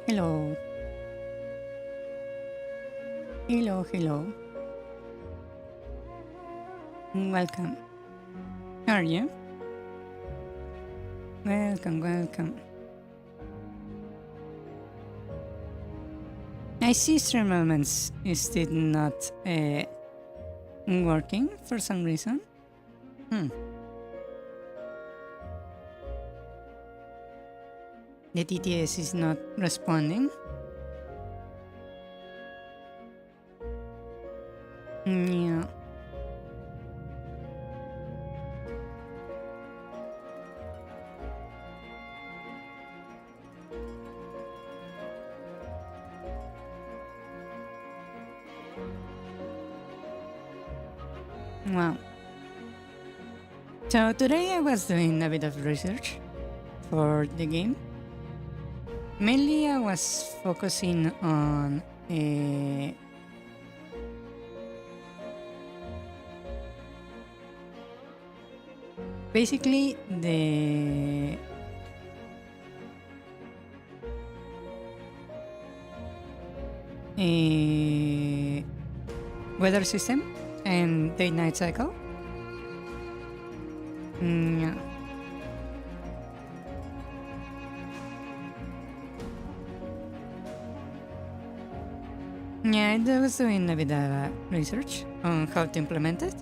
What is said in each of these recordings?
Hello. Hello, hello. Welcome. How are you? Welcome, welcome. I see stream elements is still not working for some reason. The TTS is not responding. Yeah. Wow. So today I was doing a bit of research for the game. Mainly I was focusing on basically the weather system and day-night cycle. Yeah. Yeah, I was doing a bit of research on how to implement it.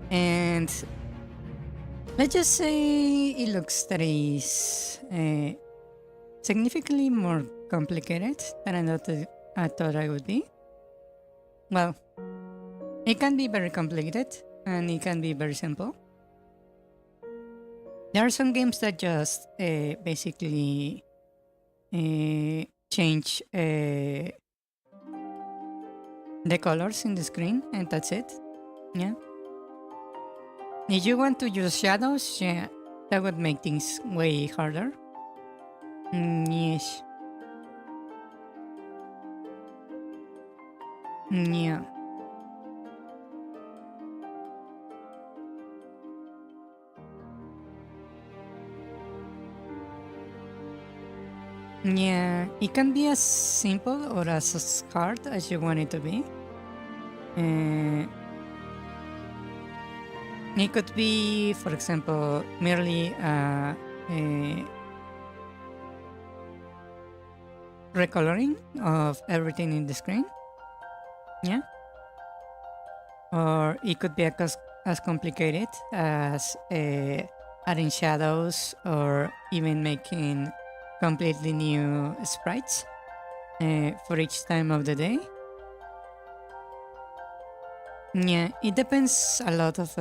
And let's just say it looks that is significantly more complicated than I thought I would be. Well, it can be very complicated and it can be very simple. There are some games that just basically change the colors in the screen and that's it. Yeah. If you want to use shadows, yeah, that would make things way harder. Yes. Yeah. Yeah, it can be as simple or as hard as you want it to be. It could be, for example, merely a recoloring of everything in the screen. Yeah. Or it could be as complicated as adding shadows or even making completely new sprites for each time of the day. Yeah, it depends a lot of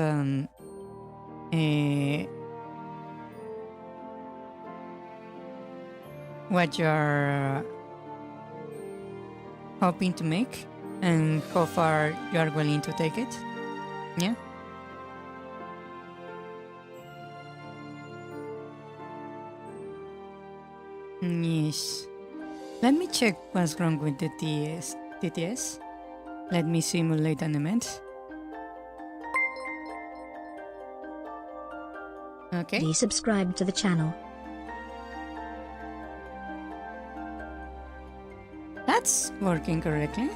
what you're hoping to make and how far you are willing to take it. Yeah. Yes. Let me check what's wrong with the TTS. Let me simulate an event. Okay. Please subscribe to the channel. That's working correctly.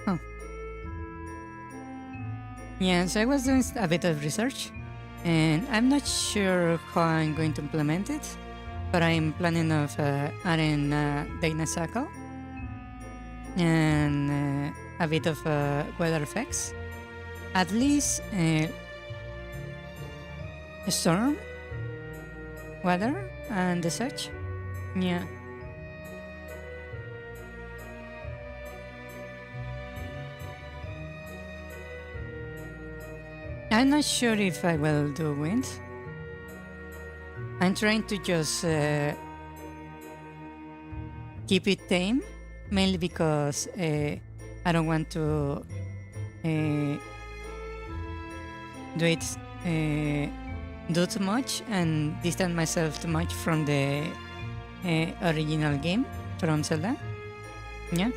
Oh. Yeah, so I was doing a bit of research and I'm not sure how I'm going to implement it, but I'm planning of adding data cycle and a bit of weather effects. At least storm weather and such. Yeah. I'm not sure if I will do wind. I'm trying to just keep it tame, mainly because I don't want to do it do too much and distance myself too much from the original game from Zelda. Yeah.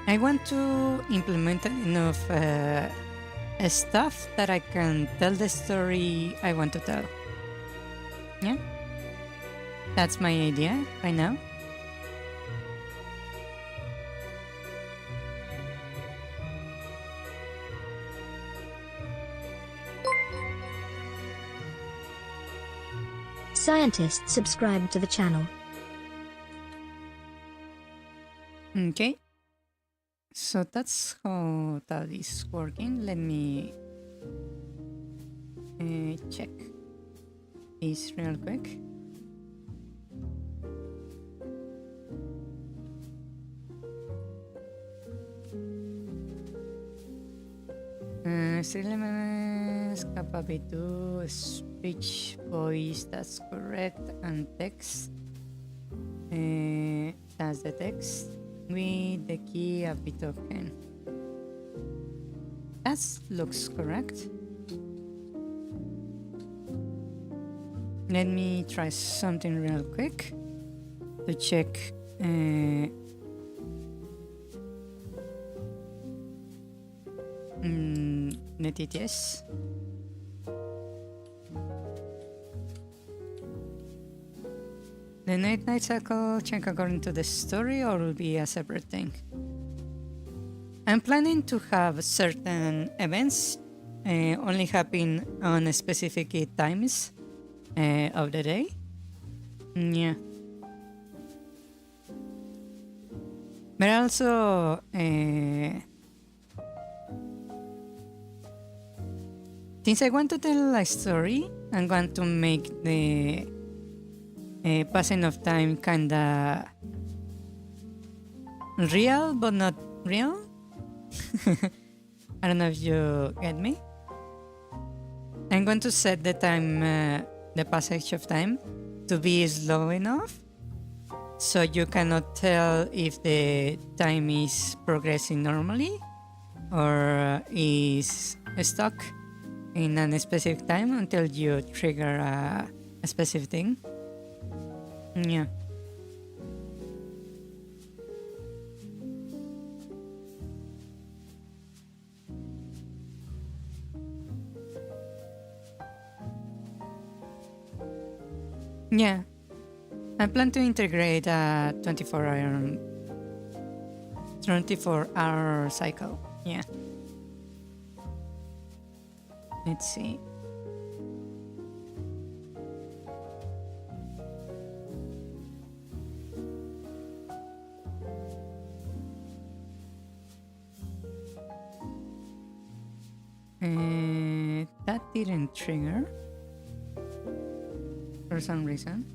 I want to implement enough stuff that I can tell the story I want to tell. Yeah. That's my idea right now. Scientists subscribe to the channel. Okay. So that's how that is working. Let me check this real quick. Elements, capability to speech, voice, that's correct, and text. That's the text with the key API token. That looks correct. Let me try something real quick to check the TTS. The night cycle check according to the story, or will be a separate thing? I'm planning to have certain events only happen on specific times of the day. Yeah. But also since I want to tell a story, I'm going to make the passing of time kinda real, but not real. I don't know if you get me. I'm going to set the time, the passage of time, to be slow enough so you cannot tell if the time is progressing normally or is stuck in a specific time until you trigger a specific thing. Yeah. Yeah. I plan to integrate a 24-hour cycle. Yeah. Let's see. That didn't trigger for some reason.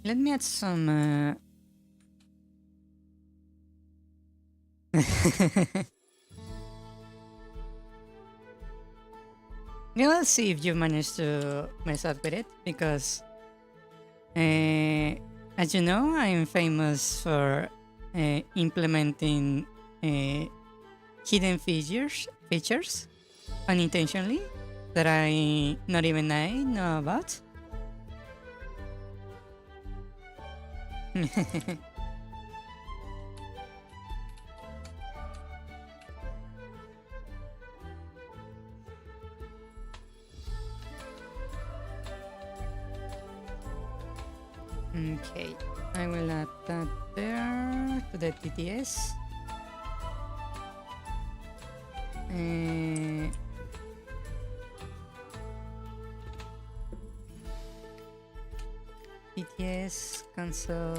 Let me add some we'll see if you manage to mess up with it, because as you know, I am famous for implementing hidden features unintentionally that not even I know about. Okay, I will add that there to the TTS. TTS cancel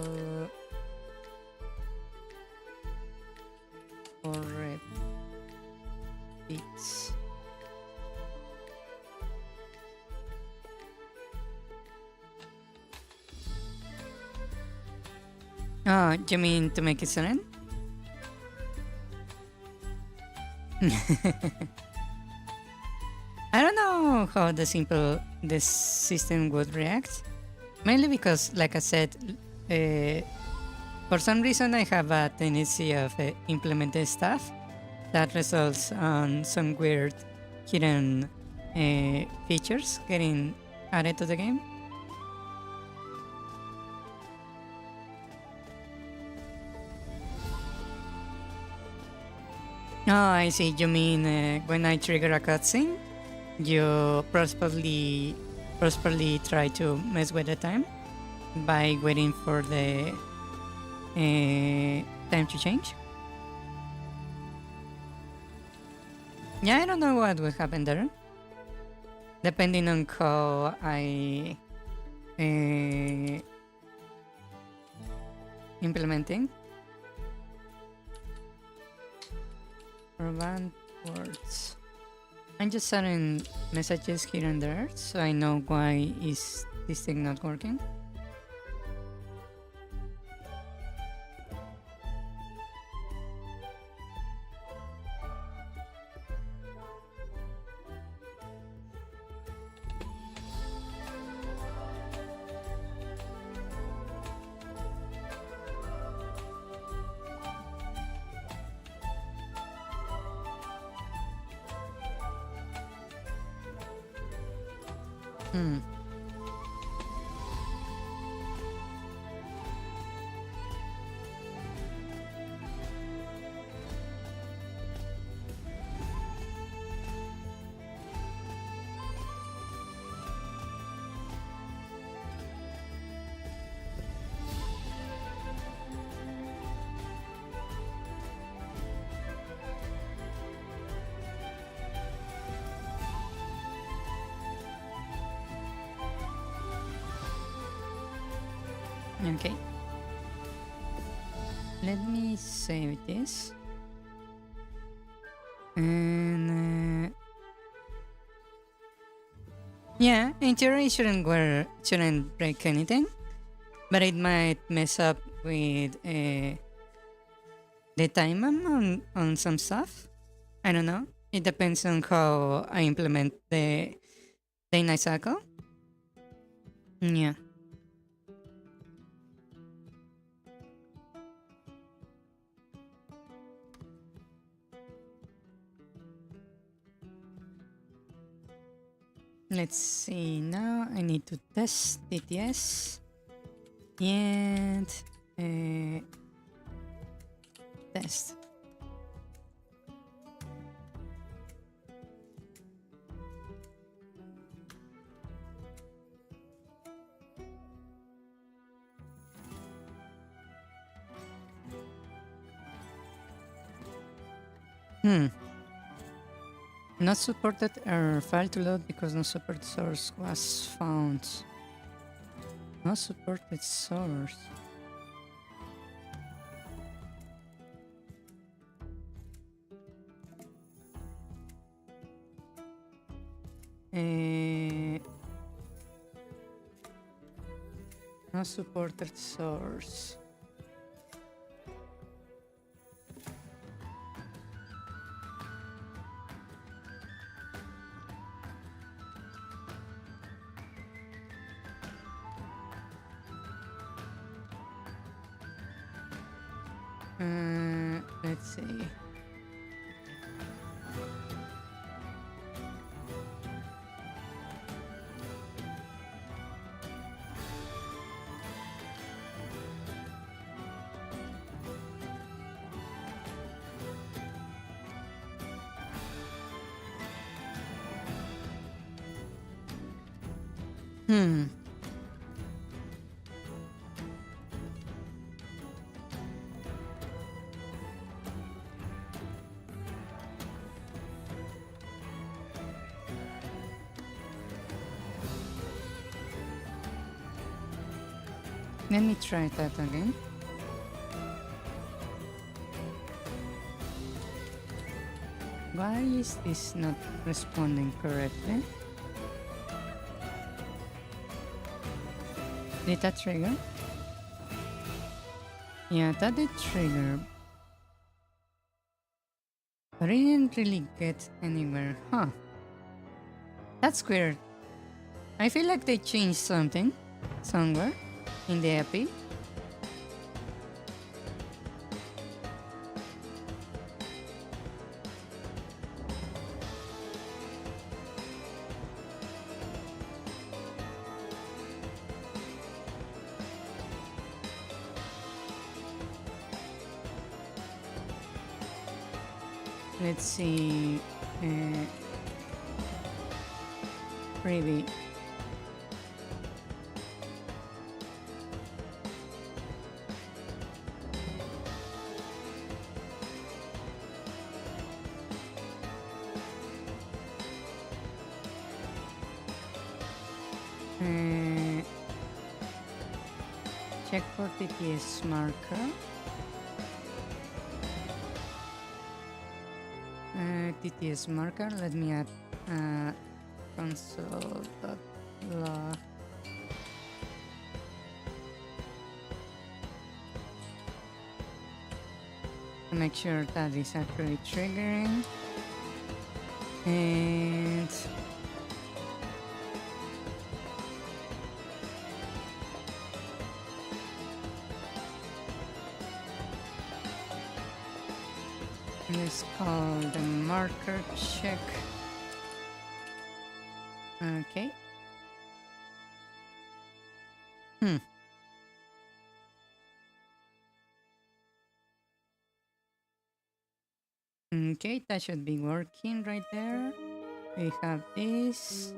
for repeats. Oh, you mean to make it sudden? I don't know how this system would react. Mainly because, like I said, for some reason I have a tendency of implementing stuff that results on some weird hidden features getting added to the game. Oh, I see. You mean when I trigger a cutscene, you prosperously try to mess with the time by waiting for the time to change? Yeah, I don't know what will happen there. Depending on how I implementing. Prevent words. I'm just sending messages here and there, so I know why is this thing not working. Hmm. Okay. Let me save this. And yeah, in theory it shouldn't break anything, but it might mess up with the time on some stuff. I don't know. It depends on how I implement the night cycle. Yeah. Let's see. Now I need to test TTS and test. Not supported error. File to load because no support source was found. No supported source. No supported source. Let's see. Let me try that again. Why is this not responding correctly? Did that trigger? Yeah, that did trigger. But I didn't really get anywhere. Huh. That's weird. I feel like they changed something somewhere in the API. Let's see. Preview. Check for TTS marker. TTS marker. Let me add console.log. To make sure that is actually triggering. And let's call the marker check. Okay. Okay, that should be working right there. We have this.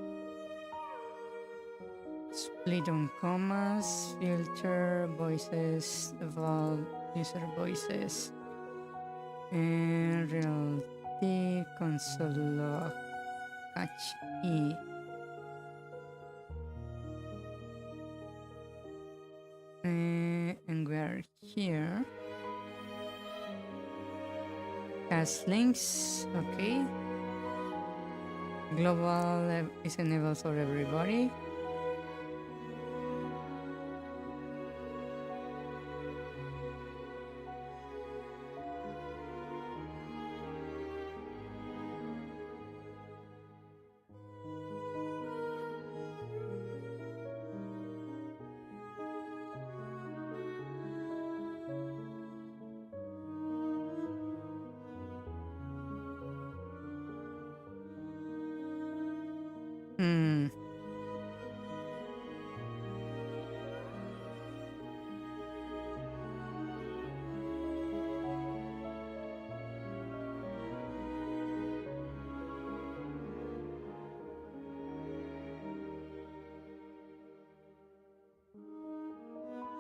Split on commas, filter, voices, evolve, user voices, and reality, console log, catch E. And we are here. Cast links, okay. Global is enabled for everybody.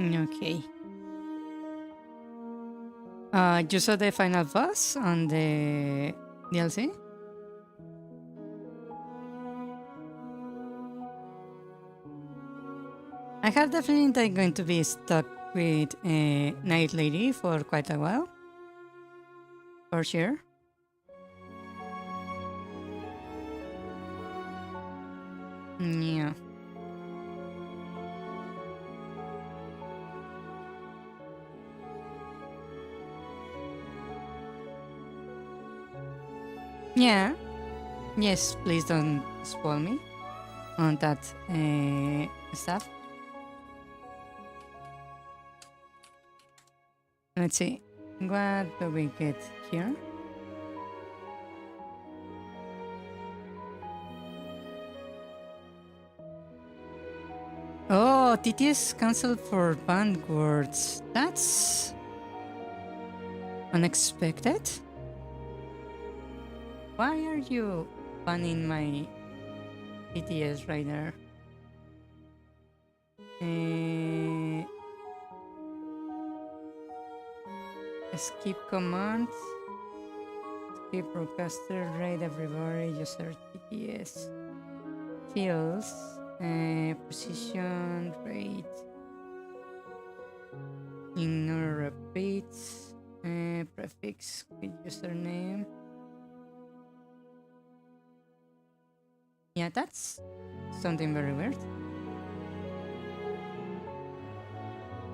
Okay. You saw the final boss on the DLC? I have the feeling that I'm going to be stuck with a Night Lady for quite a while. For sure. Yeah. Yeah. Yes, please don't spoil me on that stuff. Let's see. What do we get here? Oh, TTS cancelled for banned words. That's unexpected. Why are you banning my TTS right there? Skip command. Skip broadcaster. Raid everybody. User TTS. Fields. Position. Rate. Ignore repeats. Prefix with username. Yeah, that's something very weird.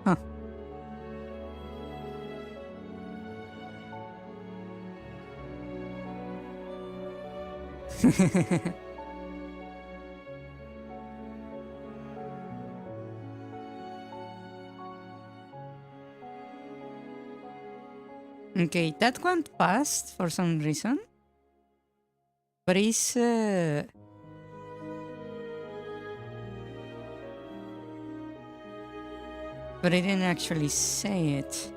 Huh. Okay, that one passed for some reason. But it's... but I didn't actually say it.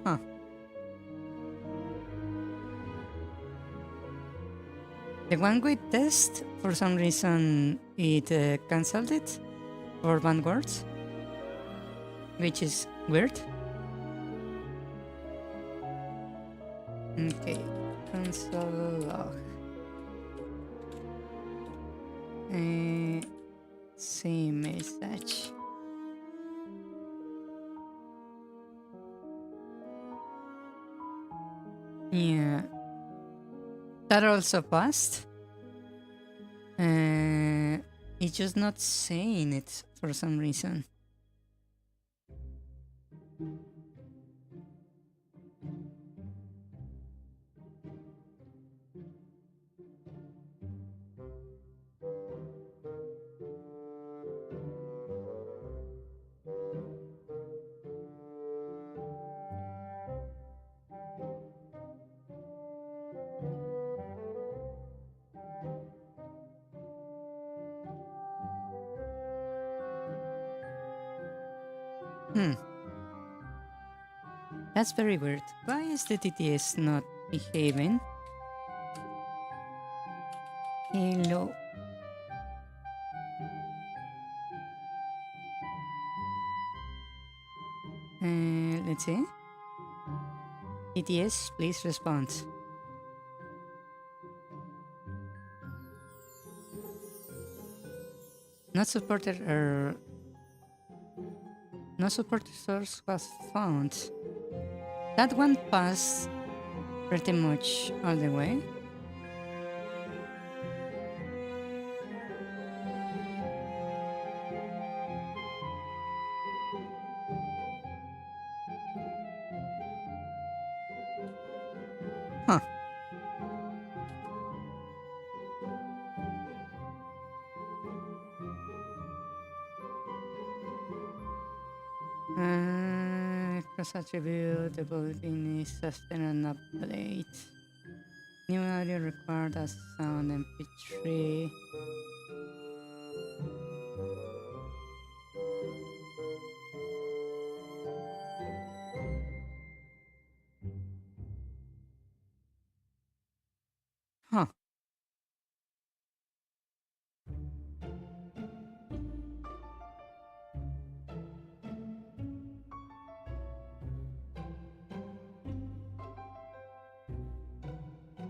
Huh. The one with test, for some reason, it cancelled it for banned words, which is weird. Okay, console log. Same message. Yeah. That also passed. It's just not saying it for some reason. That's very weird. Why is the TTS not behaving? Hello. Let's see. TTS, please respond. Not supported or no supported source was found. That one passed pretty much all the way. Huh. Cross attribute, the bulletin is sustain and update. New audio required as sound MP3. Huh.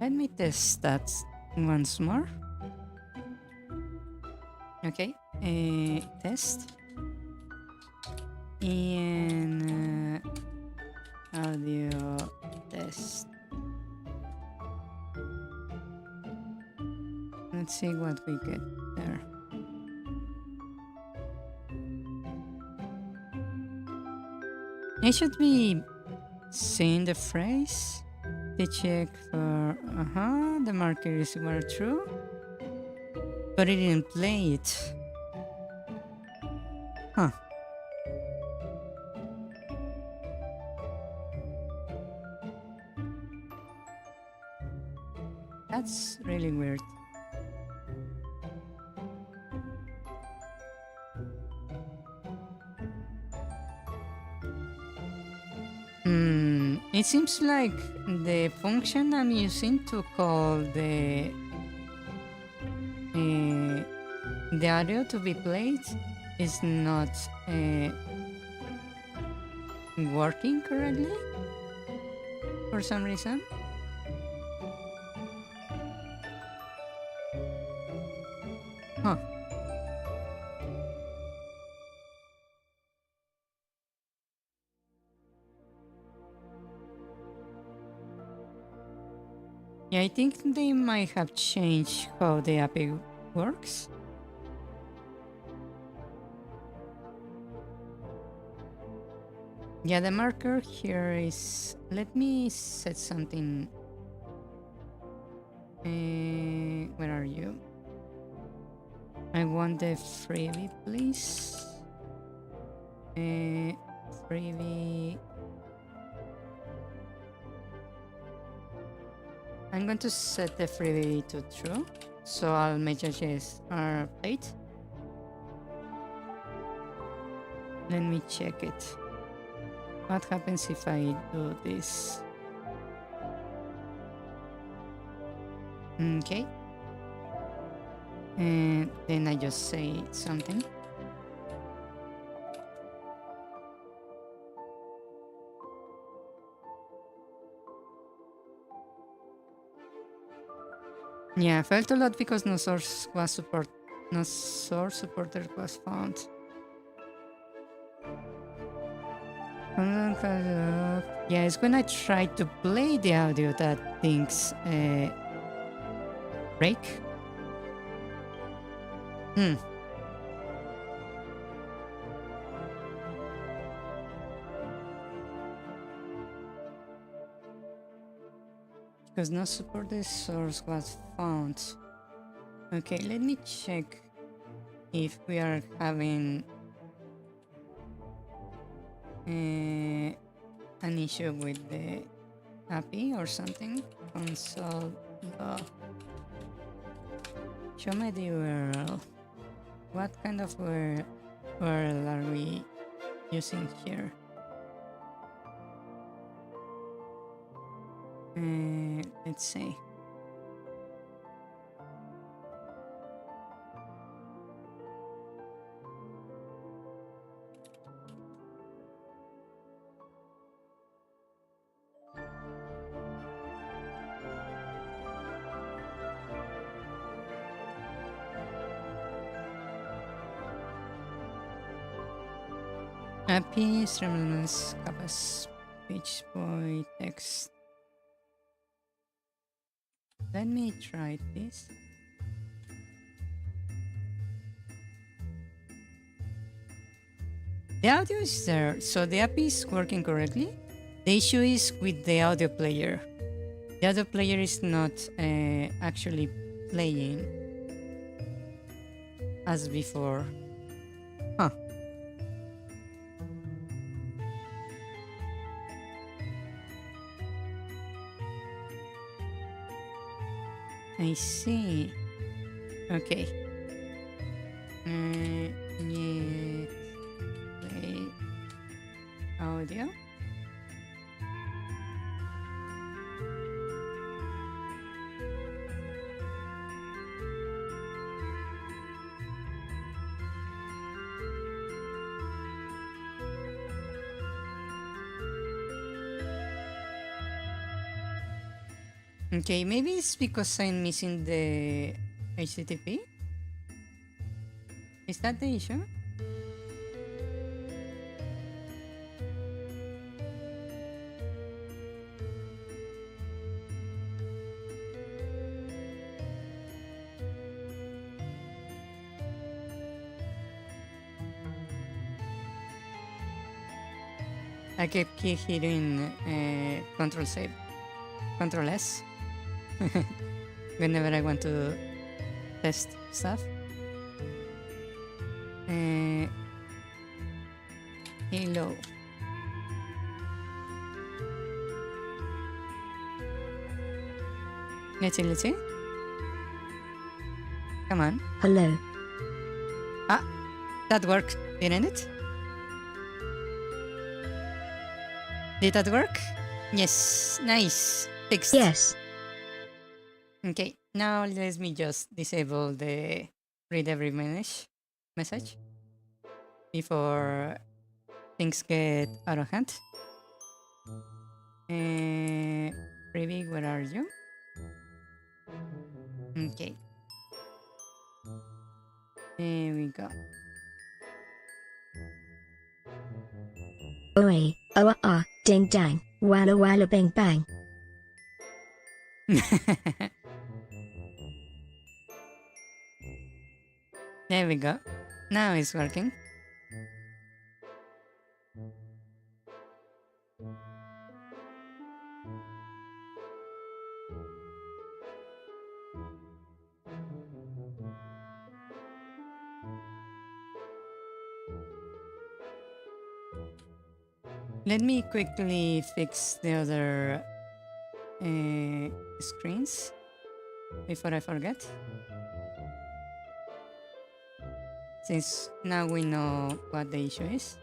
Let me test that once more. Okay, test. And audio test. Let's see what we get there. I should be saying the phrase to check for the markers were true, but it didn't play it. Huh. That's really weird. It seems like the function I'm using to call the audio to be played is not working correctly for some reason. Huh. Yeah, I think they might have changed how the API works. Yeah, the marker here is... Let me set something Where are you? I want the freebie, please. Freebie. I'm going to set the freebie to true, so all messages are played. Let me check it. What happens if I do this? Okay. And then I just say something. Yeah, I felt a lot because no source supporter was found. Yeah, it's when I try to play the audio that things break. Because no supported source was found. Okay, let me check if we are having an issue with the API or something. Console log. Show me the URL. What kind of URL are we using here? Let's see. API streamless capas speech boy text. Let me try this. The audio is there, so the API is working correctly. The issue is with the audio player. The audio player is not actually playing as before. Huh. I see. Okay. Yeah. Play audio. Okay, maybe it's because I'm missing the HTTP. Is that the issue? I keep hitting Control Save, Control S whenever I want to test stuff. Hello. Let's see. Come on. Hello. Ah, that worked, didn't it? Did that work? Yes, nice. Fixed. Yes. Okay, now let me just disable the read every message before things get out of hand. Privy, where are you? Okay. There we go. Oi, oh ah, ding dang, walla walla bang bang. There we go. Now it's working. Let me quickly fix the other screens before I forget. Since now we know what the issue is.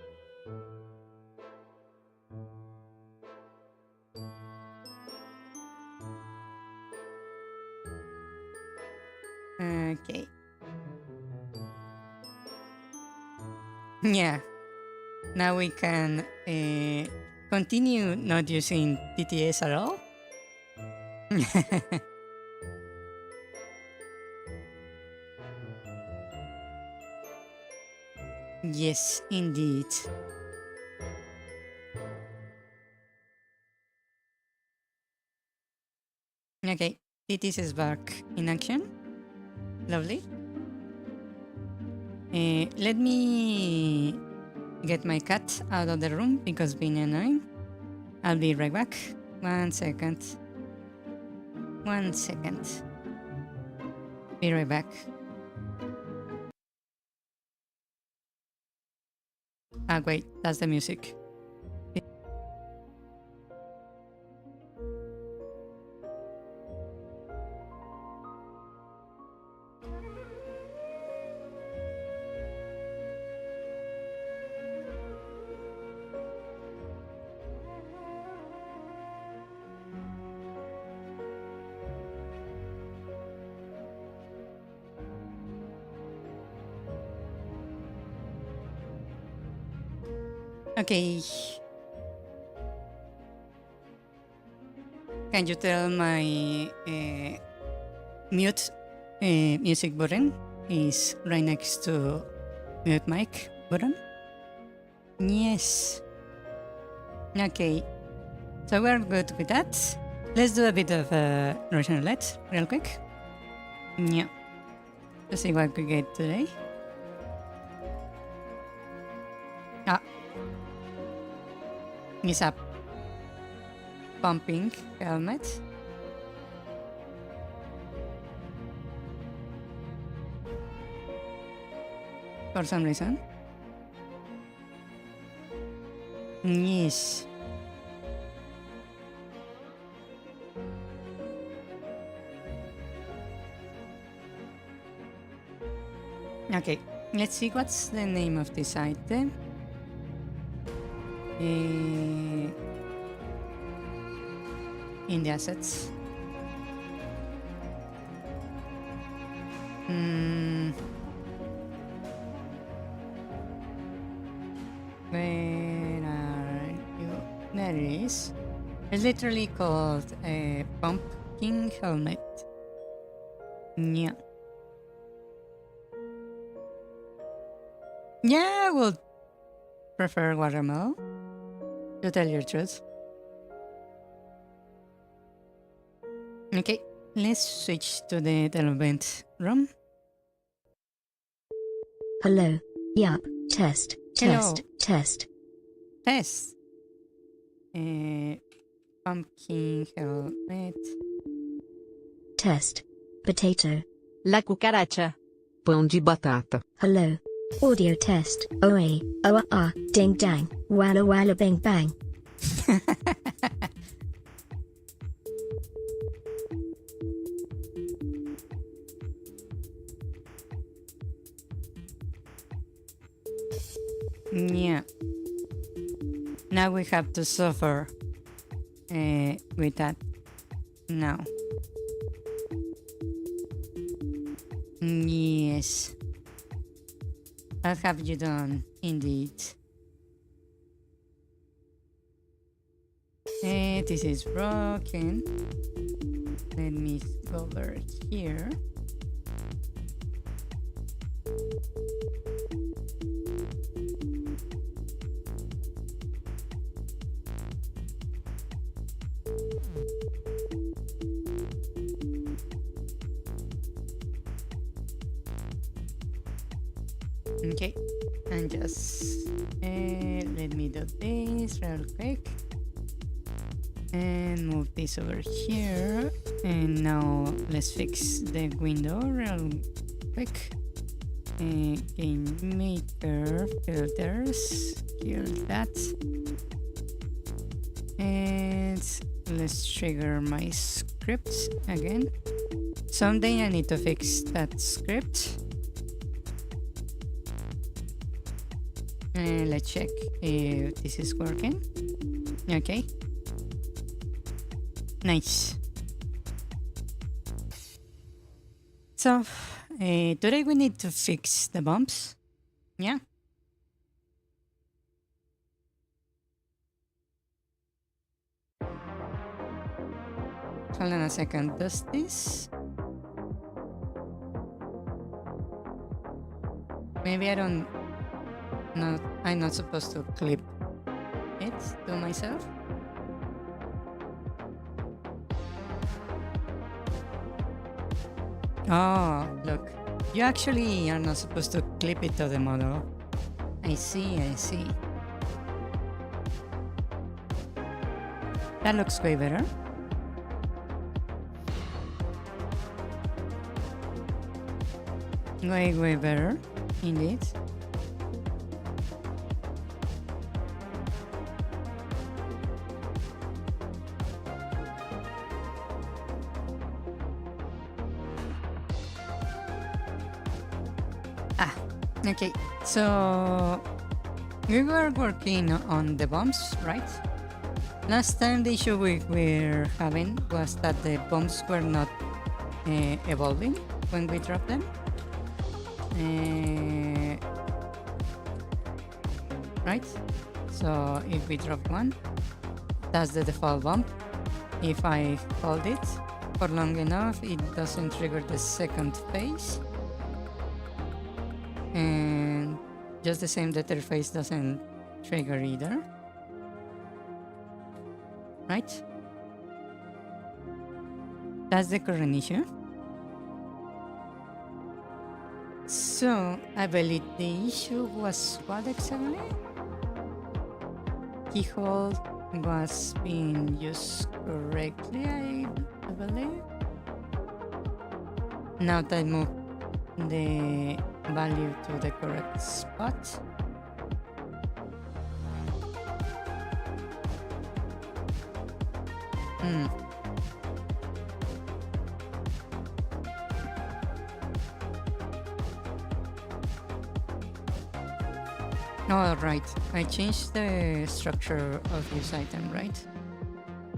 Okay. Yeah. Now we can continue not using TTS at all. Yes, indeed. Okay, TTS is back in action. Lovely. Let me get my cat out of the room because being annoying. I'll be right back. 1 second. 1 second. Be right back. Ah, wait, that's the music. Okay. Can you tell my mute music button is right next to mute mic button? Yes. Okay. So we're good with that. Let's do a bit of Russian roulette real quick. Yeah. Let's see what we get today. Ah. It's a pumping helmet. For some reason. Yes. Okay, let's see what's the name of this item. In the assets. Where are you? There it is. It's literally called a pumpkin helmet. Yeah. Yeah, I would prefer watermelon, to tell your truth. Okay, let's switch to the development room. Hello. Yup. Test. Hello. Test. Test. Pumpkin helmet. Test. Potato. La cucaracha. Pão de batata. Hello. Audio test. Oi. Oh ah. Ding dang. Walla walla bang bang. Yeah. Now we have to suffer with that. Now. Yes. What have you done, indeed? This is broken. Let me go over here. Okay, and just let me do this real quick and move this over here. And now let's fix the window real quick. Game maker filters, kill that. And let's trigger my script again. Someday I need to fix that script. And let's check if this is working. Okay. Nice. So, today we need to fix the bumps. Yeah. Hold on a second. Does this? Maybe I don't. No, I'm not supposed to clip it to myself. Oh, look. You actually are not supposed to clip it to the model. I see, I see. That looks way better. Way better, indeed. Okay, so we were working on the bumps, right? Last time the issue we were having was that the bumps were not evolving when we dropped them. Right? So if we drop one, that's the default bump. If I hold it for long enough, it doesn't trigger the second phase. And just the same, the third phase doesn't trigger either. Right? That's the current issue. So, I believe the issue was what exactly? Keyhole was being used correctly, I believe. Now that I move the value to the correct spot. All right, I changed the structure of this item, right?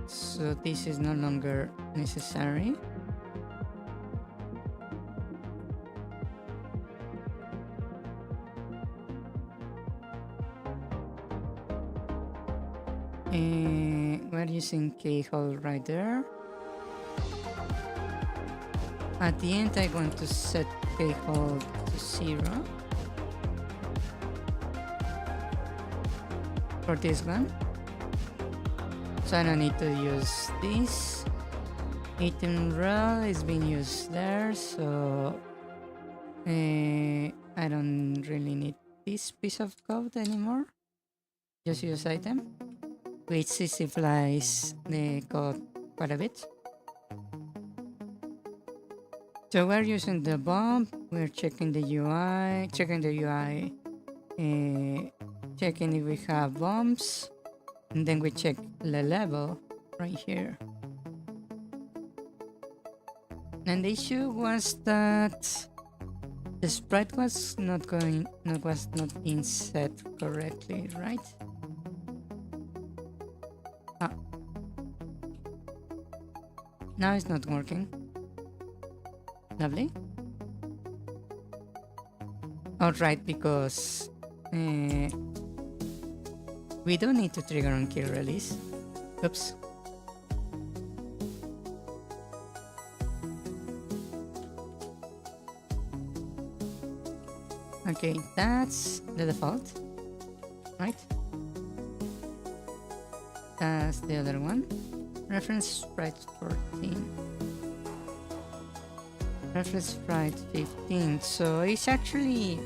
So this is no longer necessary. We're using keyhole right there. At the end, I want to set keyhole to 0 for this one. So I don't need to use this. Item rel is being used there, so I don't really need this piece of code anymore. Just use item, which simplifies the code quite a bit. So we're using the bump, we're checking the UI, checking if we have bumps, and then we check the level right here. And the issue was that the sprite was not being set correctly, right? Now it's not working. Lovely. Alright, because we don't need to trigger on key release. Oops. Okay, that's the default, right? That's the other one. Reference sprite 14. Reference sprite 15. So it's actually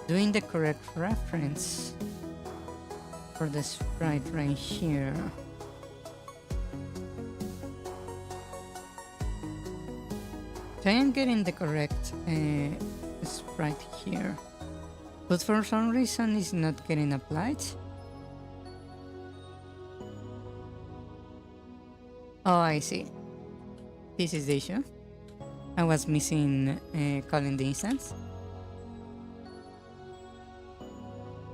doing the correct reference for the sprite right here. So I am getting the correct sprite here, but for some reason it's not getting applied. Oh, I see. This is the issue. I was missing calling the instance.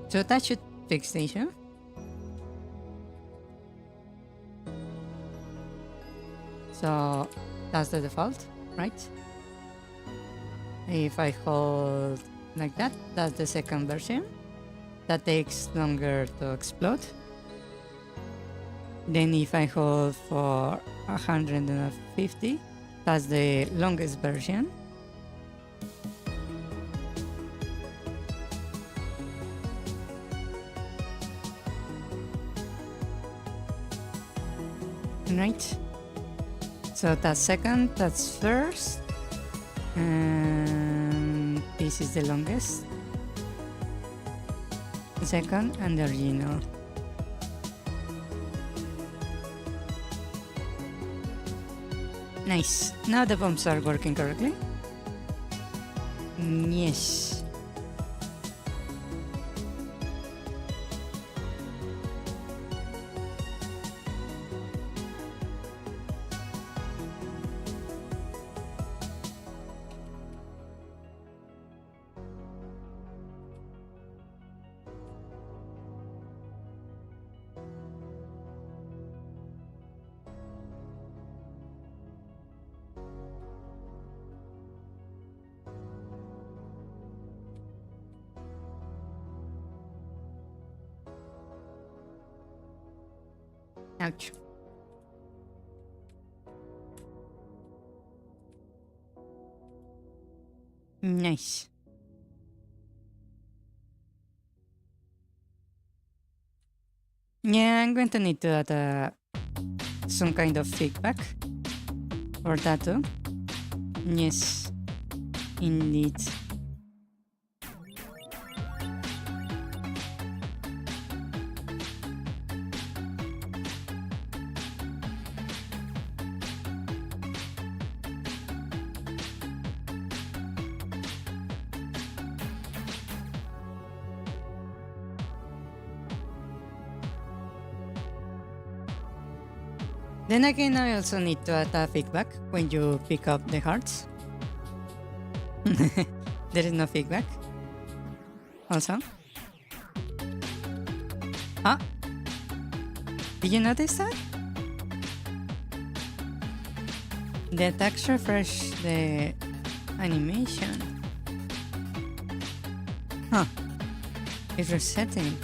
So that should fix the issue. So that's the default, right? If I hold like that, that's the second version. That takes longer to explode. Then if I hold for 150, that's the longest version. Right? So that's second, that's first. And this is the longest. The second and the original. Nice. Now the bombs are working correctly. Yes. Ouch. Nice. Yeah, I'm going to need to add some kind of feedback for that too. Yes, indeed. Then again, I also need to add a feedback when you pick up the hearts. There is no feedback. Also. Ah? Did you notice that? The attacks refresh the animation. Huh. It's resetting.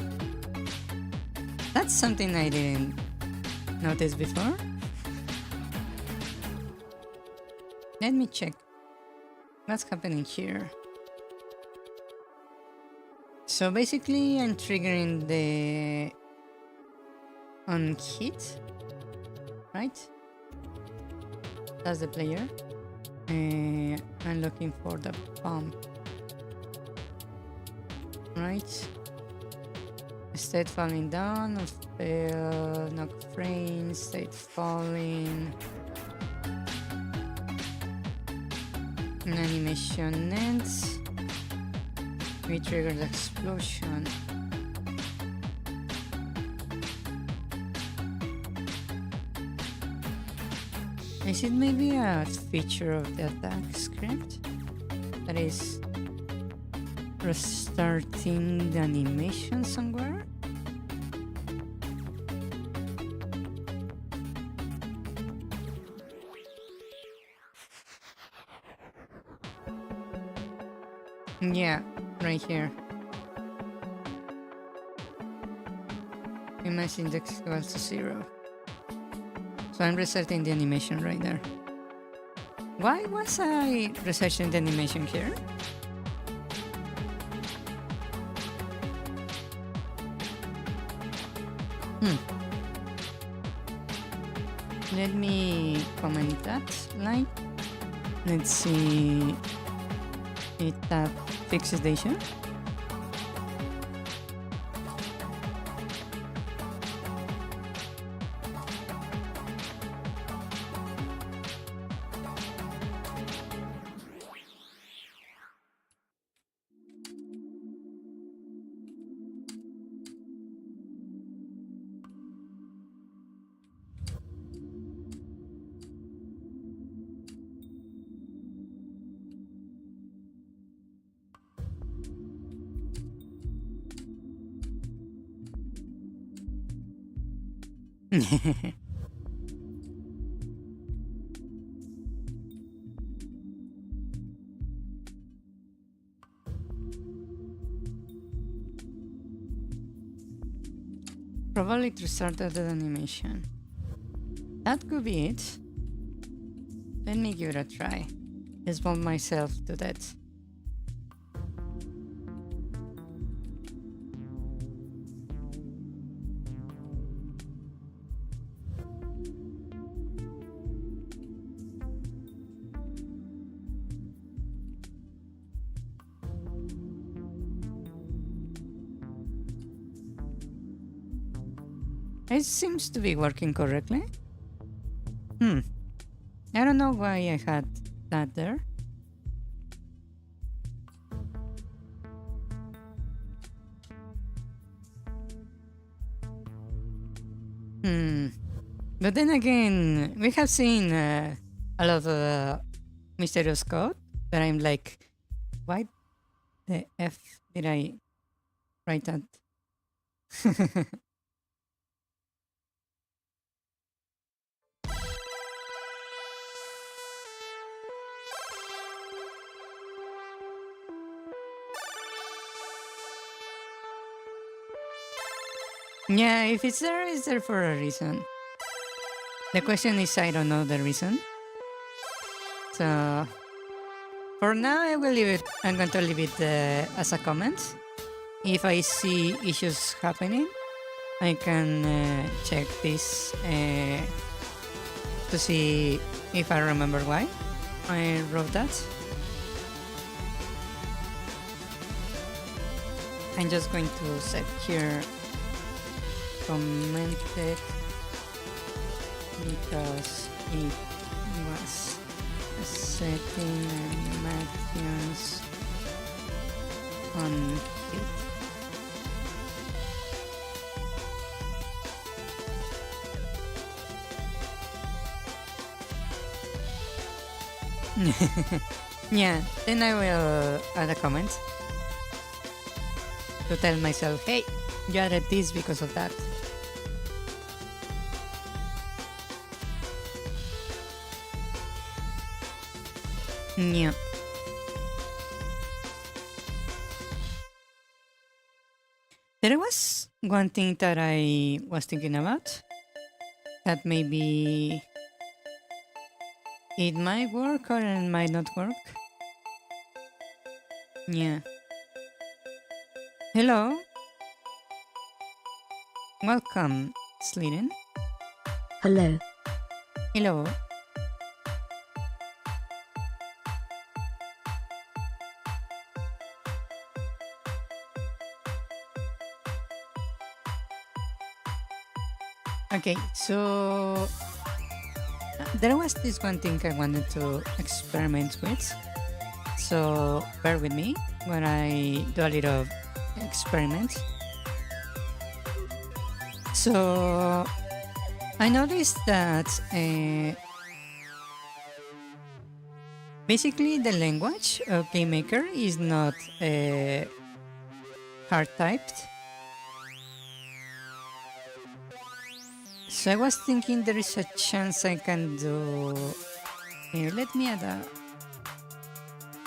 That's something I didn't notice before. Let me check. What's happening here? So basically I'm triggering the on hit, right? That's the player. I'm looking for the pump, right? State falling down, fail, knock frames, state falling. An animation ends. We trigger the explosion. Is it maybe a feature of the attack script that is restarting the animation somewhere? Yeah, right here. Image index equals to 0. So I'm resetting the animation right there. Why was I researching the animation here? Let me comment that line. Let's see if that fixes the issue. Probably to start the animation. That could be it. Let me give it a try. Expose myself to that. It seems to be working correctly. I don't know why I had that there. But then again, we have seen a lot of mysterious code that I'm like, why the F did I write that? Yeah, if it's there for a reason. The question is, I don't know the reason. So for now, I will leave it. I'm going to leave it as a comment. If I see issues happening, I can check this to see if I remember why I wrote that. I'm just going to set here commented because it was setting animations on it. Yeah, then I will add a comment to tell myself, hey, you added this because of that. Yeah. There was one thing that I was thinking about that maybe it might work or it might not work. Yeah. Hello. Welcome, Sliden. Hello. Hello. Okay, so there was this one thing I wanted to experiment with. So bear with me when I do a little experiment. So I noticed that basically the language of GameMaker is not hard typed. So I was thinking there is a chance I can do. Let me add a.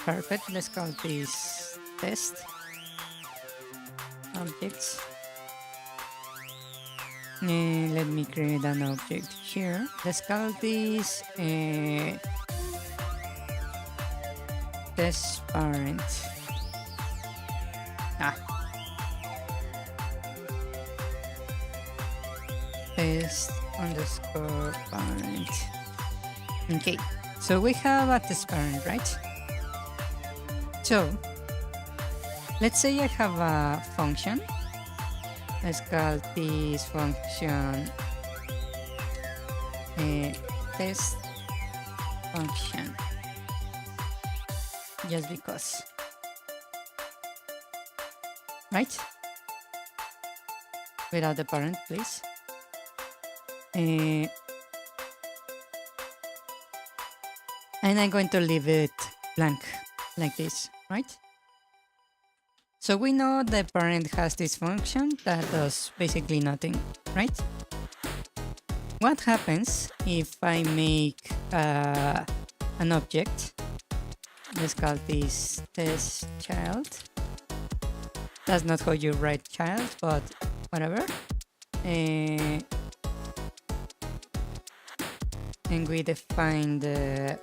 Perfect. Let's call this test objects. Let me create an object here. Let's call this test parent. Test underscore parent. Okay, so we have a test parent, right? So let's say I have a function. Let's call this function test function, just because, right? Without the parent, please. And I'm going to leave it blank like this, right? So we know the parent has this function that does basically nothing, right? what happens if I make an object? Let's call this test child. That's not how you write child, but whatever. And we define the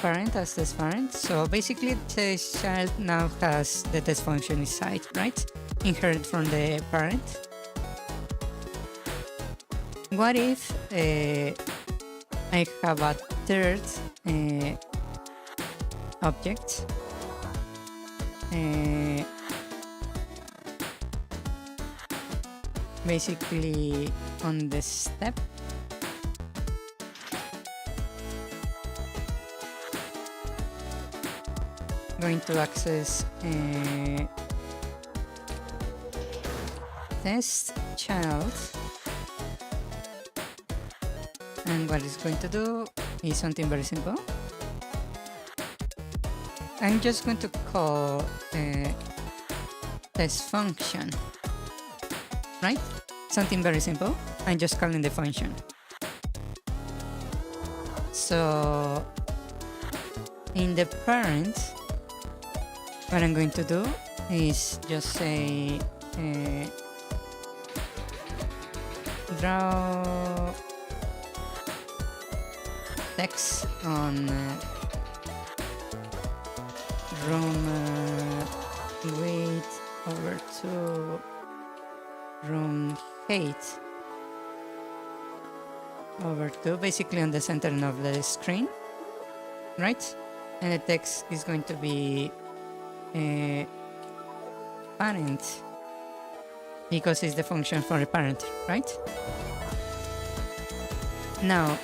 parent as test parent. So basically, test child now has the test function inside, right? Inherit from the parent. What if I have a third object? Basically on the step. Going to access test child, and what it's going to do is something very simple. I'm just going to call test function, right? Something very simple. I'm just calling the function. So in the parent, what I'm going to do is just say draw text on room weight over to room height over to, basically on the center of the screen, right? And the text is going to be parent, because it's the function for a parent, right? Now,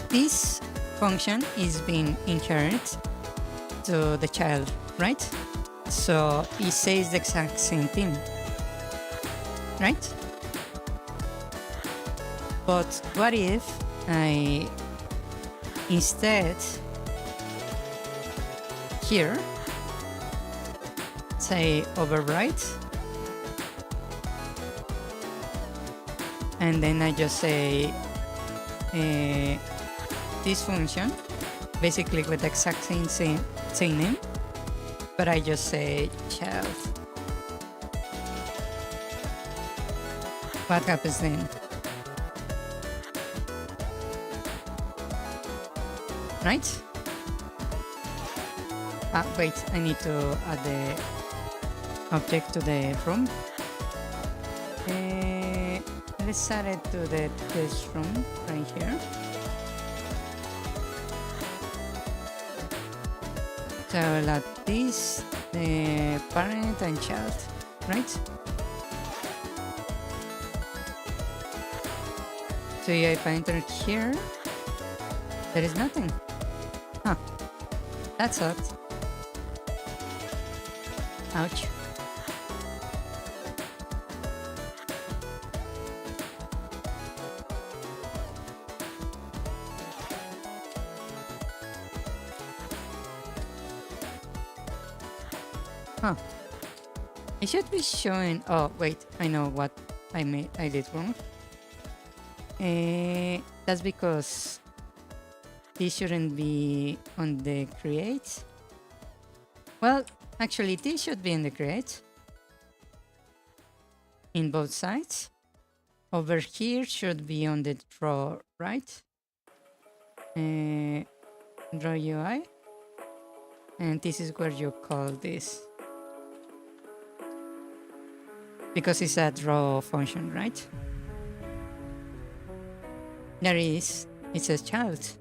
this function is being inherited to the child, right? So it says the exact same thing, right? But what if I instead here say overwrite, and then I just say this function, basically with the exact same name, but I just say child. What happens then? Right? Wait, I need to add the object to the room. Let's add it to the test room right here. So I'll add this, the parent and child, right? So yeah, if I enter here, there is nothing. Huh. That's odd. Ouch. Huh. It should be showing. Oh, wait. I know what I did wrong. That's because this shouldn't be on the create. Well, actually, this should be in the create. In both sides. Over here should be on the draw, right? Draw UI. And this is where you call this. Because it's a draw function, right? There is. It says child.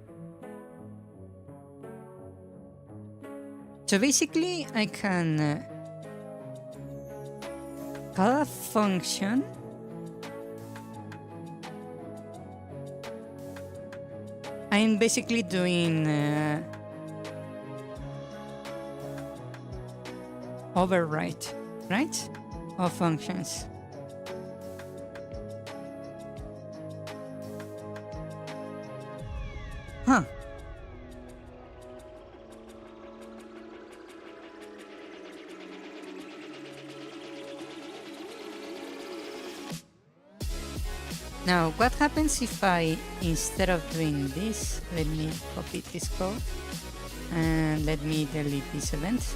So basically, I can call a function I'm basically doing overwrite, right? Of functions. Huh. Now, what happens if I, instead of doing this, let me copy this code and let me delete this event.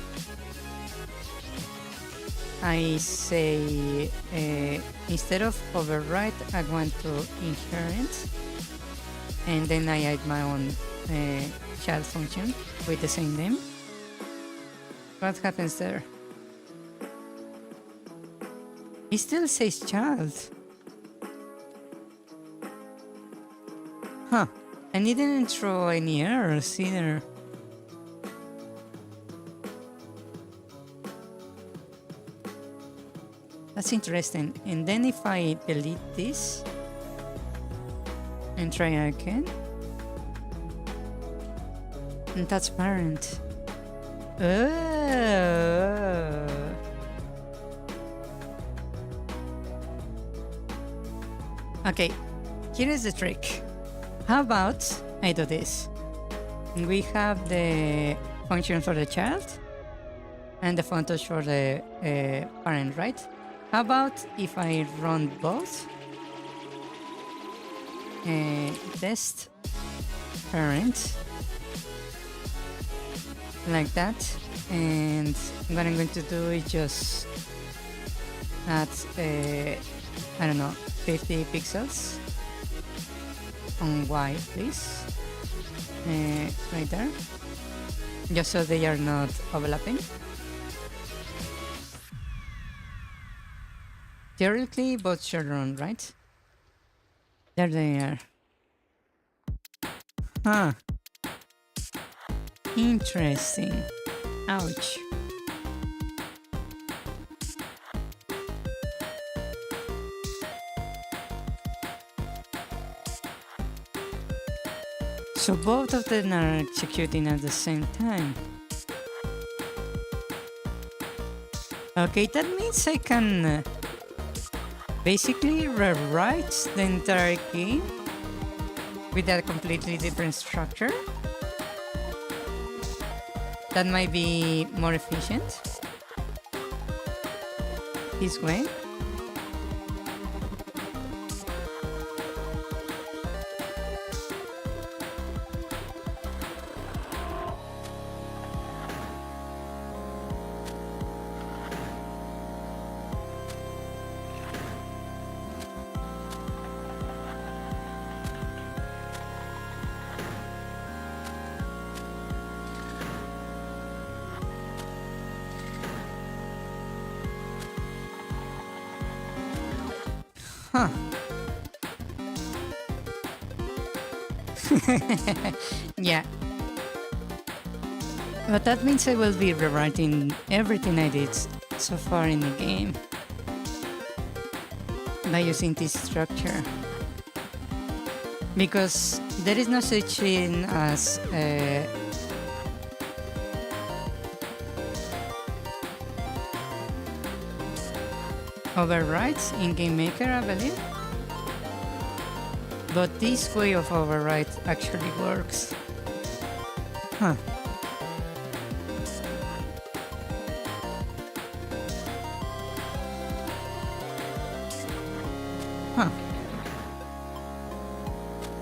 I say instead of override, I want to inherit, and then I add my own child function with the same name. What happens there? It still says child. Huh. And it didn't throw any errors either. That's interesting. And then if I delete this and try again, and that's parent. Oh. Okay, here is the trick. How about I do this? We have the function for the child and the function for the parent, right? How about if I run both? Test parent like that, and what I'm going to do is just add I don't know, 50 pixels on Y, please, right there, just so they are not overlapping. Theoretically, both should run, right? There they are. Huh. Interesting. Ouch. So both of them are executing at the same time. Okay, that means I can basically rewrite the entire game with a completely different structure. That might be more efficient this way. Huh. Yeah. But that means I will be rewriting everything I did so far in the game by using this structure. Because there is no such thing as overrides in Game Maker, I believe. But this way of override actually works. Huh. Huh.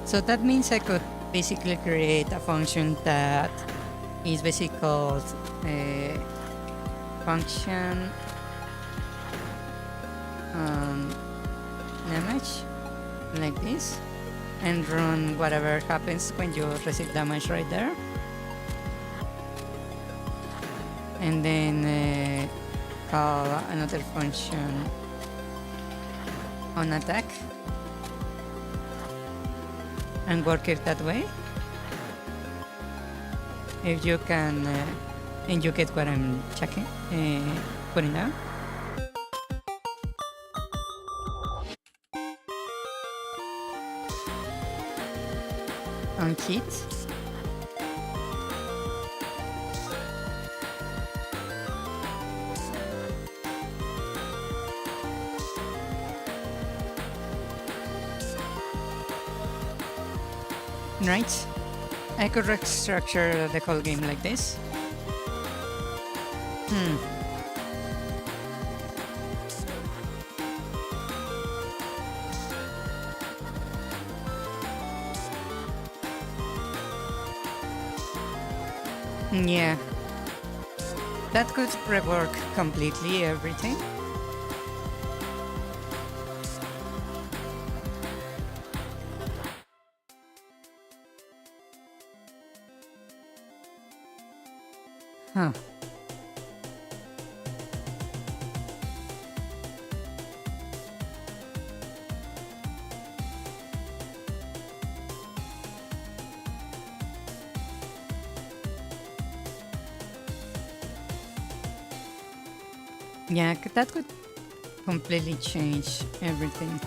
So that means I could basically create a function that is basically called a function damage, like this, and run whatever happens when you receive damage right there, and then call another function on attack and work it that way. If you can, and you get what I'm checking, putting down. On hit. Right? I could restructure the whole game like this. Yeah. That could rework completely everything. Huh. Yeah, that could completely change everything.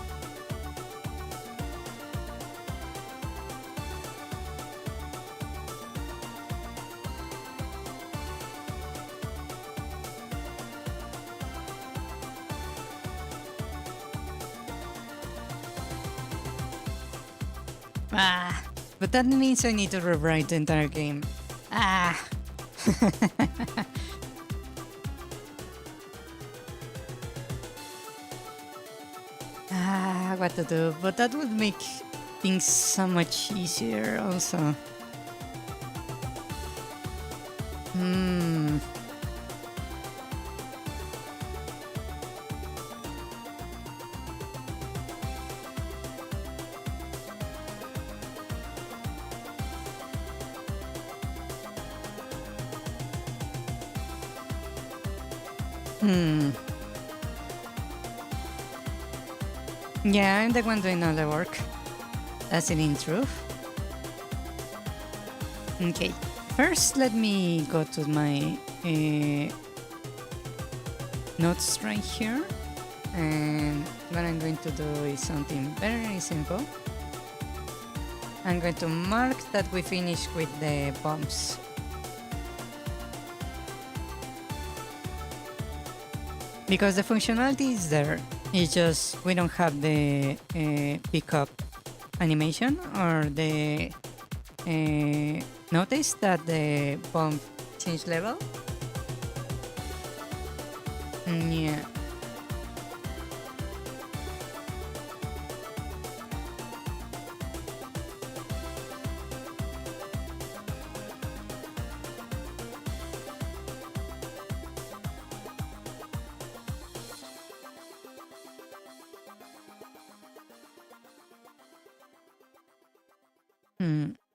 Ah, but that means I need to rewrite the entire game. Ah. What to do? But that would make things so much easier also. Hmm. Hmm. Yeah, I'm the one doing all the work. That's it in truth. Okay, first let me go to my notes right here. And what I'm going to do is something very simple. I'm going to mark that we finished with the bombs. Because the functionality is there, it's just we don't have the pickup animation or the notice that the bomb change level. Yeah.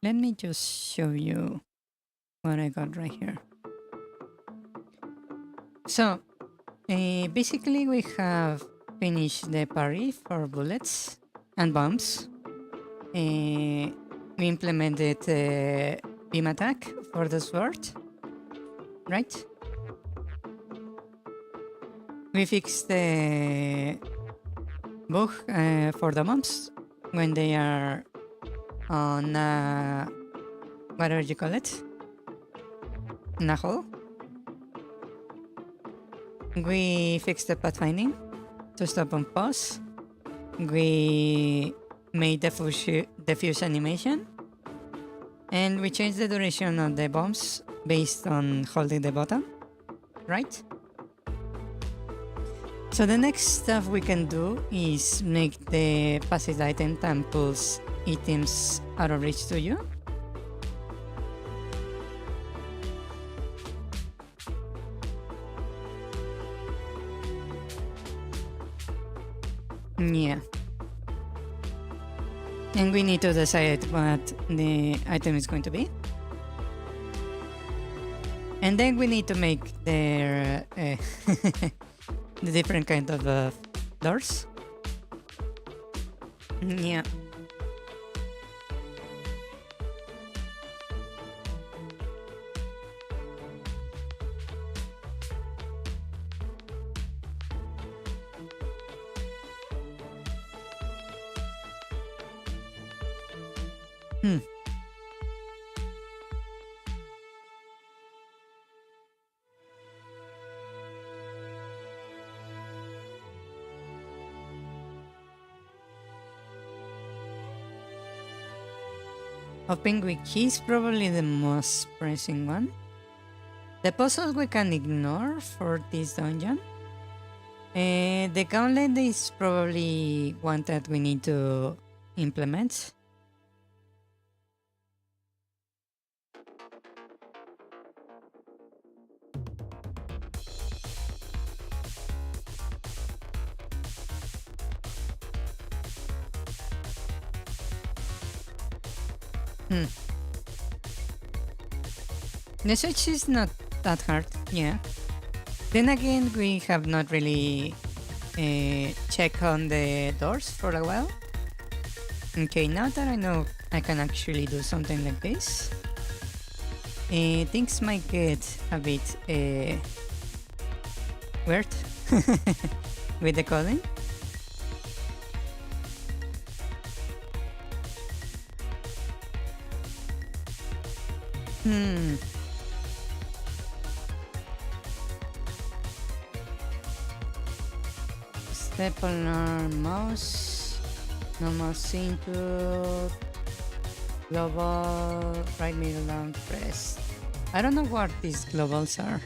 Let me just show you what I got right here. So, basically we have finished the parry for bullets and bombs. We implemented beam attack for the sword, right? We fixed the bug for the bombs when they are on whatever you call it, in a hole. We fixed the pathfinding to stop and pause. We made the fuse animation, and we changed the duration of the bombs based on holding the button, right? So the next stuff we can do is make the passive item and pulse items out of reach to you. Yeah. And we need to decide what the item is going to be. And then we need to make their the different kind of doors. Yeah. Hopping with keys probably the most pressing one. The puzzles we can ignore for this dungeon. The gauntlet is probably one that we need to implement. Hmm. The switch is not that hard, yeah. Then again, we have not really checked on the doors for a while. Okay, now that I know I can actually do something like this, things might get a bit weird with the coding. Step on our mouse, normal input, global, right middle down press. I don't know what these globals are.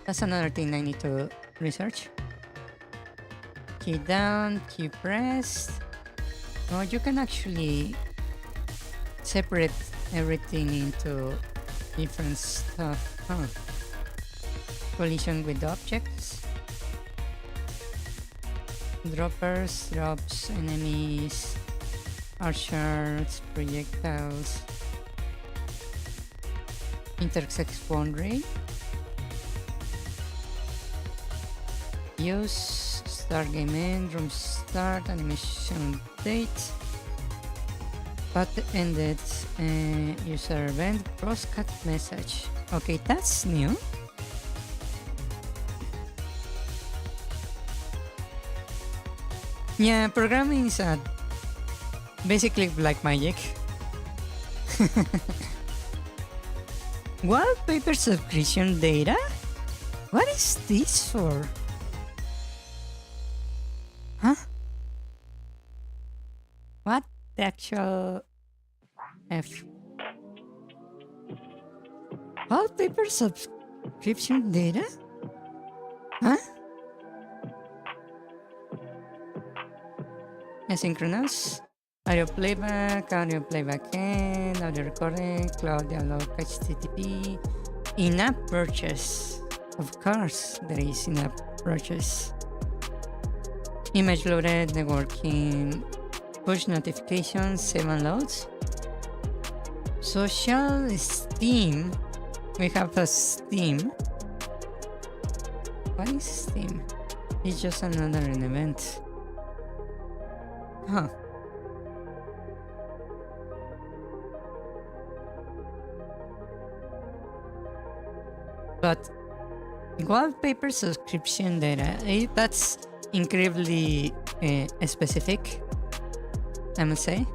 That's another thing I need to research. Key down, key pressed. Oh, you can actually separate everything into different stuff. Huh. Collision with objects. Droppers, drops, enemies, archers, projectiles. Intersect boundary. Use, start game end, room start, animation date. But ended, user event, crosscut message. Okay, that's new. Yeah, programming is basically black magic. Wallpaper subscription data? What is this for? Huh? What the actual F? Wallpaper subscription data? Huh? Asynchronous, audio playback end, audio recording, cloud dialog, HTTP, in-app purchase. Of course, there is in-app purchase. Image loaded, networking, push notifications, save and loads. Social Steam. We have a Steam. What is Steam? It's just another event. Huh. But wallpaper subscription data, that's incredibly specific, I must say.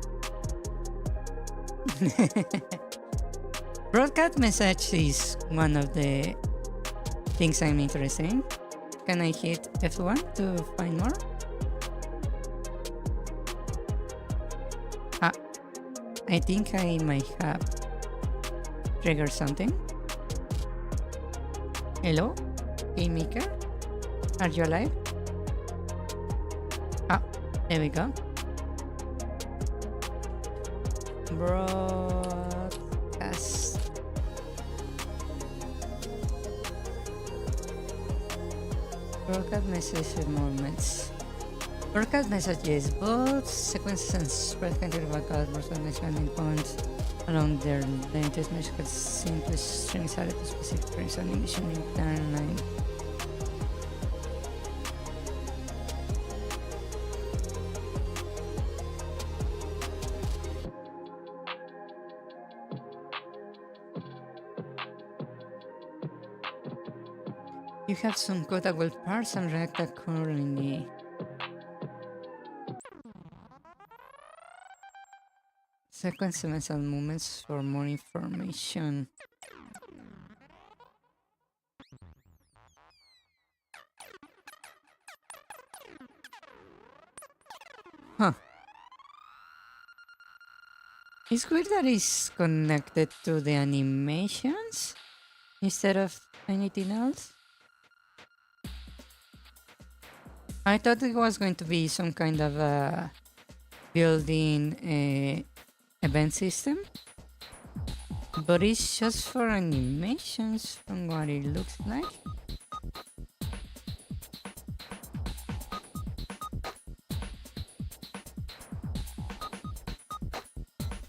Broadcast message is one of the things I'm interested in. Can I hit F1 to find more? I think I might have triggered something. Hello, Game Maker? Are you alive? There we go. Broadcast. Broadcast message movements. Broadcast messages, both sequences and spread can derive broadcast messaging points along their length. Message simply strings added to specific frames and emission in timeline. You have some code that will parse and react accordingly. Sequence events and movements for more information. Huh. It's weird that it's connected to the animations instead of anything else. I thought it was going to be some kind of a built-in event system, but it's just for animations from what it looks like.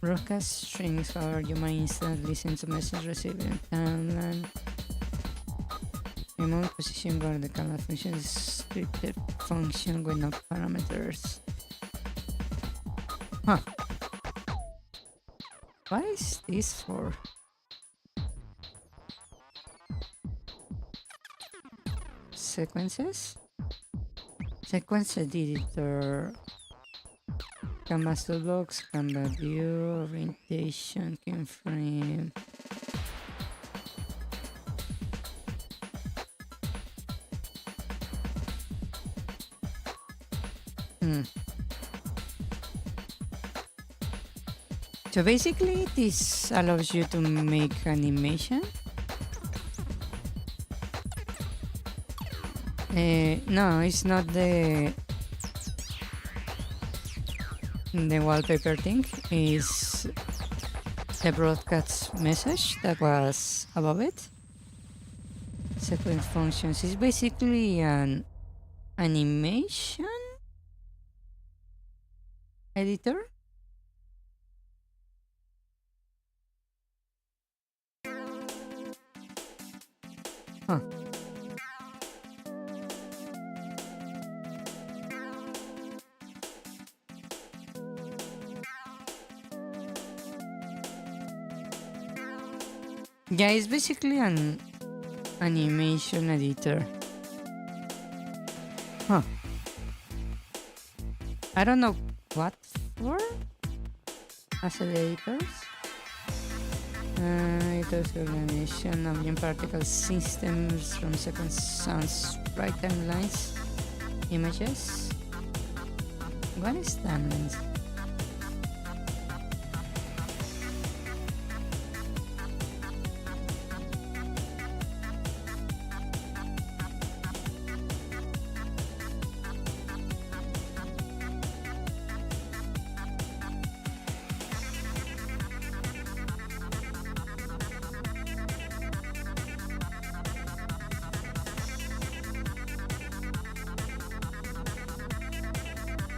Broadcast strings, or you might instantly send a message received in timeline. Remote position bar, the camera function is scripted function with no parameters. Huh. What is this for? Sequences? Sequence editor. Canvas toolbox, canvas view, orientation, keyframe. So basically this allows you to make animation. No, it's not the wallpaper thing. It's the broadcast message that was above it. Sequence functions is basically an animation editor. Huh. Yeah, it's basically an animation editor. Huh. I don't know what for as editors. Editors organization, ambient particle systems from sequence sounds, bright timelines, images. What is timelines?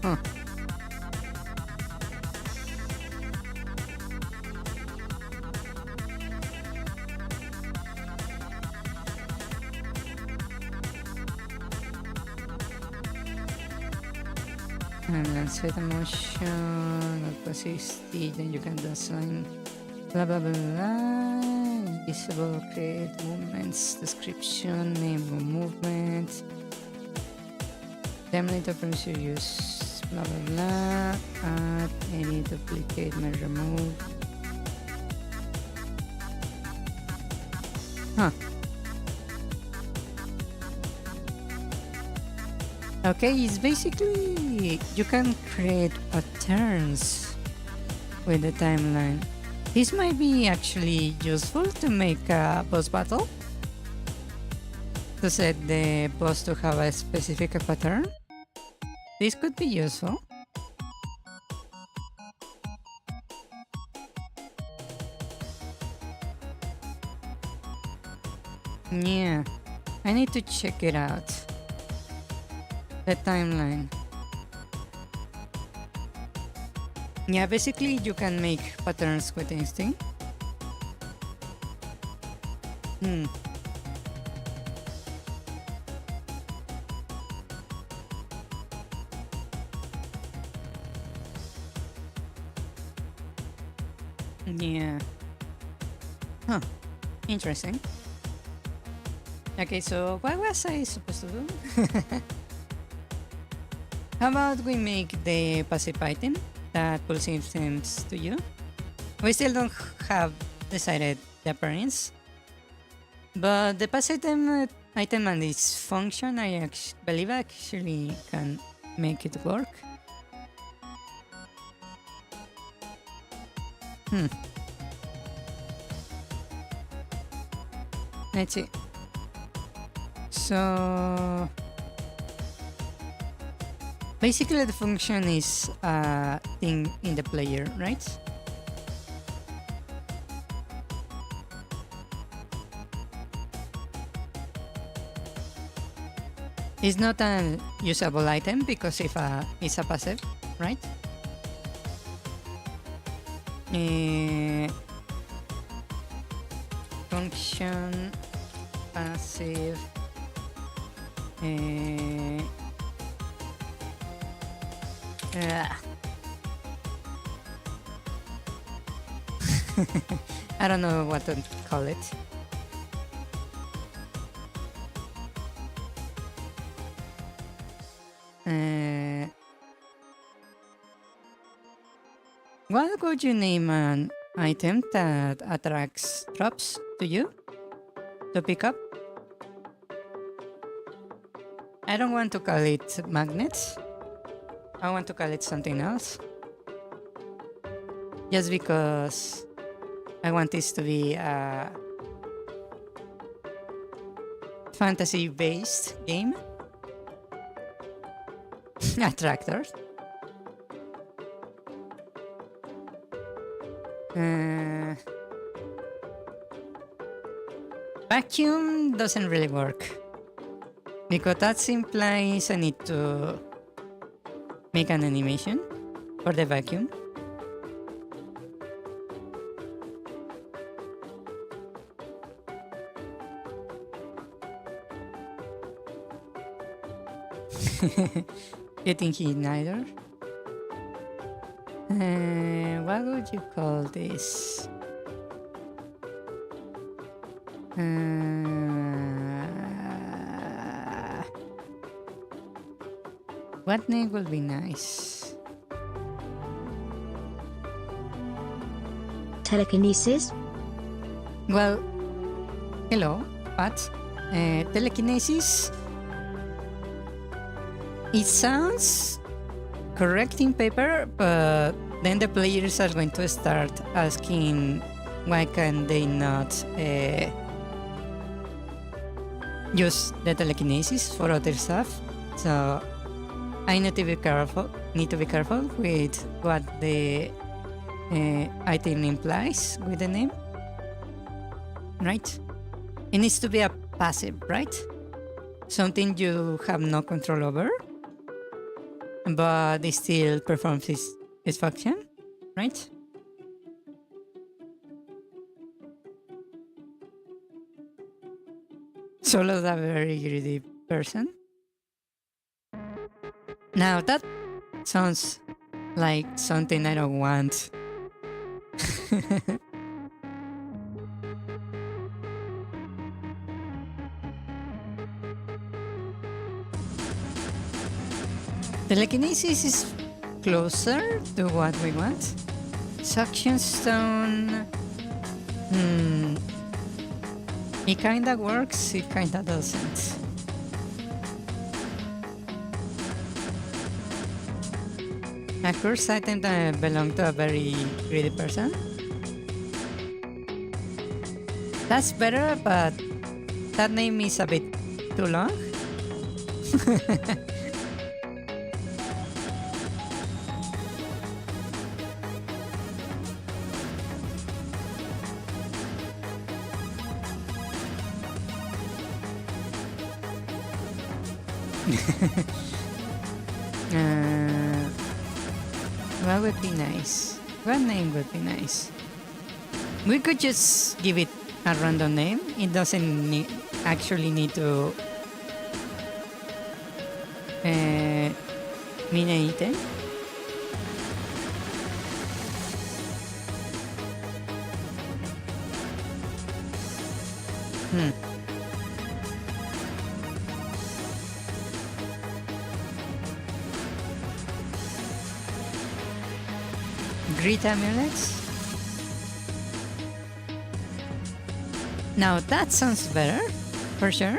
Huh. And then set a motion, opacity, then you can design blah blah blah blah. Visible, create movements, description, name of movement. Template permits you use blah blah blah. Add, edit, duplicate, merge, remove. Huh. Okay, it's basically you can create patterns with the timeline. This might be actually useful to make a boss battle. To set the boss to have a specific pattern. This could be useful. Yeah, I need to check it out. The timeline. Yeah, basically you can make patterns with this thing. Yeah. Huh. Interesting. Okay, so what was I supposed to do? How about we make the passive item that pulls items to you? We still don't have decided the appearance, but the passive item and its function, I believe I actually can make it work. Let's see. So basically the function is a thing in the player, right? It's not a usable item because if it's a passive, right? Function passive I don't know what to call it. What would you name an item that attracts drops to you to pick up? I don't want to call it magnets. I want to call it something else. Just because I want this to be a fantasy-based game. Attractors. Vacuum doesn't really work because that implies I need to make an animation for the vacuum. You think he neither? What would you call this? What name would be nice? Telekinesis? Well, hello, Pat. Telekinesis. It sounds correct in paper, but then the players are going to start asking why can they not use the telekinesis for other stuff. So I need to be careful. With what the item implies with the name, right? It needs to be a passive, right? Something you have no control over, but it still performs its function, right? Solo's a very greedy person. Now that sounds like something I don't want. Telekinesis is closer to what we want. Suction stone. It kinda works, it kinda doesn't. A curse item that belong to a very greedy person. That's better, but that name is a bit too long. What would be nice? What name would be nice? We could just give it a random name. It doesn't actually need to mean anything. Great amulets. Now that sounds better, for sure.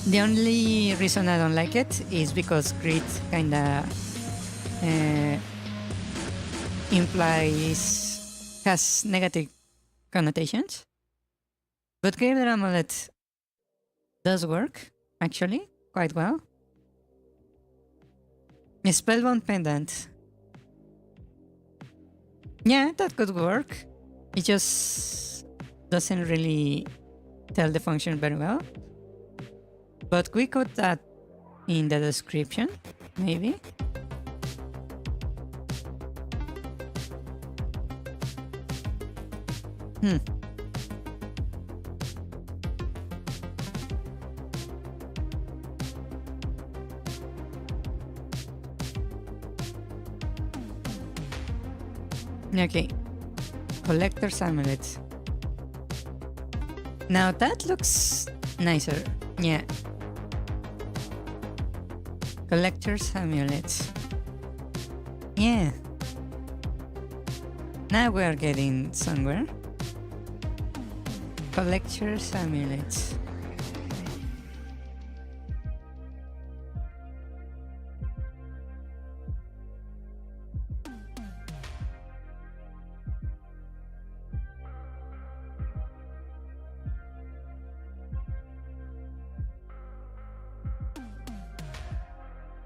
The only reason I don't like it is because greed kinda has negative connotations. But Great Amulet does work, actually, quite well. A Spellbound Pendant. Yeah, that could work. It just doesn't really tell the function very well. But we could add in the description, maybe. Hmm. Okay. Collector's amulet. Now that looks nicer. Yeah. Collector's amulet. Yeah. Now we're getting somewhere. Collector's amulet.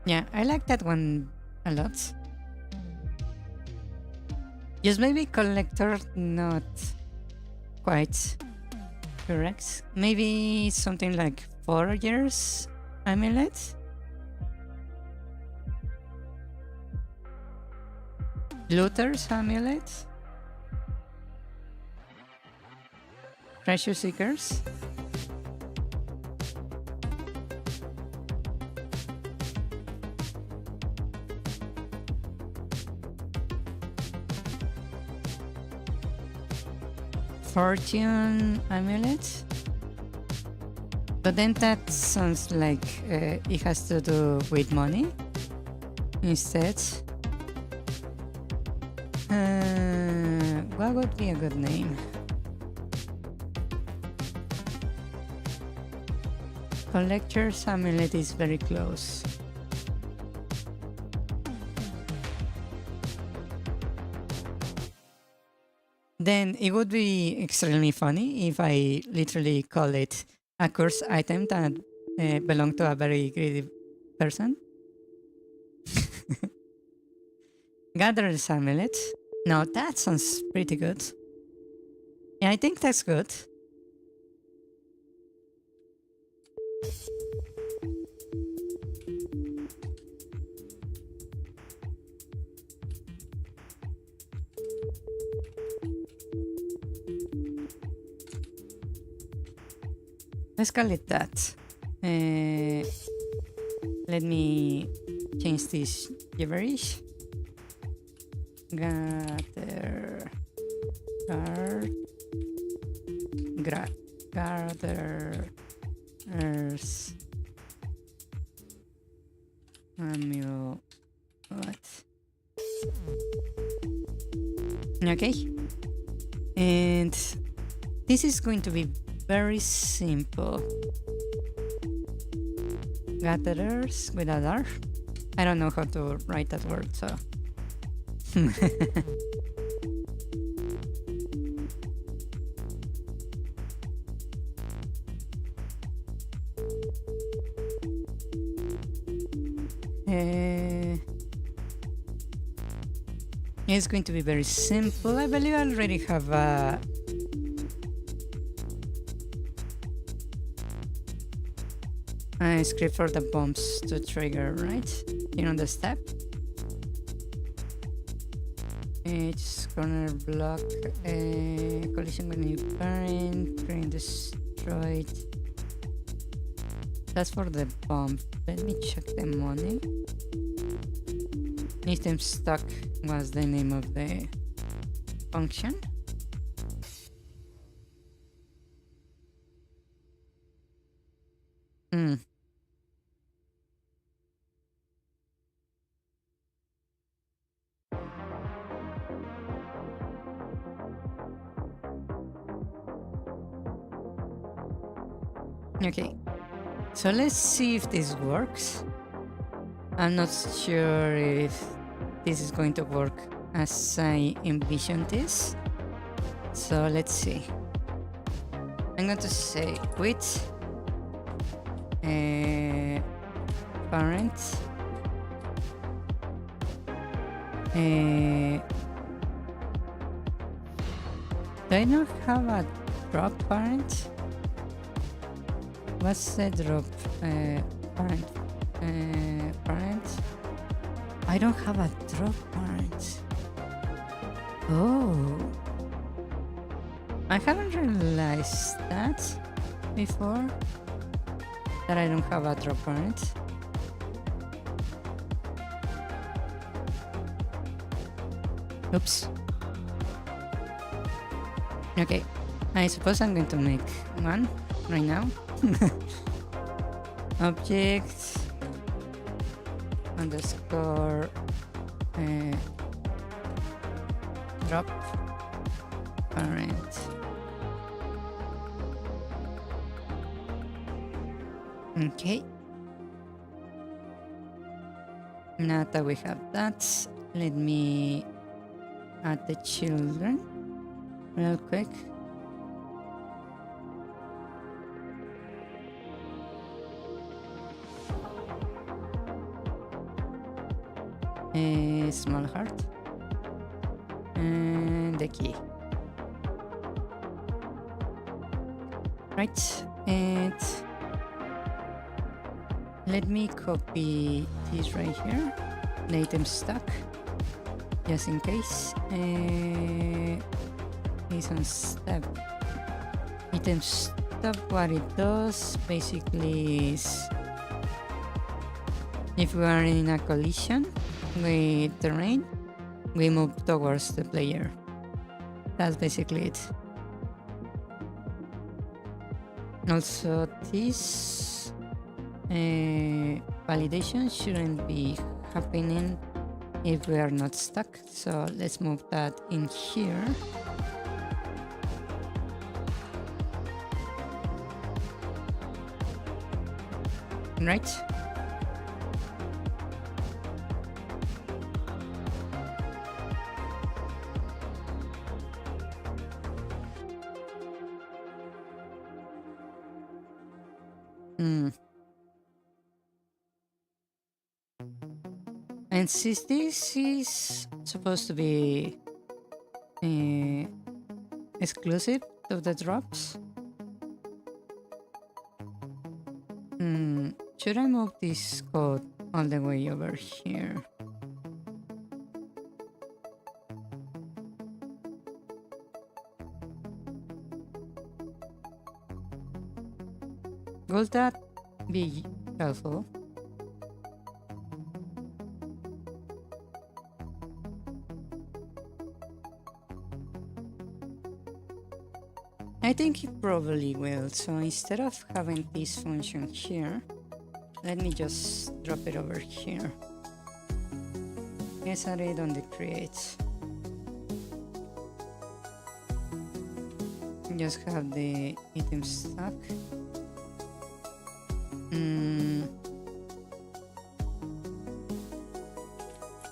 Yeah, I like that one a lot. Just maybe collector not quite correct. Maybe something like foragers amulet? Looter's amulet? Treasure seekers? Fortune amulet? But then that sounds like it has to do with money instead. What would be a good name? Collector's amulet is very close. Then it would be extremely funny if I literally call it a curse item that belonged to a very greedy person. Gatherer's amulet. No, that sounds pretty good. Yeah, I think that's good. Let's call it that. Let me change this gibberish. Gather. Gatherers. What? Okay. And this is going to be very simple. Gatherers with a R. I don't know how to write that word, so. It's going to be very simple. I believe I already have a script for the bombs to trigger, right? You know the step? Each corner block, collision with new parent, create destroyed. That's for the bomb. Let me check the money. Need them stuck was the name of the function. Okay, so let's see if this works. I'm not sure if this is going to work as I envisioned this. So let's see. I'm going to say quit parent do I not have a drop parent? What's the drop parent? Parent? I don't have a drop parent. Oh. I haven't realized that before, that I don't have a drop point. Oops. Okay, I suppose I'm going to make one right now. Object underscore drop parent. Okay. Now that we have that, let me add the children real quick. A small heart and the key. Right, and let me copy this right here, the item stack, just in case. It's on step. Item step, what it does basically is, if we are in a collision with terrain, we move towards the player. That's basically it. Also, this validation shouldn't be happening if we are not stuck, so let's move that in here. Right. And since this is supposed to be exclusive to the drops, should I move this code all the way over here? Will that be helpful? I think it probably will, so instead of having this function here, let me just drop it over here. Let's add it on the create. Just have the item stack.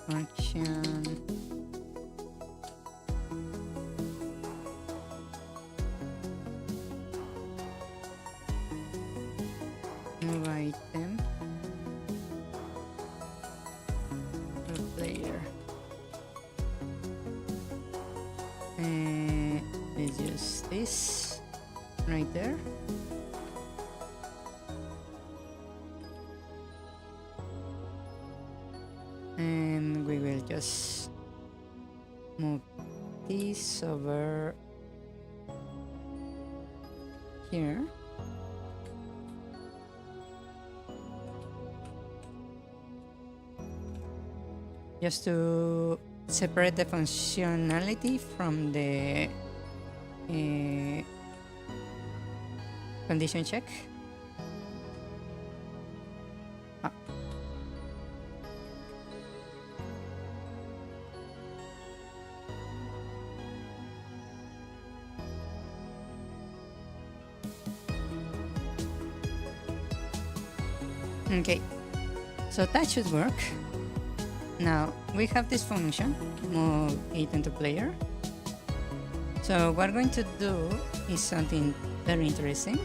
Function. New item. New player. Let's use this right there. And we will just move this over here. Just to separate the functionality from the condition check. Okay, so that should work. Now we have this function, move it into player. So what we're going to do is something very interesting.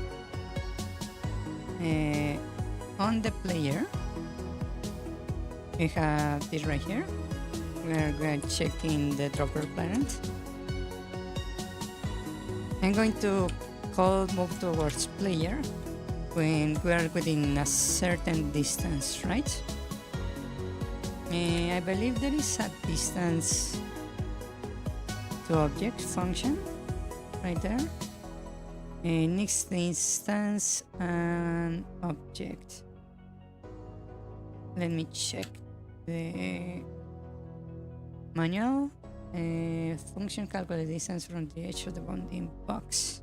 On the player, we have this right here, where we're checking the dropper parent. I'm going to call move towards player when we are within a certain distance, right? I believe there is a distance to object function right there. Next instance and object. Let me check the manual. Function calculate distance from the edge of the bounding box.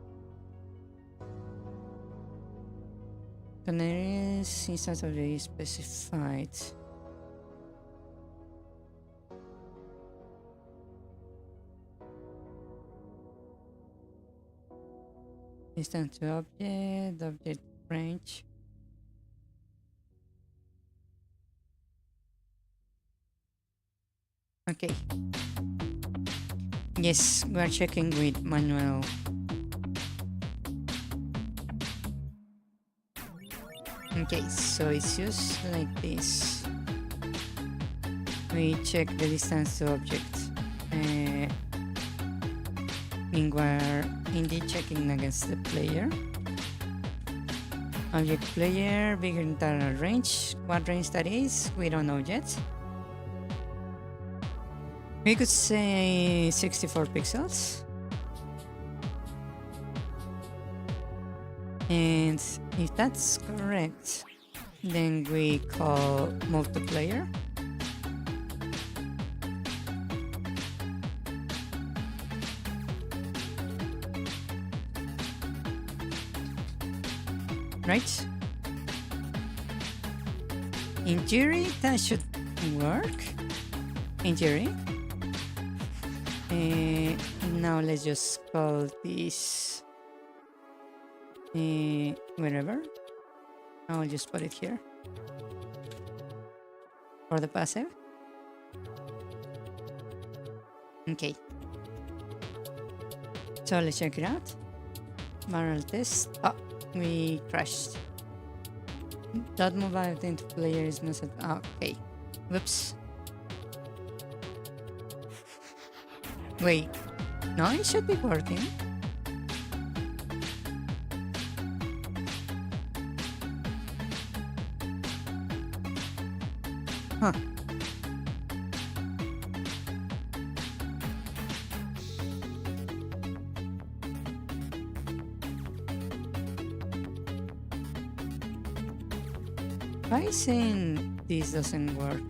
The nearest instance of the specified. Distance to object range. Okay. Yes, we are checking with manual. Okay, so it's just like this. We check the distance to object. We're indeed checking against the player. Object player, bigger internal range. What range that is, we don't know yet. We could say 64 pixels. And if that's correct, then we call multiplayer. Right? In theory, that should work. In theory. Now let's just call this wherever. I'll just put it here for the passive. Okay. So let's check it out. Barrel test. Oh, we crashed. That mobile into player is not set. Oh, okay. Whoops. Wait. No, it should be working. Huh. Why is saying this doesn't work?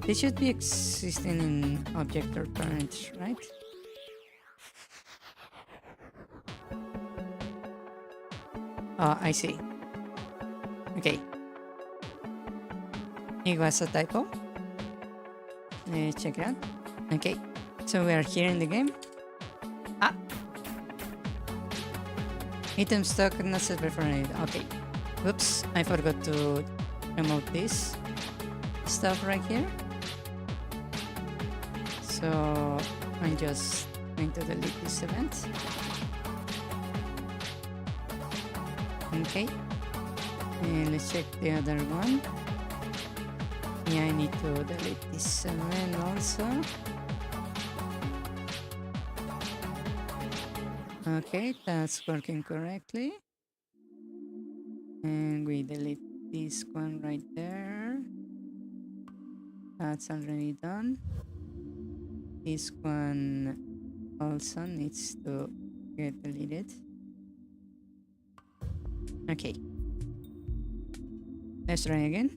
They should be existing in object or parent, right? Oh, I see. Okay. It was a typo. Let's check it out. Okay. So we are here in the game. Ah! Item stock not set preferred. Okay. Whoops, I forgot to remove this stuff right here. So I'm just going to delete this event. Okay. And let's check the other one. Yeah, I need to delete this event also. Okay, that's working correctly. And we delete this one right there. That's already done. This one also needs to get deleted. Okay. Let's try again.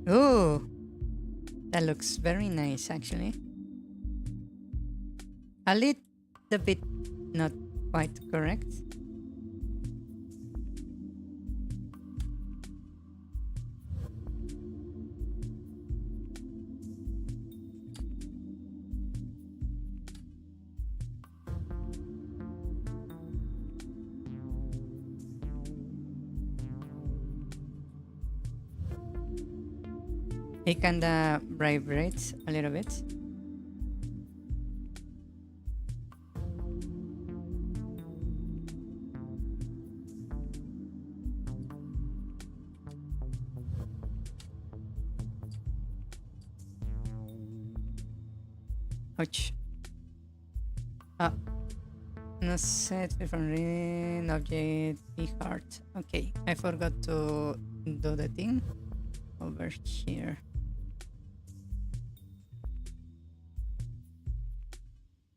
Oh, that looks very nice actually. A little bit not quite correct. It kinda vibrates a little bit. Ouch. Ah. No set from reading object be hard. Okay, I forgot to do the thing over here.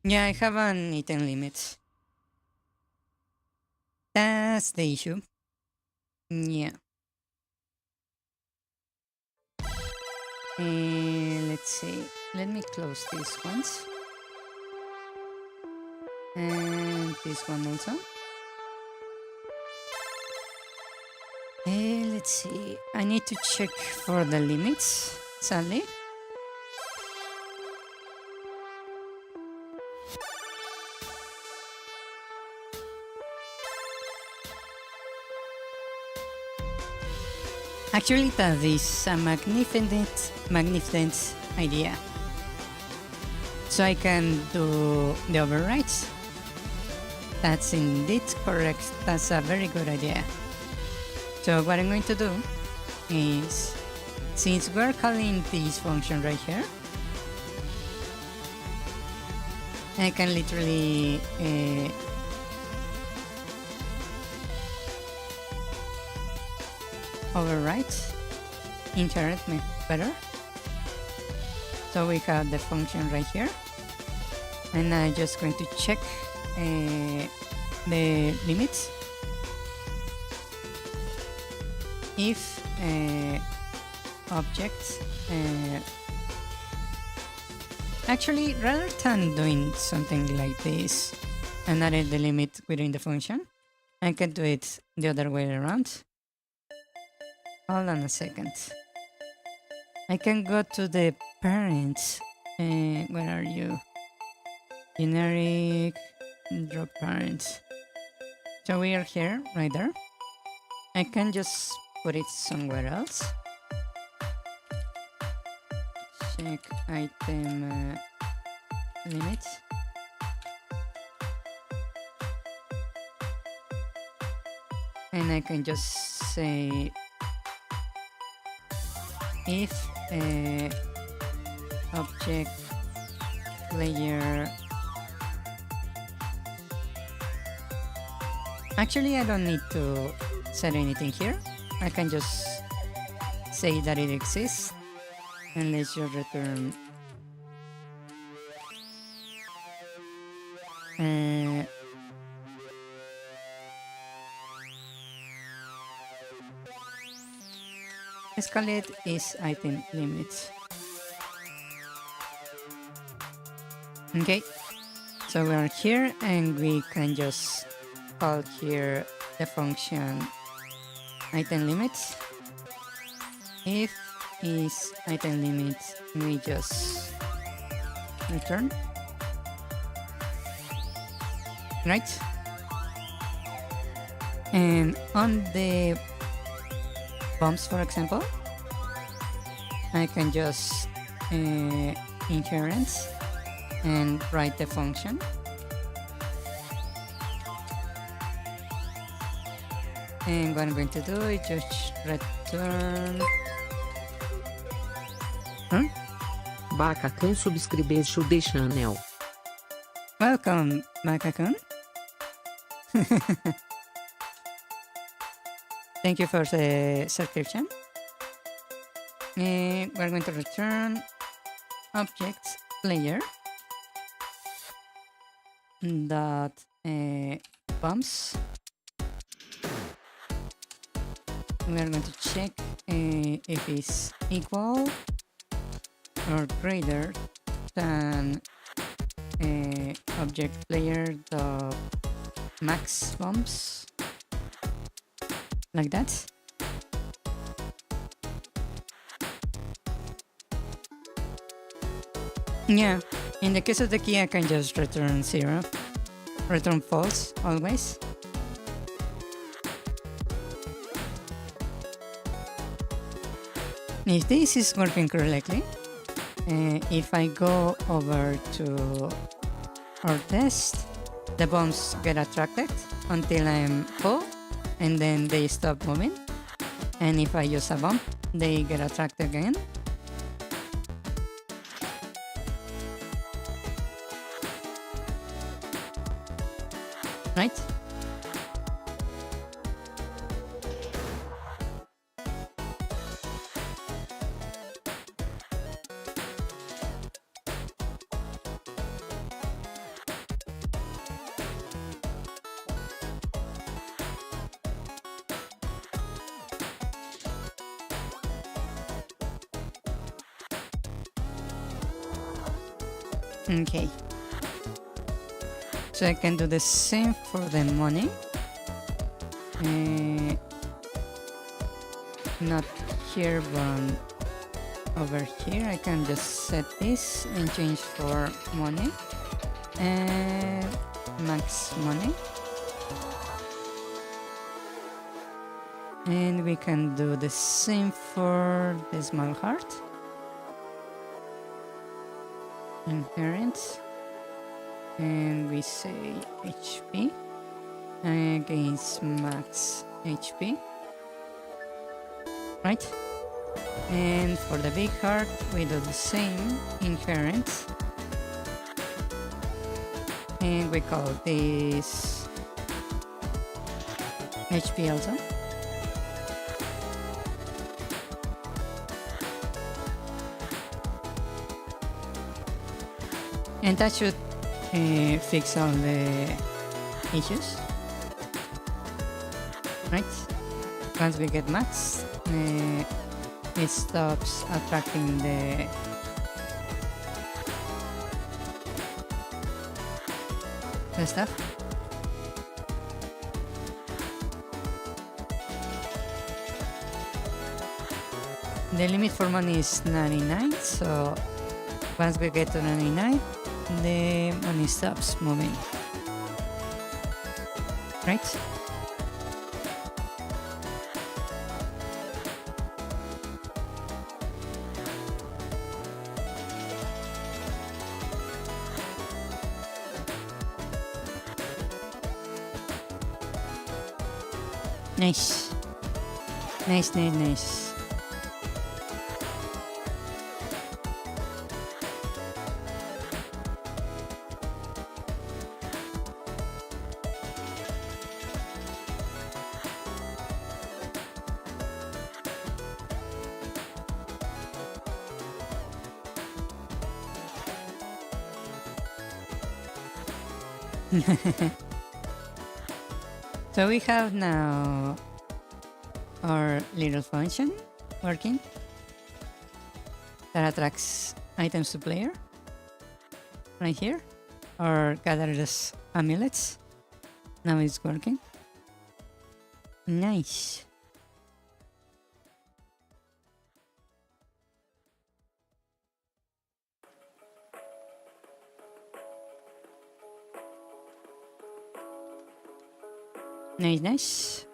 Yeah, I have an item limit. That's the issue. Yeah. Let's see. Let me close this once. And this one also. Let's see. I need to check for the limits, sadly. Actually, that is a magnificent idea. So I can do the overrides. That's indeed correct. That's a very good idea. So what I'm going to do is, since we're calling this function right here, I can literally overwrite interact better. So we have the function right here, and I'm just going to check the limits. If objects actually, rather than doing something like this and adding the limit within the function, I can do it the other way around. Hold on a second. I can go to the parents. Where are you? Generic drop parents. So we are here, right there. I can just put it somewhere else. Check item limits. And I can just say if object player. Actually, I don't need to set anything here. I can just say that it exists, and let's just return escalate is item limits. Okay, so we are here, and we can just call here the function item limits. If is item limits, we just return, right? And on the bumps, for example, I can just inherence and write the function. And what I'm going to do is just return. Bacacão subscreveu the channel. Welcome, Makakun. Thank you for the subscription. We're going to return objects player dot bumps. We are going to check if it's equal or greater than object player dot max bumps, like that. Yeah, in the case of the key, I can just return 0, return false always. If this is working correctly, if I go over to our test, the bombs get attracted until I'm full, and then they stop moving. And if I use a bomb, they get attracted again. Right? Okay. So I can do the same for the money. Not here, but over here I can just set this and change for money and max money. And we can do the same for the small heart. Inherent. And we say HP against max HP. Right? And for the big heart, we do the same, inherent. And we call this HP also. And that should fix all the issues. Right? Once we get max, it stops attracting the stuff. The limit for money is 99, so once we get to 99, the money stops moving. Right? Nice. Nice. So we have now our little function working that attracts items to player right here, or gathers amulets. Now it's working. Nice. Nice.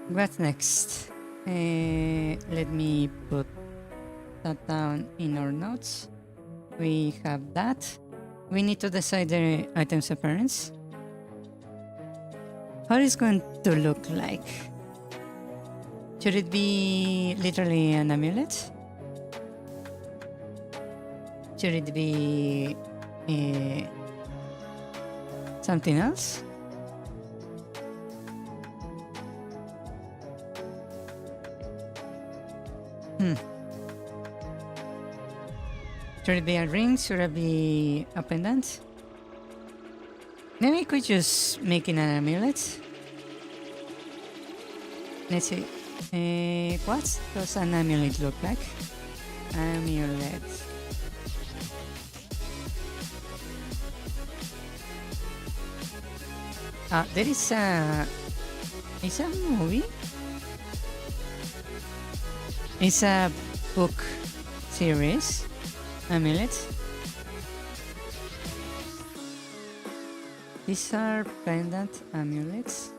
What's next? Let me put that down in our notes. We have that. We need to decide the item's appearance. How is it going to look like? Should it be literally an amulet? Should it be something else? Should it be a ring? Should it be a pendant? Maybe we could just make it an amulet. Let's see. What does an amulet look like? Amulet. There is a... It's a movie? It's a book series. Amulet. These are pendant amulets.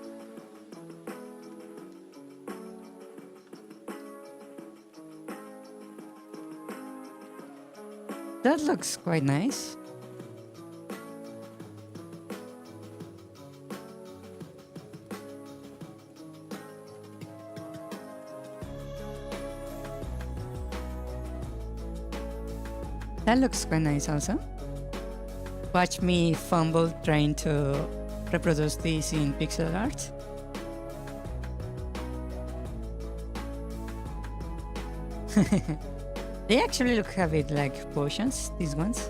That looks quite nice. That looks quite nice also. Watch me fumble trying to reproduce this in pixel art. They actually look a bit like potions, these ones.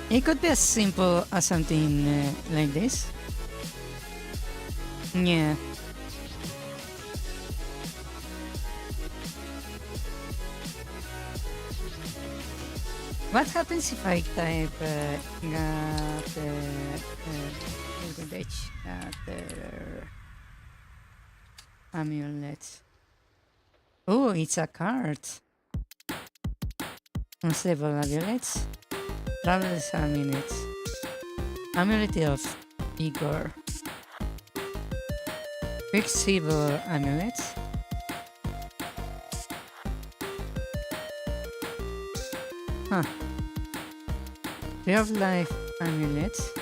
It could be as simple as something like this. Yeah. What happens if I type gather amulet? Oh, it's a card. Unstable amulets. Travelers amulets. Amulet of Igor. Quicksilver amulets. Huh. Tree of Life amulets.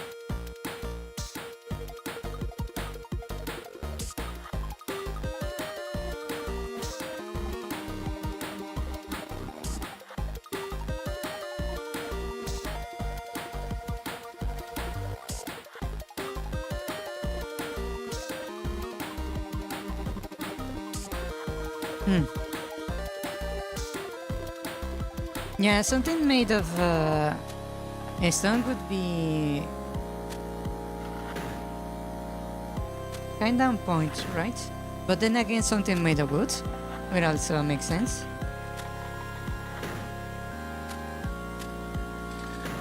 Yeah, something made of a stone would be kinda on point, right? But then again, something made of wood would also make sense.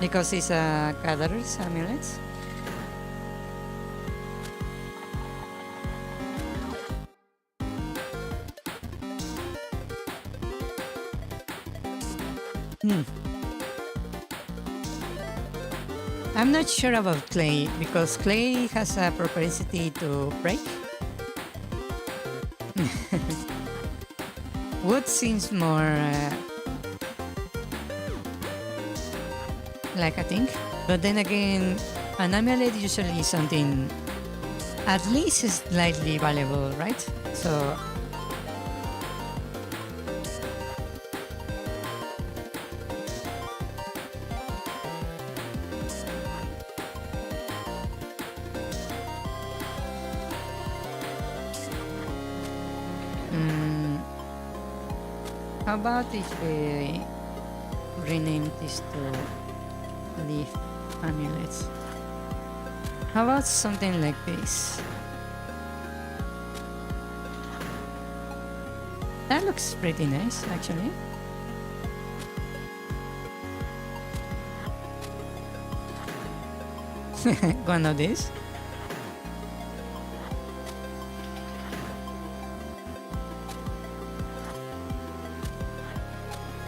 Because it's a gatherer's amulet. I'm not sure about clay because clay has a propensity to break. Wood seems more like a thing, but then again, an amulet usually is something at least slightly valuable, right? So how about if we rename this to leaf amulets? How about something like this? That looks pretty nice, actually. One of these.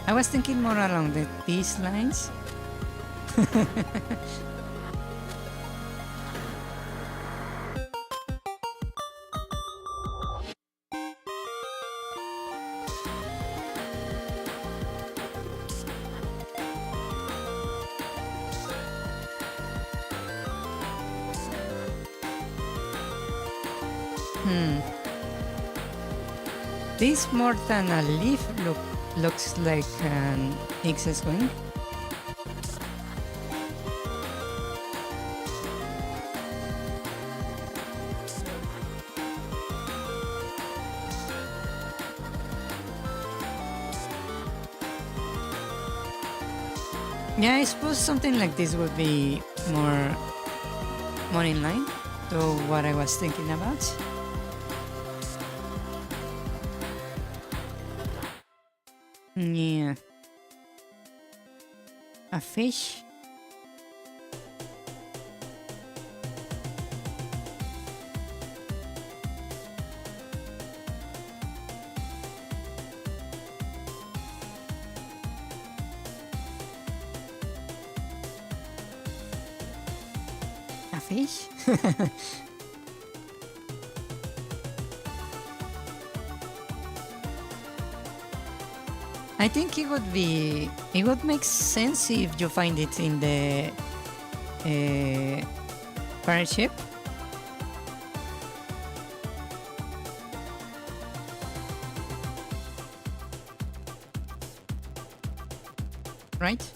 I was thinking more along these lines. This more than a leaf looks like an excess wing. Yeah, I suppose something like this would be more in line to what I was thinking about. Yeah. A fish. A fish? I think it would make sense if you find it in the pirate ship. Right?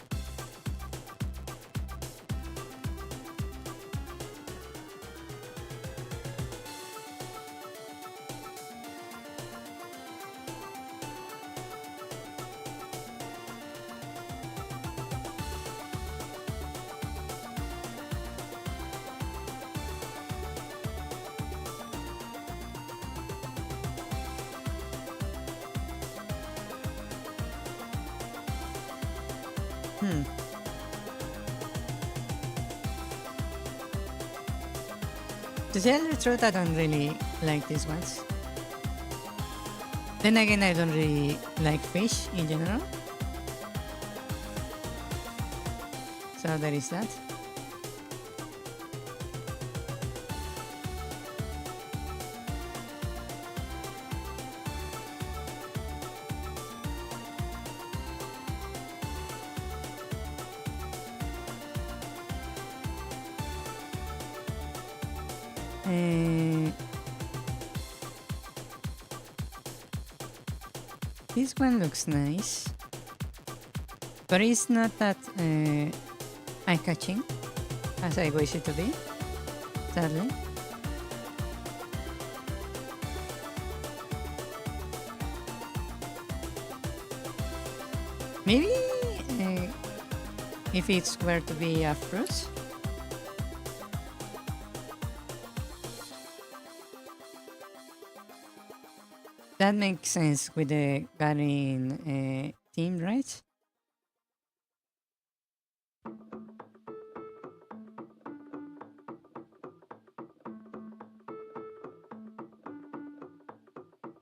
Hmm. To tell the truth, I don't really like these ones. Then again, I don't really like fish in general. So there is that. This one looks nice, but it's not that eye-catching as I wish it to be, sadly. Maybe if it were to be a fruit. That makes sense with the garden theme, right?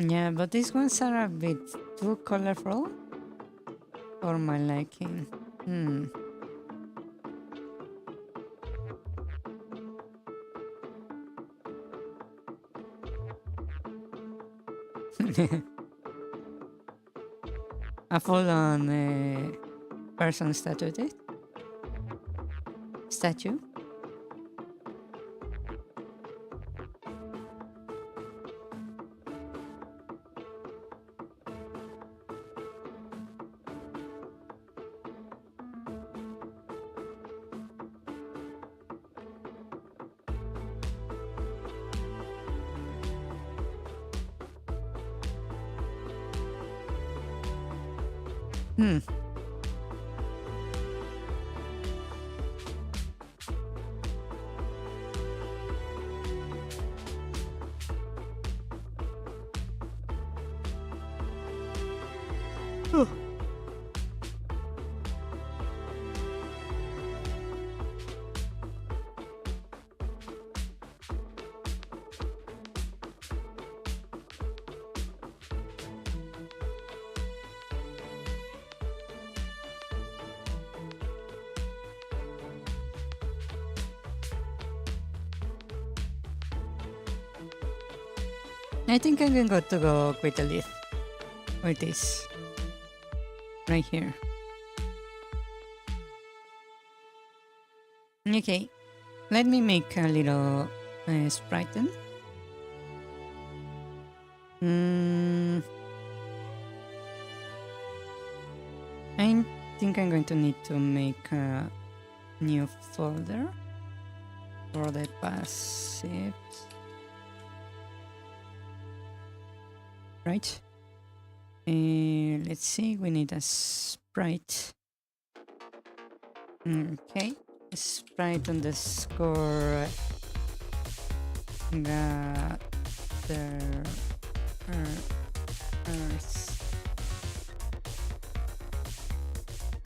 Yeah, but these ones are a bit too colorful for my liking. A full-on person statue. Statue. I think I'm going to go with the leaf. With this. Right here. Okay. Let me make a little sprite then. I think I'm going to need to make a new folder for the passives. Right. Let's see, we need a sprite. Okay, sprite underscore gather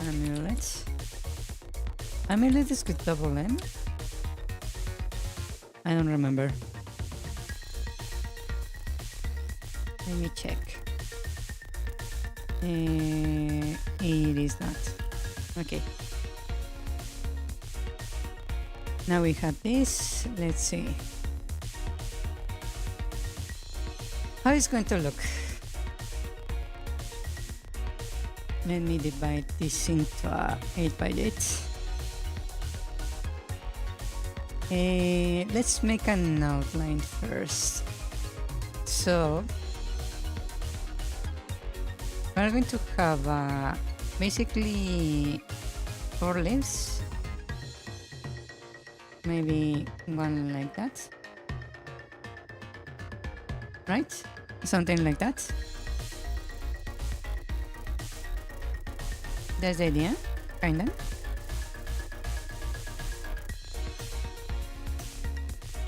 amulet. Amulet is with double M? I don't remember. Let me check. It is not. Okay. Now we have this. Let's see. How it's going to look. Let me divide this into a 8x8. Let's make an outline first. So we're going to have basically 4 leaves, maybe one like that, right? Something like that. That's the idea, kinda.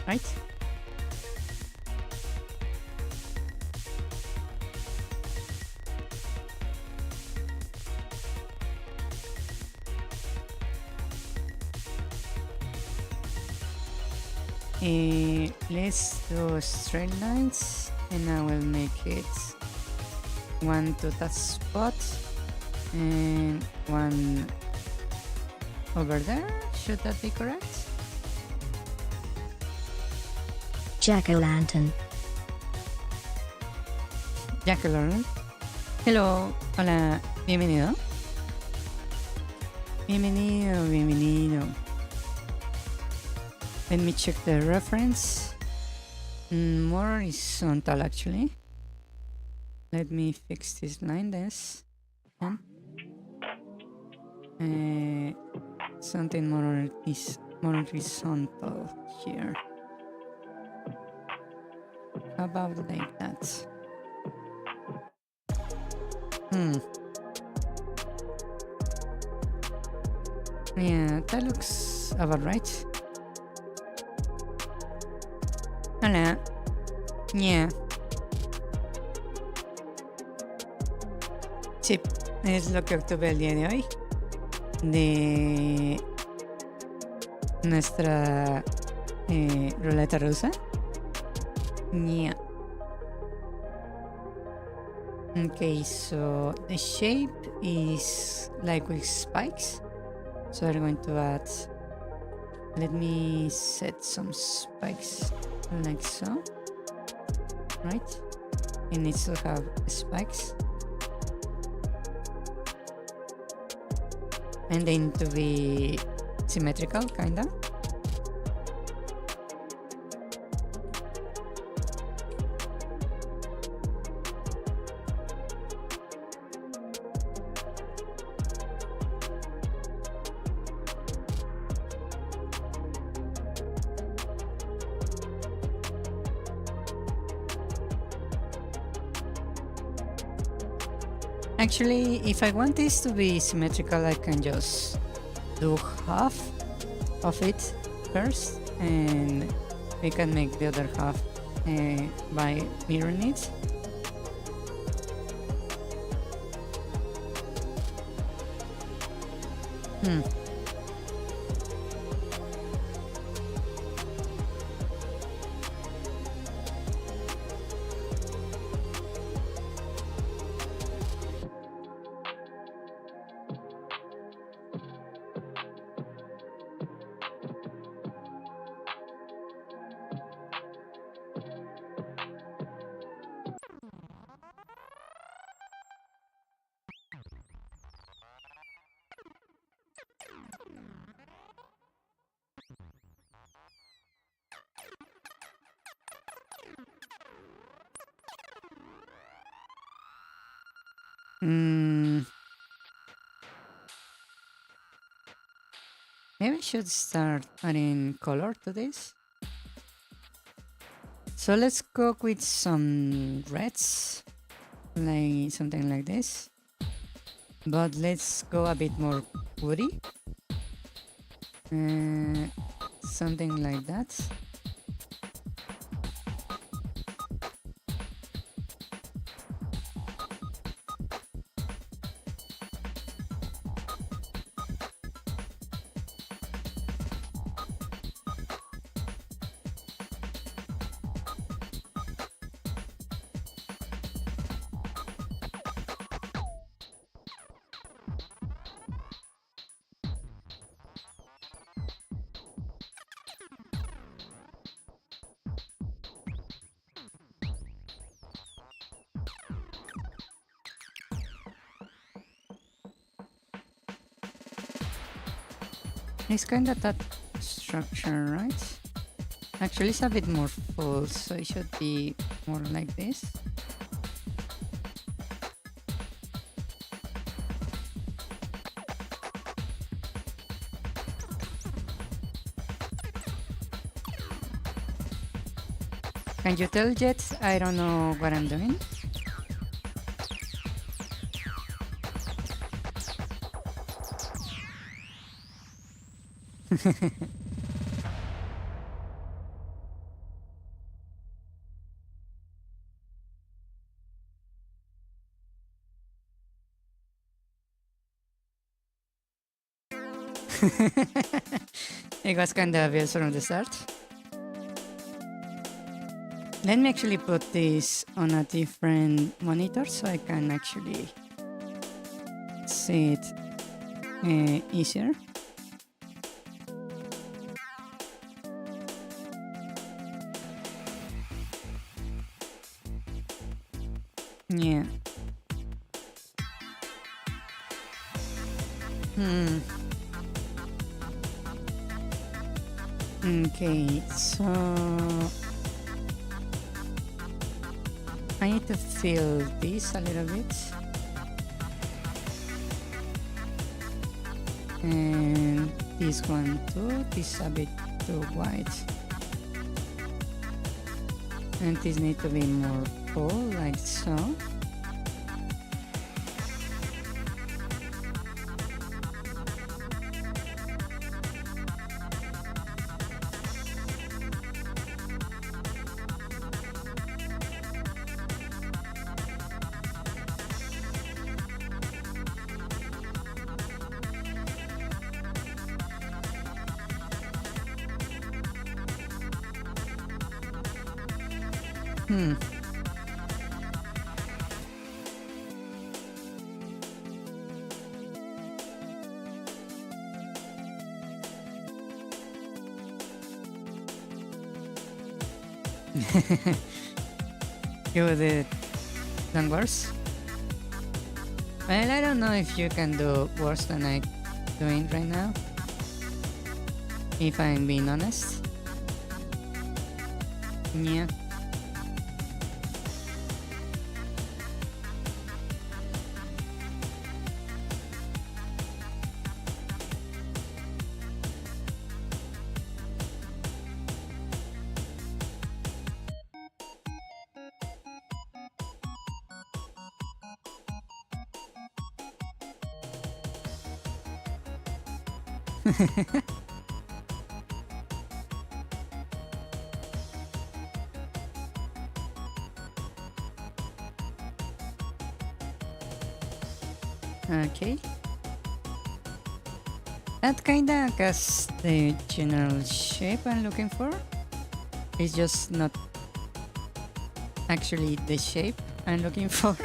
Right? Let's do straight lines, and I will make it one to that spot and one over there. Should that be correct? Jack-o'-lantern. Jack-o'-lantern. Hello, hola, bienvenido. Bienvenido, bienvenido. Let me check the reference. More horizontal, actually. Let me fix this line, this. Something more horizontal here. How about like that? Yeah, that looks about right. Hola. Yeah. Sí, es lo que obtuve el día de hoy de nuestra ruleta rusa. Yeah. Okay, so the shape is like with spikes. So I'm going to add, let me set some spikes like so, right? It needs to have spikes. And they need to be symmetrical, kinda. Actually, if I want this to be symmetrical, I can just do half of it first, and we can make the other half by mirroring it. Maybe I should start adding color to this. So let's go with some reds, like something like this. But let's go a bit more woody. Something like that. It's kind of that structure, right? Actually, it's a bit more full, so it should be more like this. Can you tell yet? I don't know what I'm doing. It was kind of obvious from the start. Let me actually put this on a different monitor so I can actually see it easier. Yeah. Okay, so I need to fill this a little bit. And this one too, this a bit too white. And this need to be more full, like so. You did done worse? Well, I don't know if you can do worse than I'm doing right now, if I'm being honest. Yeah. Okay. That kinda gets the general shape I'm looking for. It's just not actually the shape I'm looking for.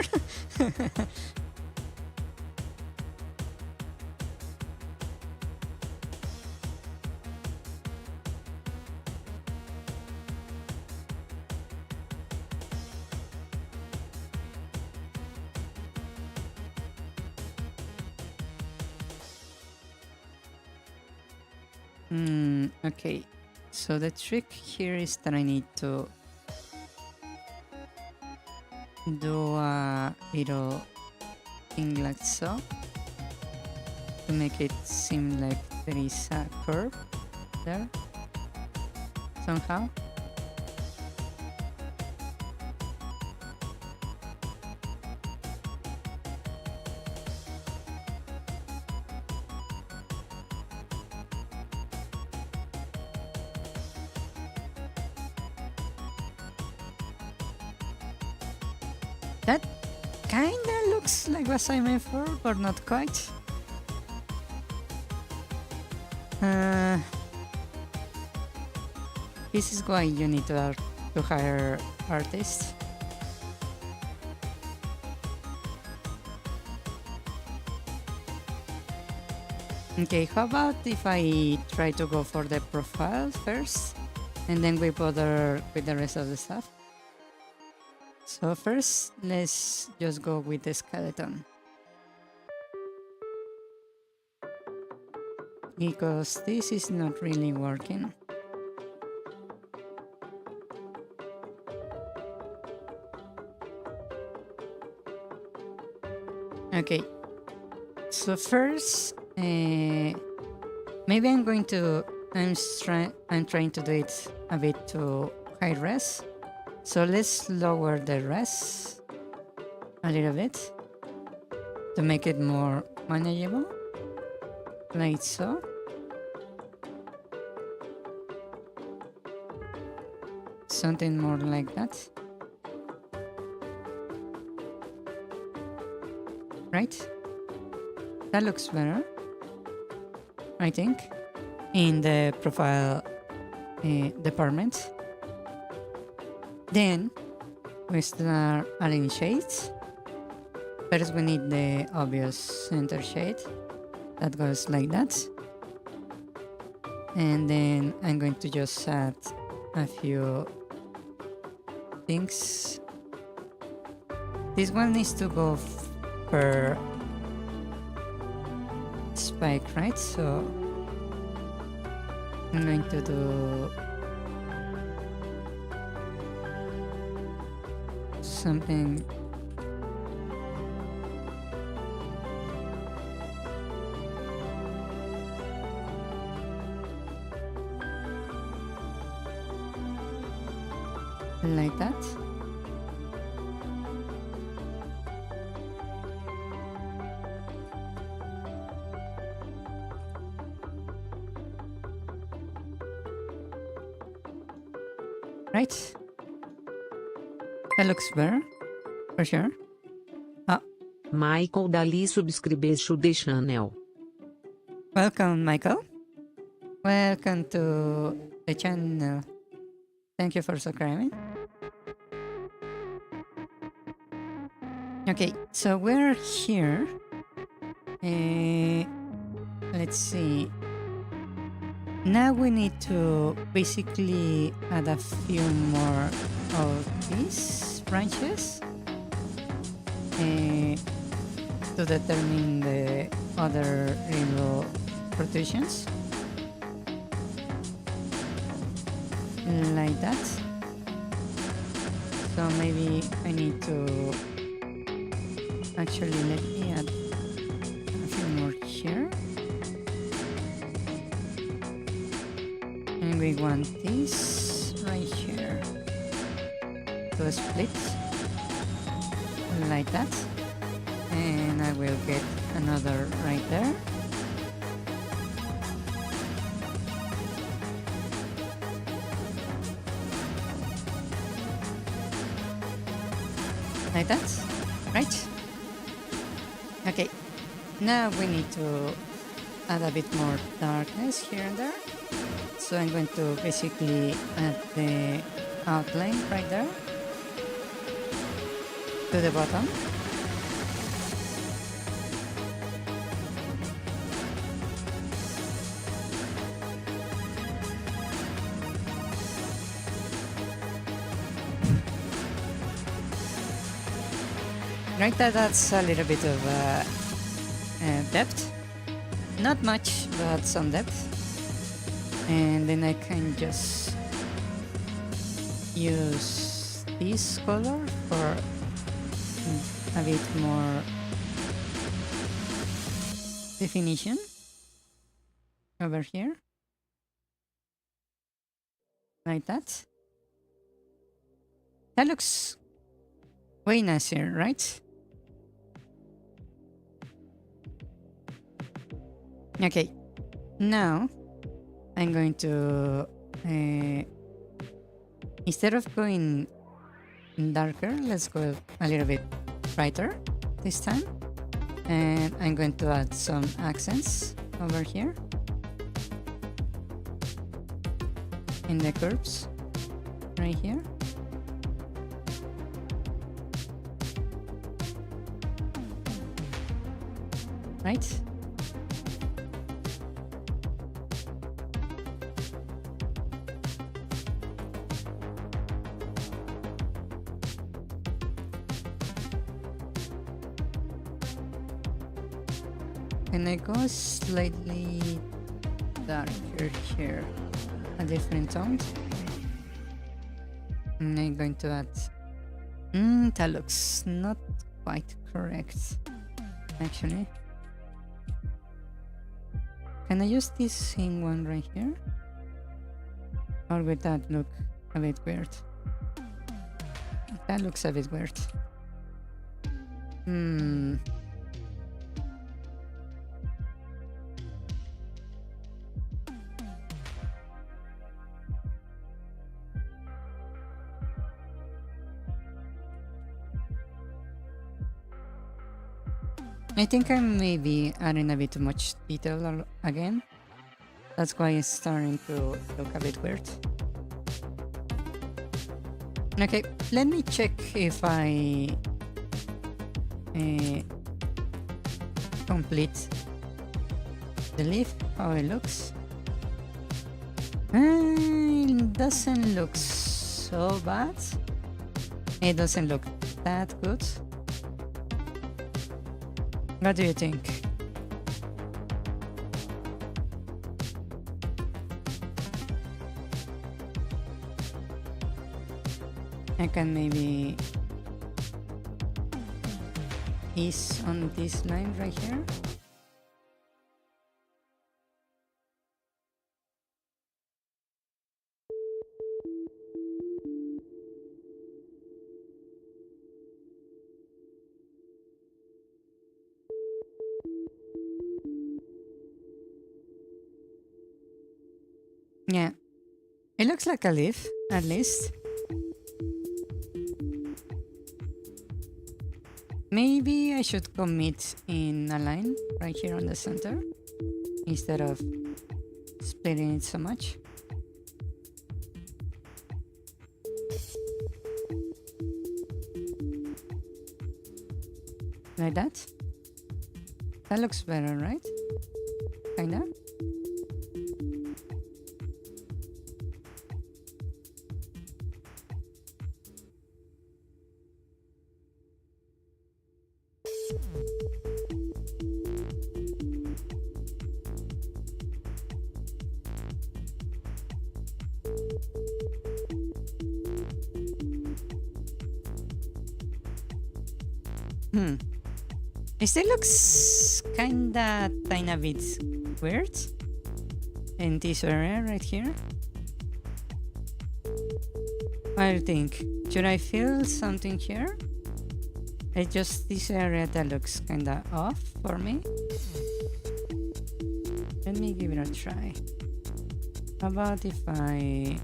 Okay, so the trick here is that I need to do a little thing like so to make it seem like there is a curve there somehow. That kinda looks like what I meant for, but not quite. This is why you need to hire artists. Okay, how about if I try to go for the profile first, and then we bother with the rest of the stuff? So first, let's just go with the skeleton. Because this is not really working. Okay, so first, maybe I'm trying to do it a bit to high res. So let's lower the res a little bit to make it more manageable, like so. Something more like that. Right? That looks better, I think, in the profile department. Then we start adding shades. First we need the obvious center shade that goes like that. And then I'm going to just add a few things. This one needs to go per spike, right? So I'm going to do something like that. Right? That looks better, for sure. Michael Dali subscreveu the channel. Welcome, Michael. Welcome to the channel. Thank you for subscribing. Okay, so we're here. Let's see. Now we need to basically add a few more of these branches to determine the other little protrusions. Like that. So maybe I need to actually let me add a few more here. And we want this right here to split like that. And I will get another right there. Like that, right? Okay, now we need to add a bit more darkness here and there. So I'm going to basically add the outline right there to the bottom. Right, that's a little bit of depth. Not much, but some depth. And then I can just use this color for a bit more definition over here. Like that. That looks way nicer, right? Okay, now I'm going to, instead of going darker, let's go a little bit brighter this time. And I'm going to add some accents over here in the curves right here. Right? And I go slightly darker here, a different tone. And I'm going to add, that looks not quite correct, actually. Can I use this same one right here? Or would that look a bit weird? That looks a bit weird. I think I may be adding a bit too much detail again. That's why it's starting to look a bit weird. Okay, let me check if I complete the leaf, how it looks. It doesn't look so bad. It doesn't look that good. What do you think? I can maybe ease on this line right here. Yeah, it looks like a leaf, at least. Maybe I should commit in a line right here on the center instead of splitting it so much. Like that. That looks better, right? Kinda. It still looks kinda tiny bit weird in this area right here. What do you think? Should I fill something here? It's just this area that looks kinda off for me. Let me give it a try. How about if I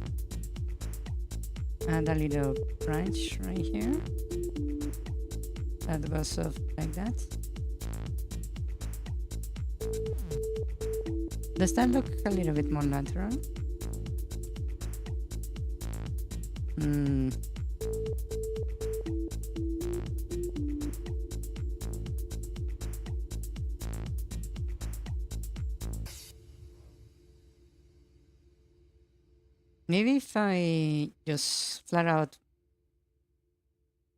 add a little branch right here that goes off like that? Does that look a little bit more natural? Maybe if I just flat out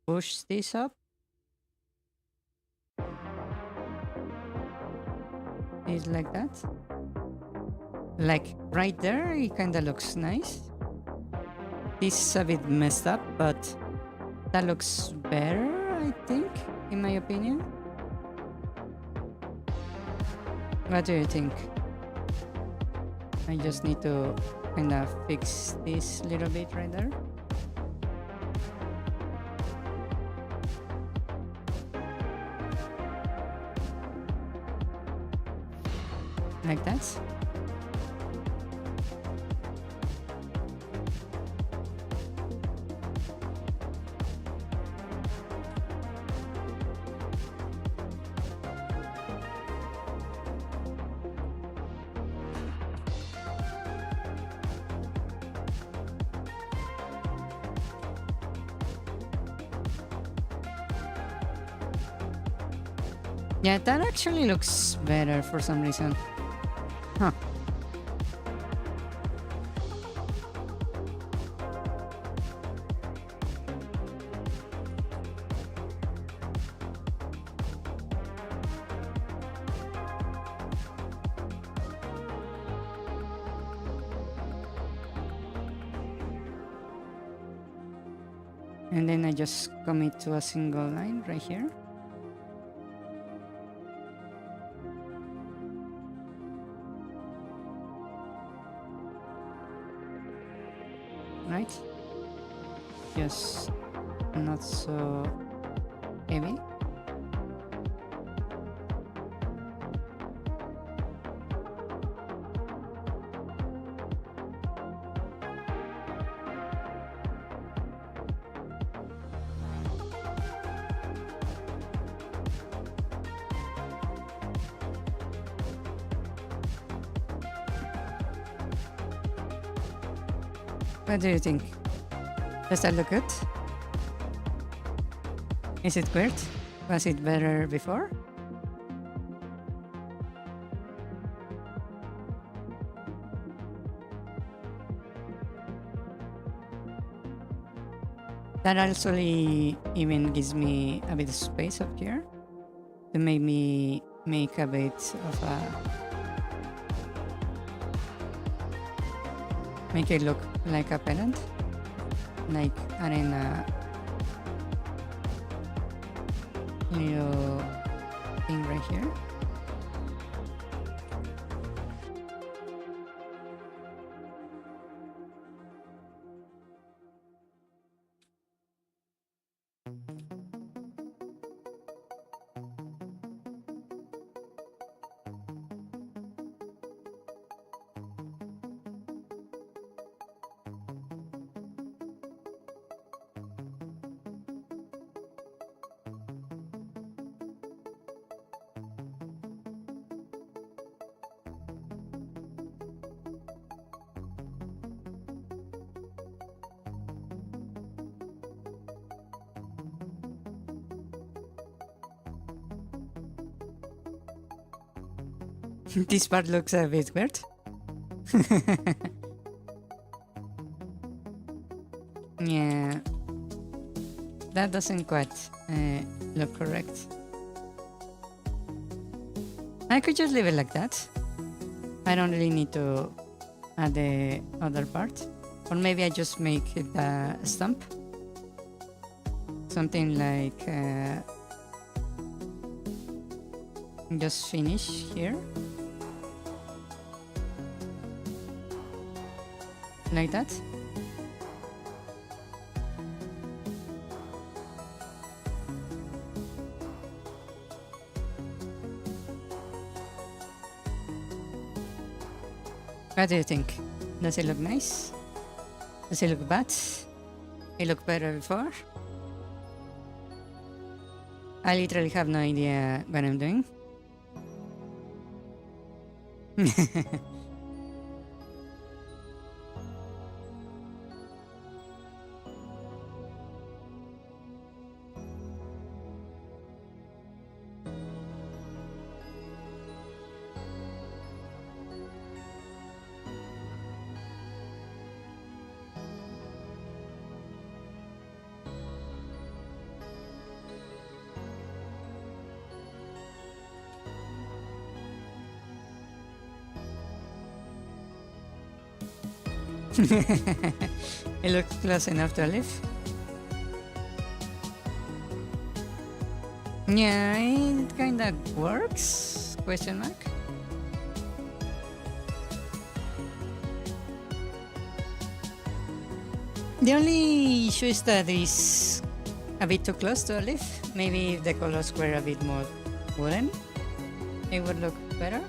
push this up. It's like that. Like right there, it kinda looks nice. This is a bit messed up, but that looks better, I think, in my opinion. What do you think? I just need to kinda fix this little bit right there. Like that. Yeah, that actually looks better for some reason. Huh. And then I just commit to a single line right here. Right? Just not so heavy. What do you think? Does that look good? Is it weird? Was it better before? That actually even gives me a bit of space up here to make me make a bit of a... make it look like a pennant, like adding a little thing right here. This part looks a bit weird. Yeah, that doesn't quite look correct. I could just leave it like that. I don't really need to add the other part. Or maybe I just make it a stump. Something like just finish here. Like that. What do you think? Does it look nice? Does it look bad? It looked better before? I literally have no idea what I'm doing. It looks close enough to a leaf. Yeah, it kinda works? Question mark. The only issue is that it's a bit too close to a leaf. Maybe if the colors were a bit more wooden, it would look better.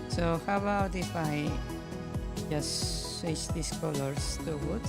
So how about if I just switch these colors to wood?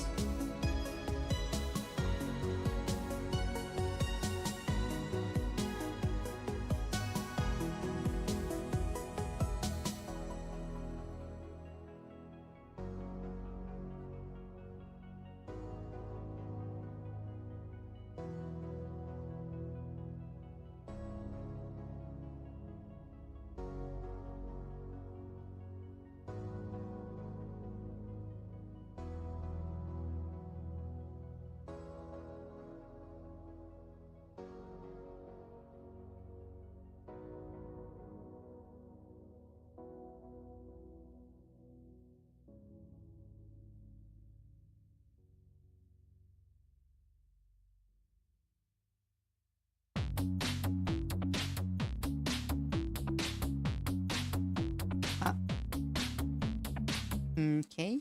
Okay.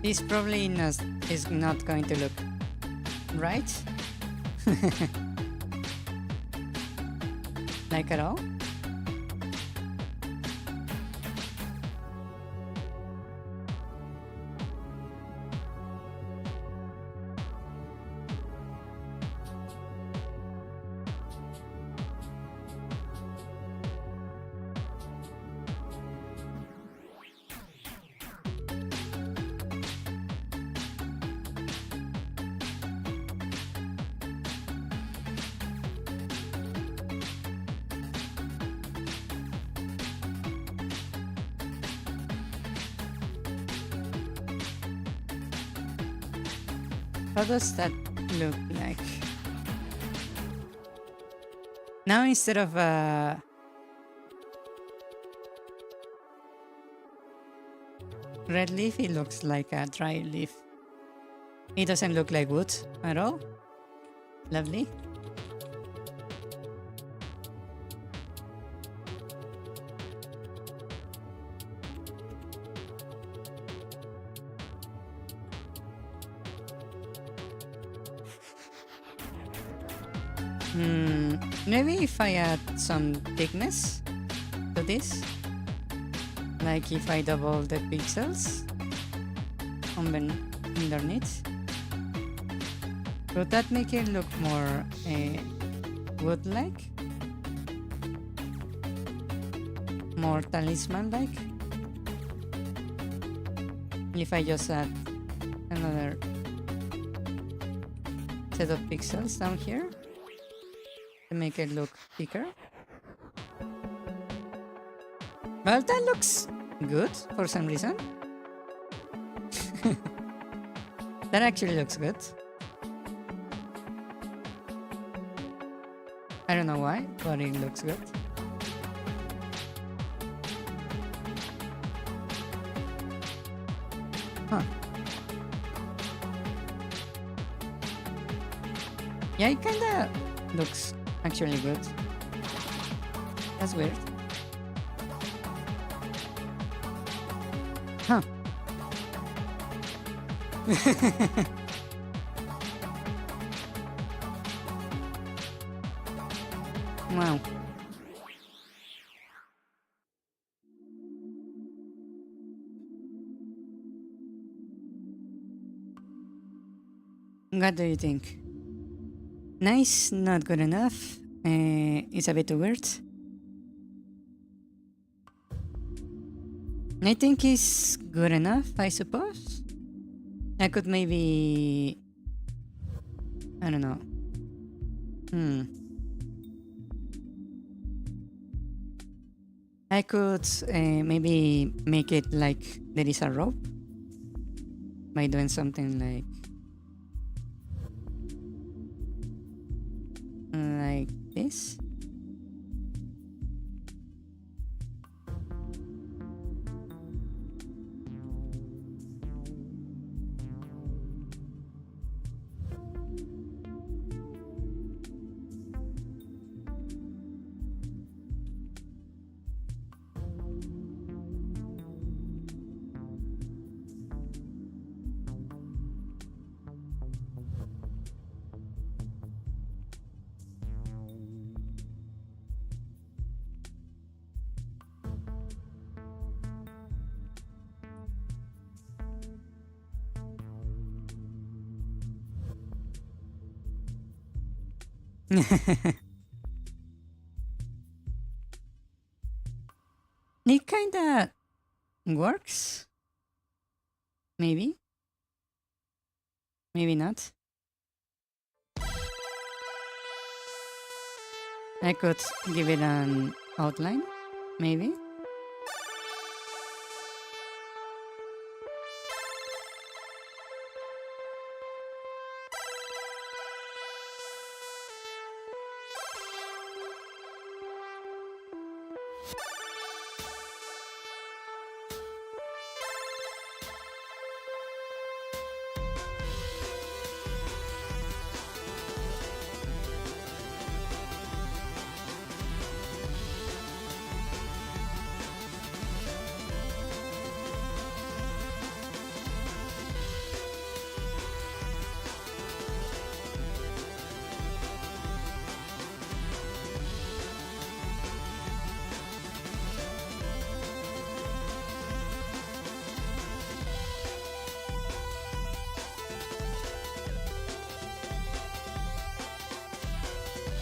This probably is not going to look right. Like at all. How does that look like? Now instead of red leaf, it looks like a dry leaf. It doesn't look like wood at all. Lovely. Maybe if I add some thickness to this, like if I double the pixels underneath, would that make it look more wood-like? More talisman-like? If I just add another set of pixels down here to make it look thicker. Well, that looks good for some reason. That actually looks good. I don't know why, but it looks good. Huh. Yeah, it kinda looks actually good. That's weird. Huh. Wow. What do you think? Nice, not good enough. It's a bit too weird. I think it's good enough, I suppose. I could maybe... I don't know. I could maybe make it like there is a rope by doing something like this. It kinda works. Maybe. Maybe not. I could give it an outline. Maybe.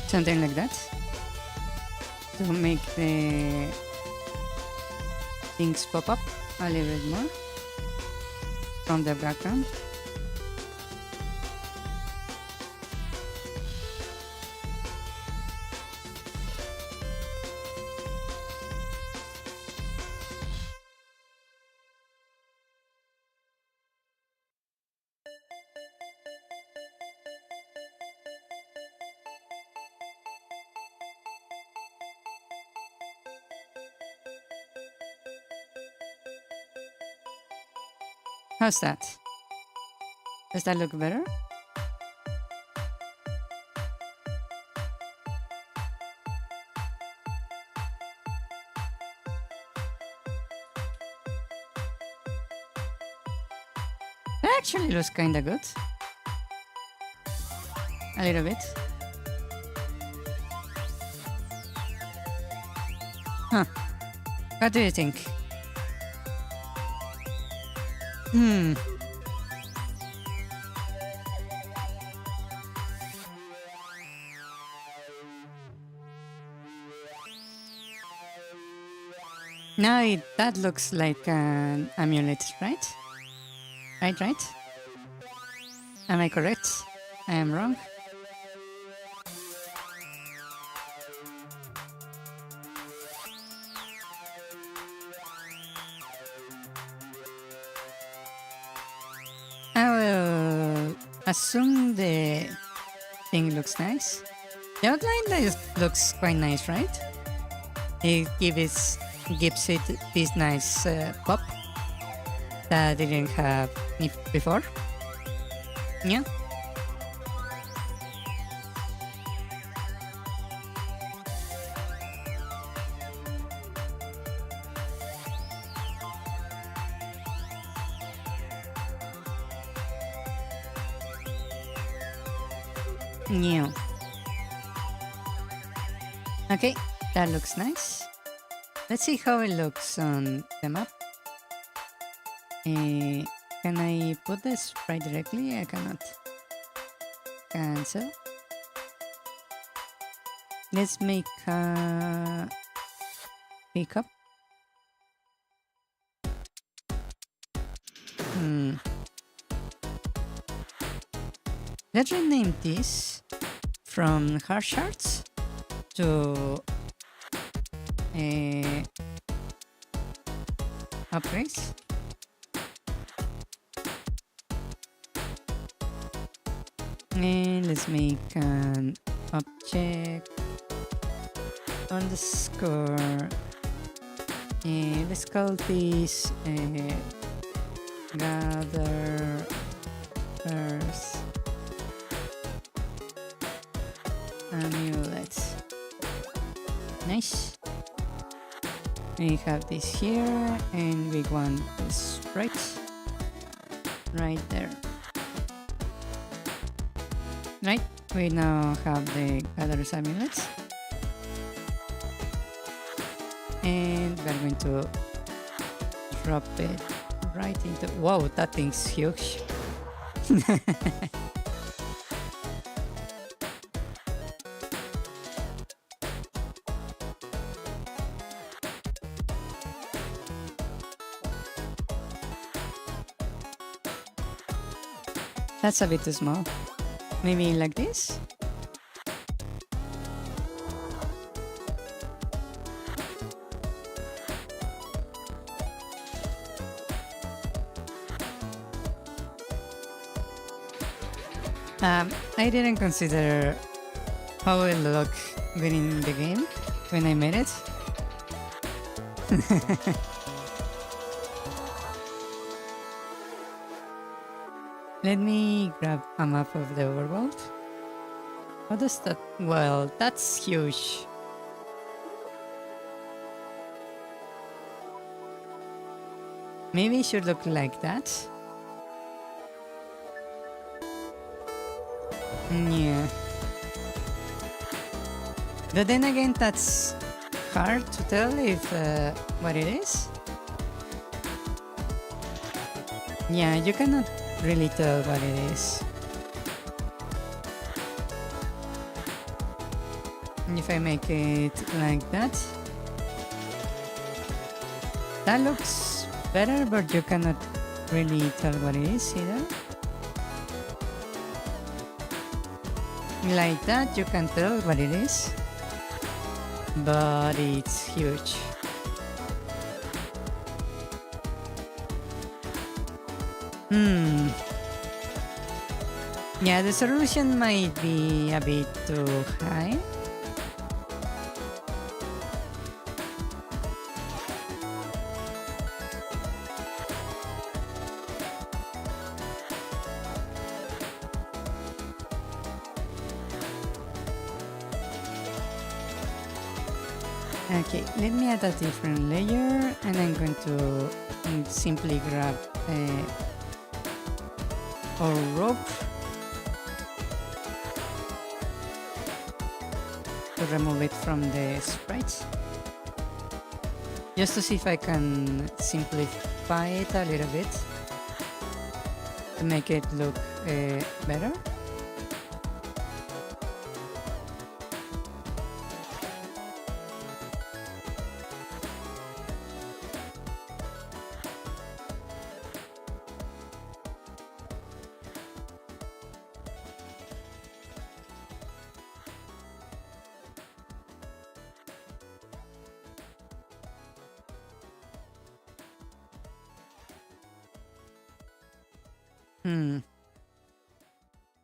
Something like that. To make the things pop up a little bit more from the background. How's that? Does that look better? That actually looks kinda good. A little bit. Huh. What do you think? Now that looks like an amulet, right? Right? Am I correct? I am wrong? I will assume the thing looks nice. The outline looks quite nice, right? It gives it this nice pop that I didn't have before. Yeah. Yeah. Okay, that looks nice. Let's see how it looks on the map. Can I put the sprite directly? I cannot. Cancel. Let's make a pickup. Let's rename this from hard shards to upgrades. And let's make an object underscore. Let's call this gather first amulet. Nice. We have this here, and we want this right there. Right, we now have the gather's amulets, and we're going to drop it right into. Wow, that thing's huge. That's a bit too small. Maybe like this? I didn't consider how it looked within the game when I made it. Let me grab a map of the overworld. What does that? Well, that's huge. Maybe it should look like that. Yeah. But then again, that's hard to tell if what it is. Yeah, you cannot really tell what it is. If I make it like that, that looks better, but you cannot really tell what it is either. Like that, you can tell what it is, but it's huge. Yeah, the resolution might be a bit too high. Okay, let me add a different layer, and I'm going to simply grab our rope to remove it from the sprites, just to see if I can simplify it a little bit to make it look better.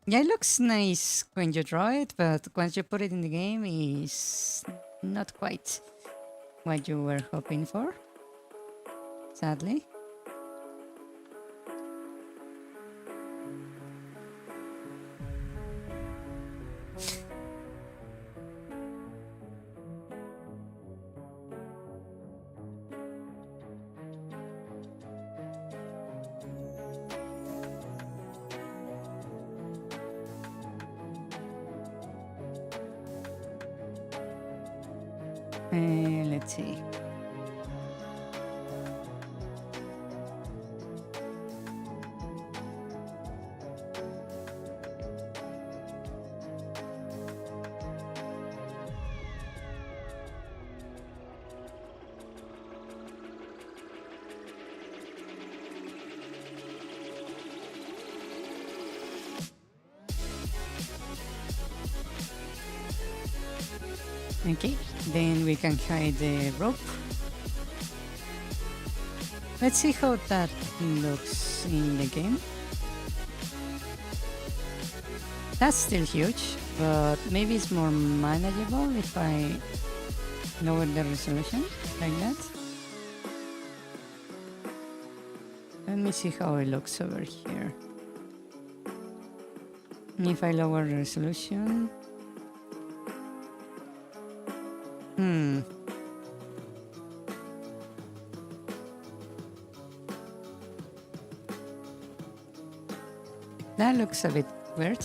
Yeah, it looks nice when you draw it, but once you put it in the game, it's not quite what you were hoping for, sadly. Let's see. Okay, then we can hide the rope. Let's see how that looks in the game. That's still huge, but maybe it's more manageable if I lower the resolution like that. Let me see how it looks over here. If I lower the resolution, that looks a bit weird.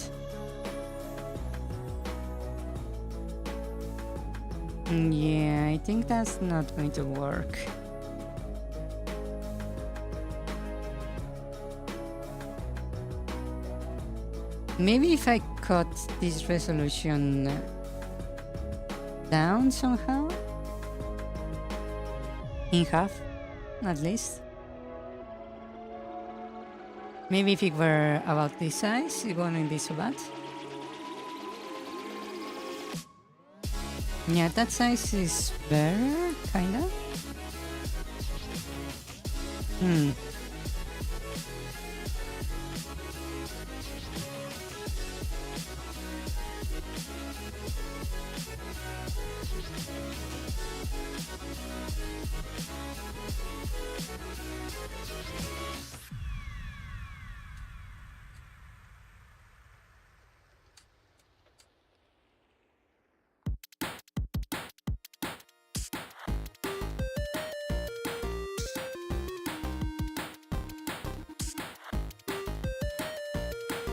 Yeah, I think that's not going to work. Maybe if I cut this resolution down somehow, in half at least. Maybe if it were about this size, it wouldn't be so bad. Yeah, that size is better, kinda.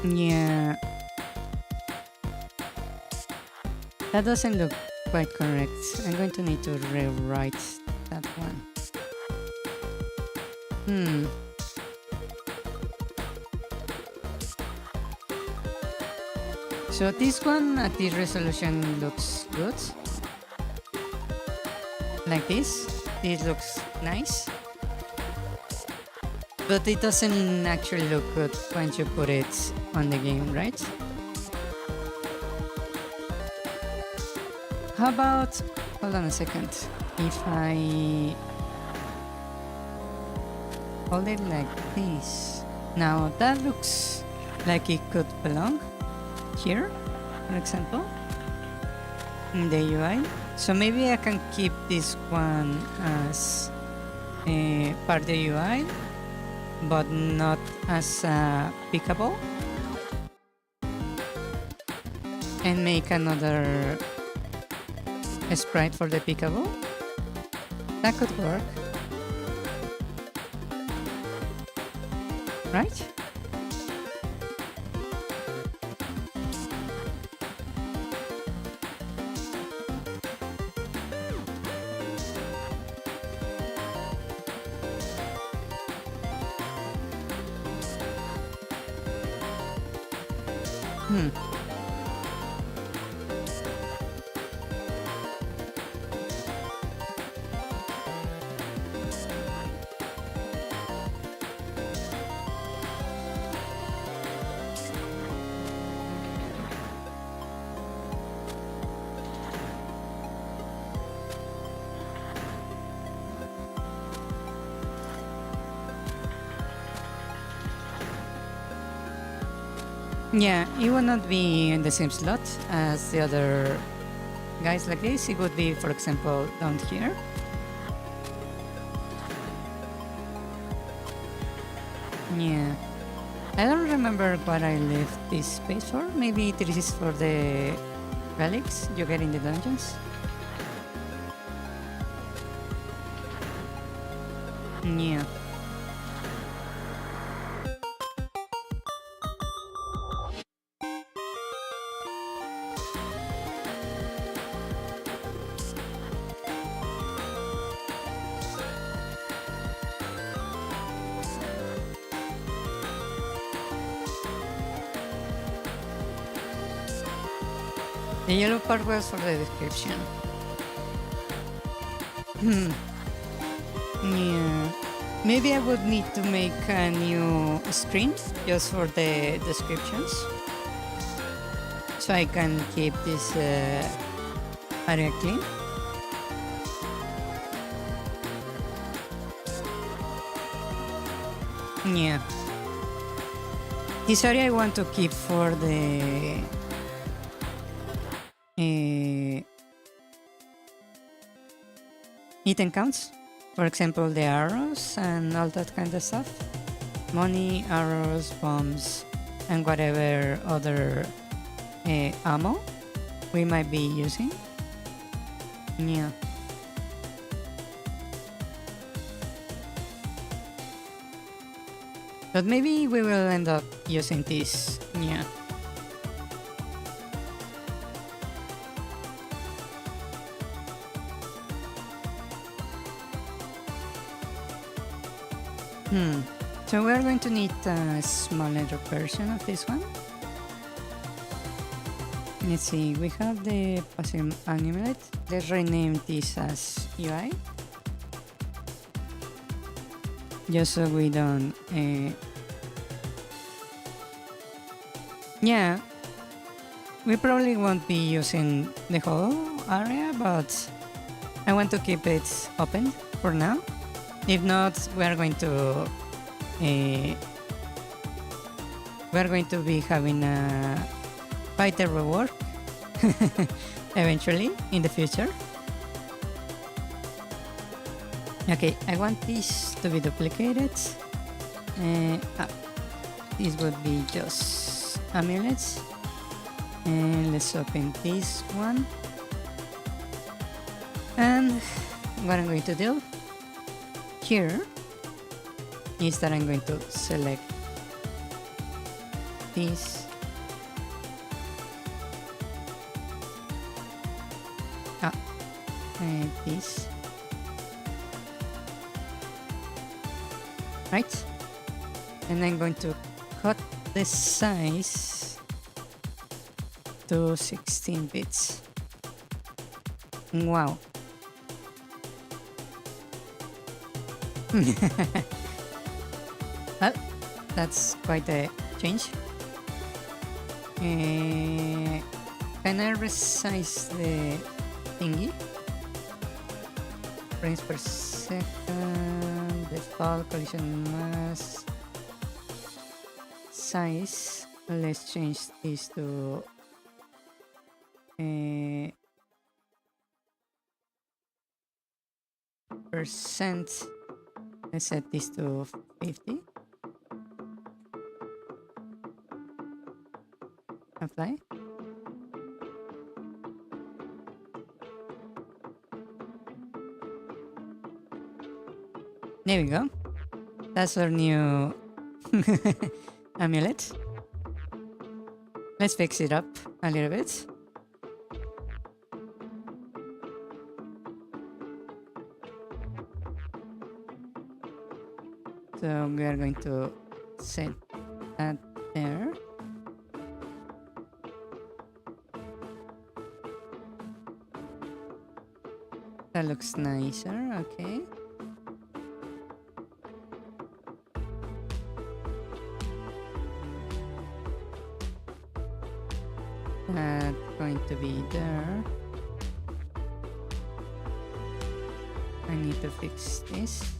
Yeah. That doesn't look quite correct. I'm going to need to rewrite that one. So this one at this resolution looks good. Like this. This looks nice. But it doesn't actually look good when you put it on the game, right? How about, hold on a second, if I hold it like this. Now that looks like it could belong here, for example, in the UI. So maybe I can keep this one as part of the UI, but not as a pickable, and make another sprite for the pickable. That could work. Right? Hmm. Yeah, it would not be in the same slot as the other guys like this. It would be, for example, down here. Yeah. I don't remember what I left this space for. Maybe this is for the relics you get in the dungeons. Yeah. The yellow part was for the description. Yeah. Maybe I would need to make a new screen just for the descriptions. So I can keep this area clean. Yeah. This area I want to keep for the item counts. For example, the arrows and all that kind of stuff. Money, arrows, bombs, and whatever other ammo we might be using. Yeah. But maybe we will end up using this. Yeah. So we're going to need a smaller version of this one. Let's see, we have the passive amulet. Let's rename this as UI. Just so we don't... yeah, we probably won't be using the whole area, but I want to keep it open for now. If not, we're going to be having a fighter reward eventually in the future. Okay, I want this to be duplicated. This would be just amulets. And let's open this one. And what I'm going to do here is that I'm going to select this and this, right? And I'm going to cut the size to 16 bits. Wow. Well, that's quite a change. Can I resize the thingy? Frames per second, default collision mass, size. Let's change this to percent. Let's set this to 50. Apply. There we go. That's our new amulet. Let's fix it up a little bit. So we are going to set that there. That looks nicer, okay. That's going to be there. I need to fix this.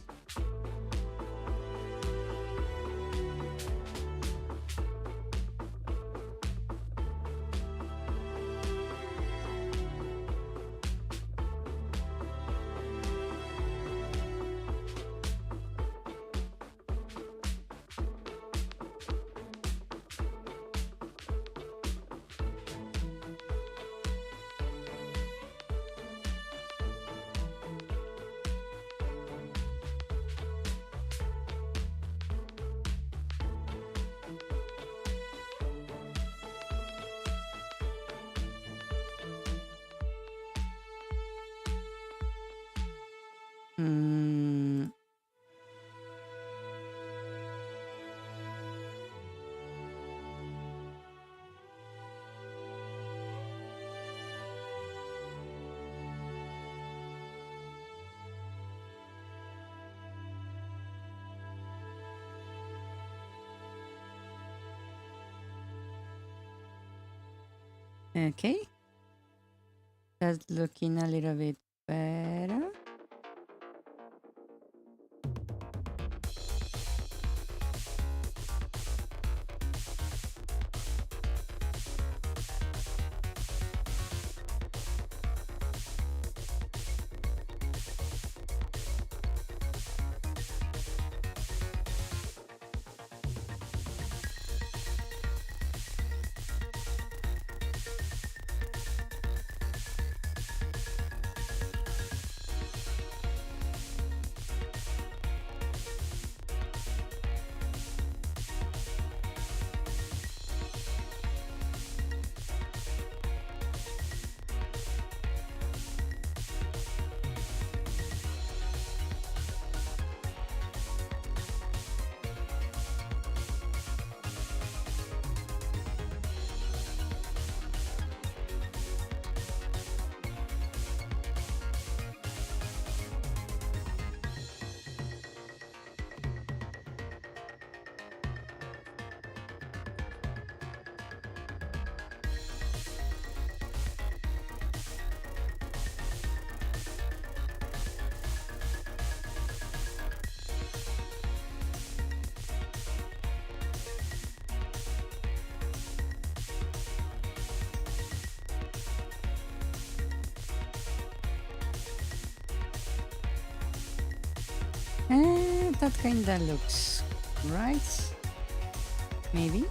Hmm. Okay. That's looking a little bit better. That kinda looks right. Maybe.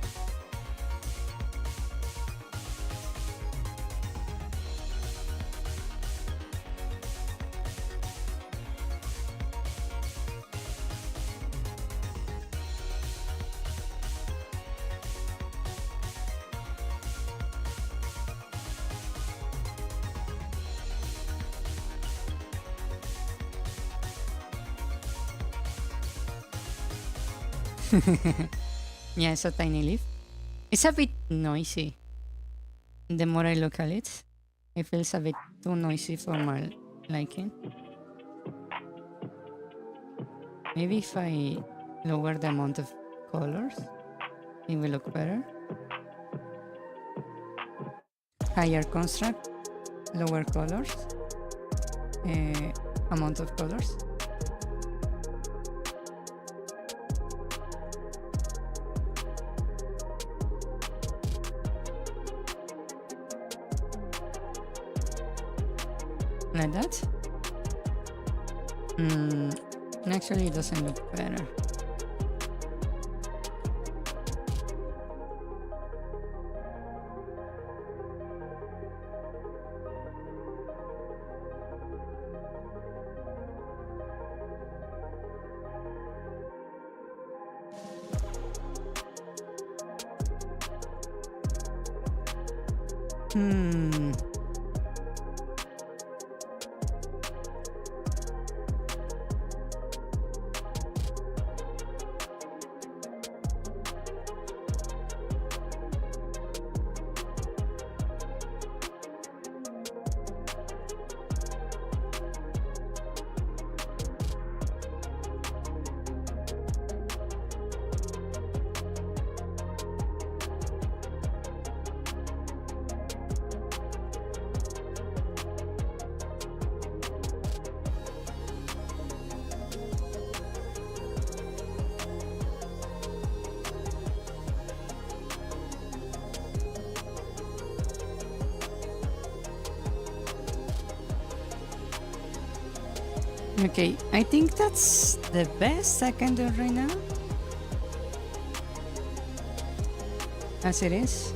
Yeah, it's a tiny leaf. It's a bit noisy. The more I look at it, it feels a bit too noisy for my liking. Maybe if I lower the amount of colors, it will look better. Higher construct, lower colors, amount of colors. Like that. Actually, it doesn't look better. Hmm. Okay, I think that's the best I can do right now. As it is.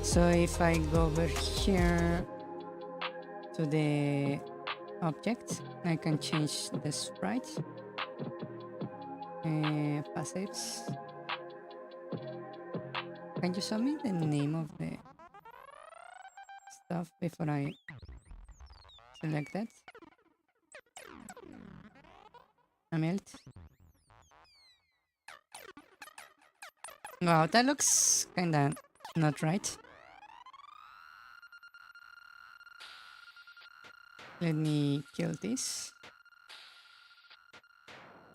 So if I go over here to the object, I can change the sprite. Passives. Can you show me the name of the stuff before I select that? A melt. Wow, that looks kinda not right. Let me kill this.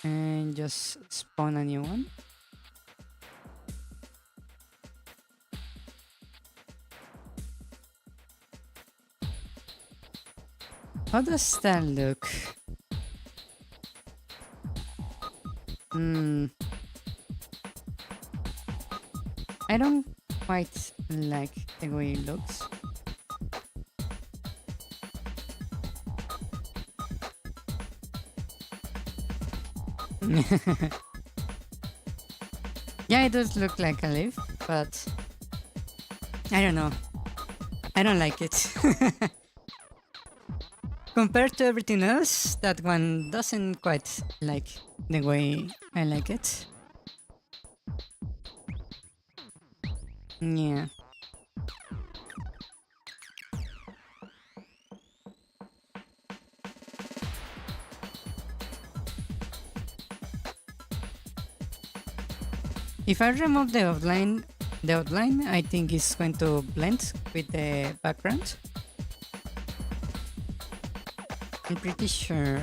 And just spawn a new one. How does that look? I don't quite like the way it looks. Yeah, it does look like a leaf, but I don't know. I don't like it. Compared to everything else, that one doesn't quite like the way I like it. Yeah. If I remove the outline, I think it's going to blend with the background. I'm pretty sure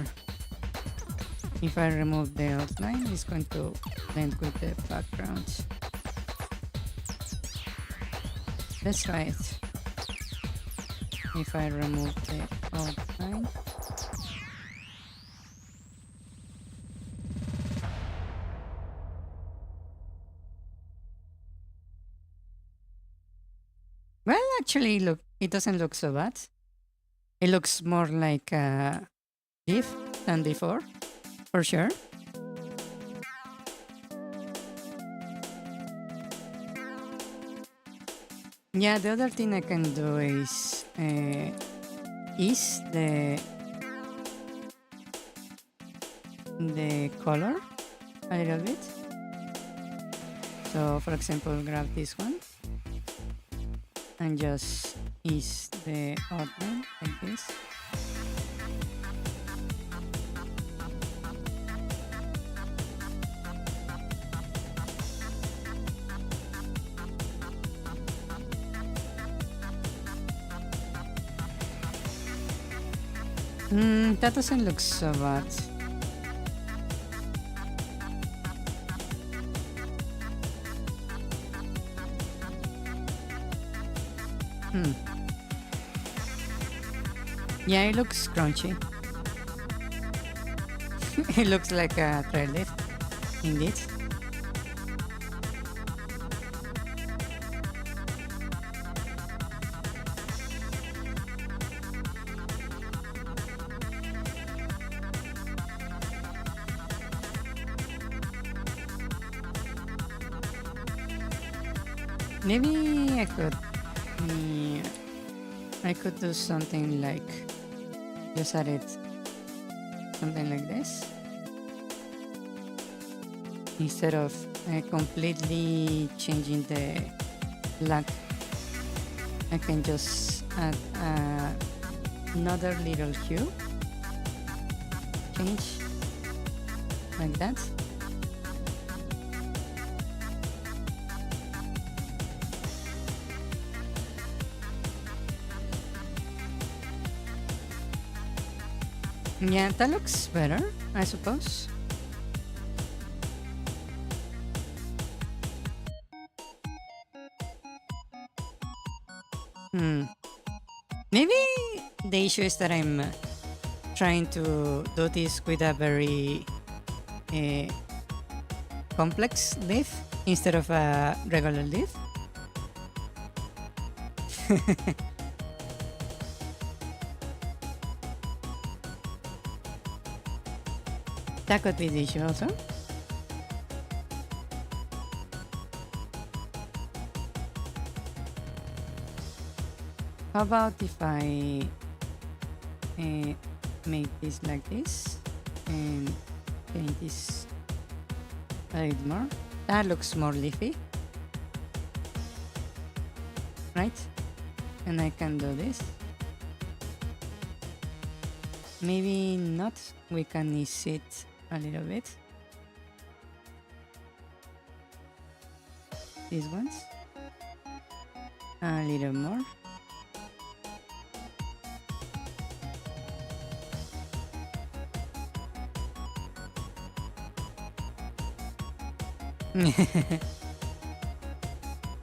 if I remove the outline, it's going to blend with the background. Let's try it. If I remove the outline. Well, actually, look, it doesn't look so bad. It looks more like a GIF than before, for sure. Yeah, the other thing I can do is the color a little bit. So, for example, grab this one and just ease the outline like this. That doesn't look so bad. Yeah, it looks crunchy. It looks like a trail leaf, indeed. Maybe I could do something like just add it something like this instead of completely changing the black I can just add another little hue, change like that. Yeah, that looks better, I suppose. Maybe the issue is that I'm trying to do this with a very complex leaf instead of a regular leaf. That could be the issue also. How about if I make this like this and paint this a little more? That looks more leafy, right? And I can do this. Maybe not. We can ease it a little bit. These ones. A little more.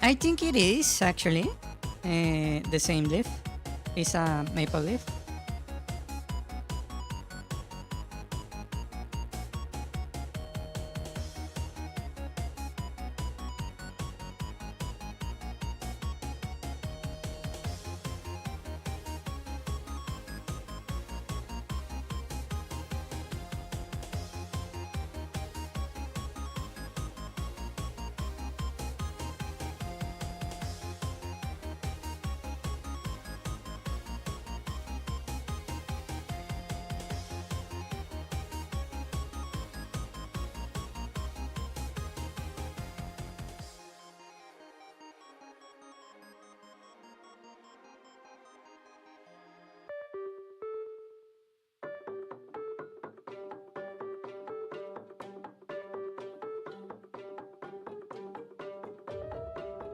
I think it is actually the same leaf. It's a maple leaf.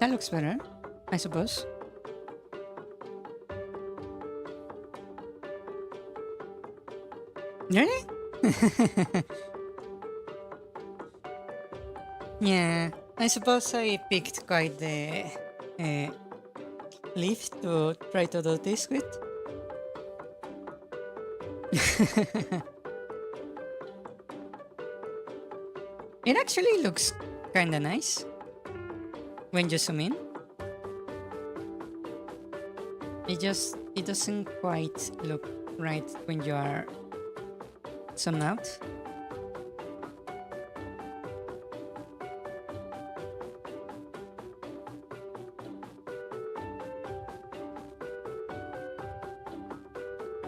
That looks better, I suppose. Really? Yeah, I suppose I picked quite the leaf to try to do this with. It actually looks kinda nice when you zoom in. It doesn't quite look right when you are zoomed out.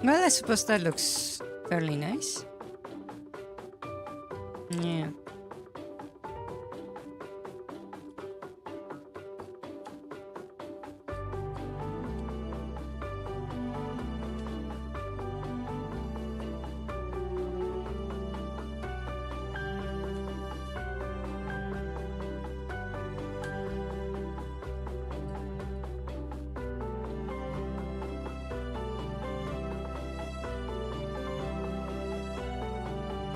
Well, I suppose that looks fairly nice. Yeah.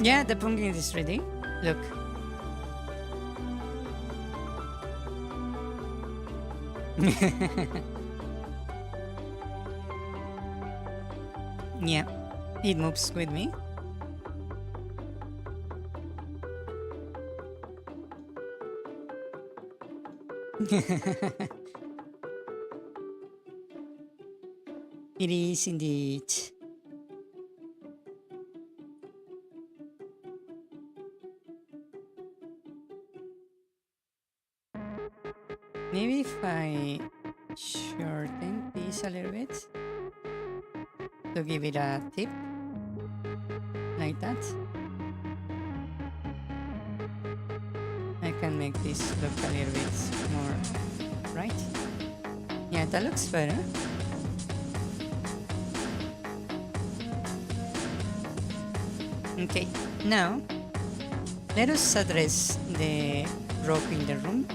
Yeah, the pumpkin is ready. Look. Yeah, it moves with me. It is indeed. Maybe if I shorten this a little bit to give it a tip, like that, I can make this look a little bit more right. Yeah, that looks better. Okay, now let us address the rope in the room.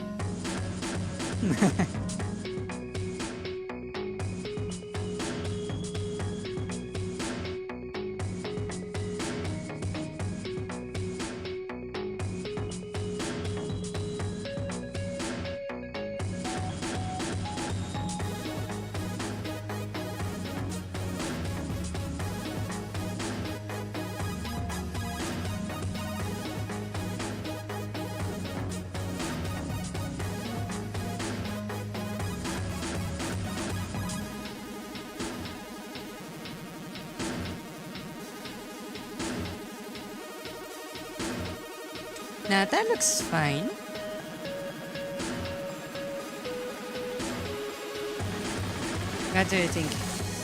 Now that looks fine. What do you think?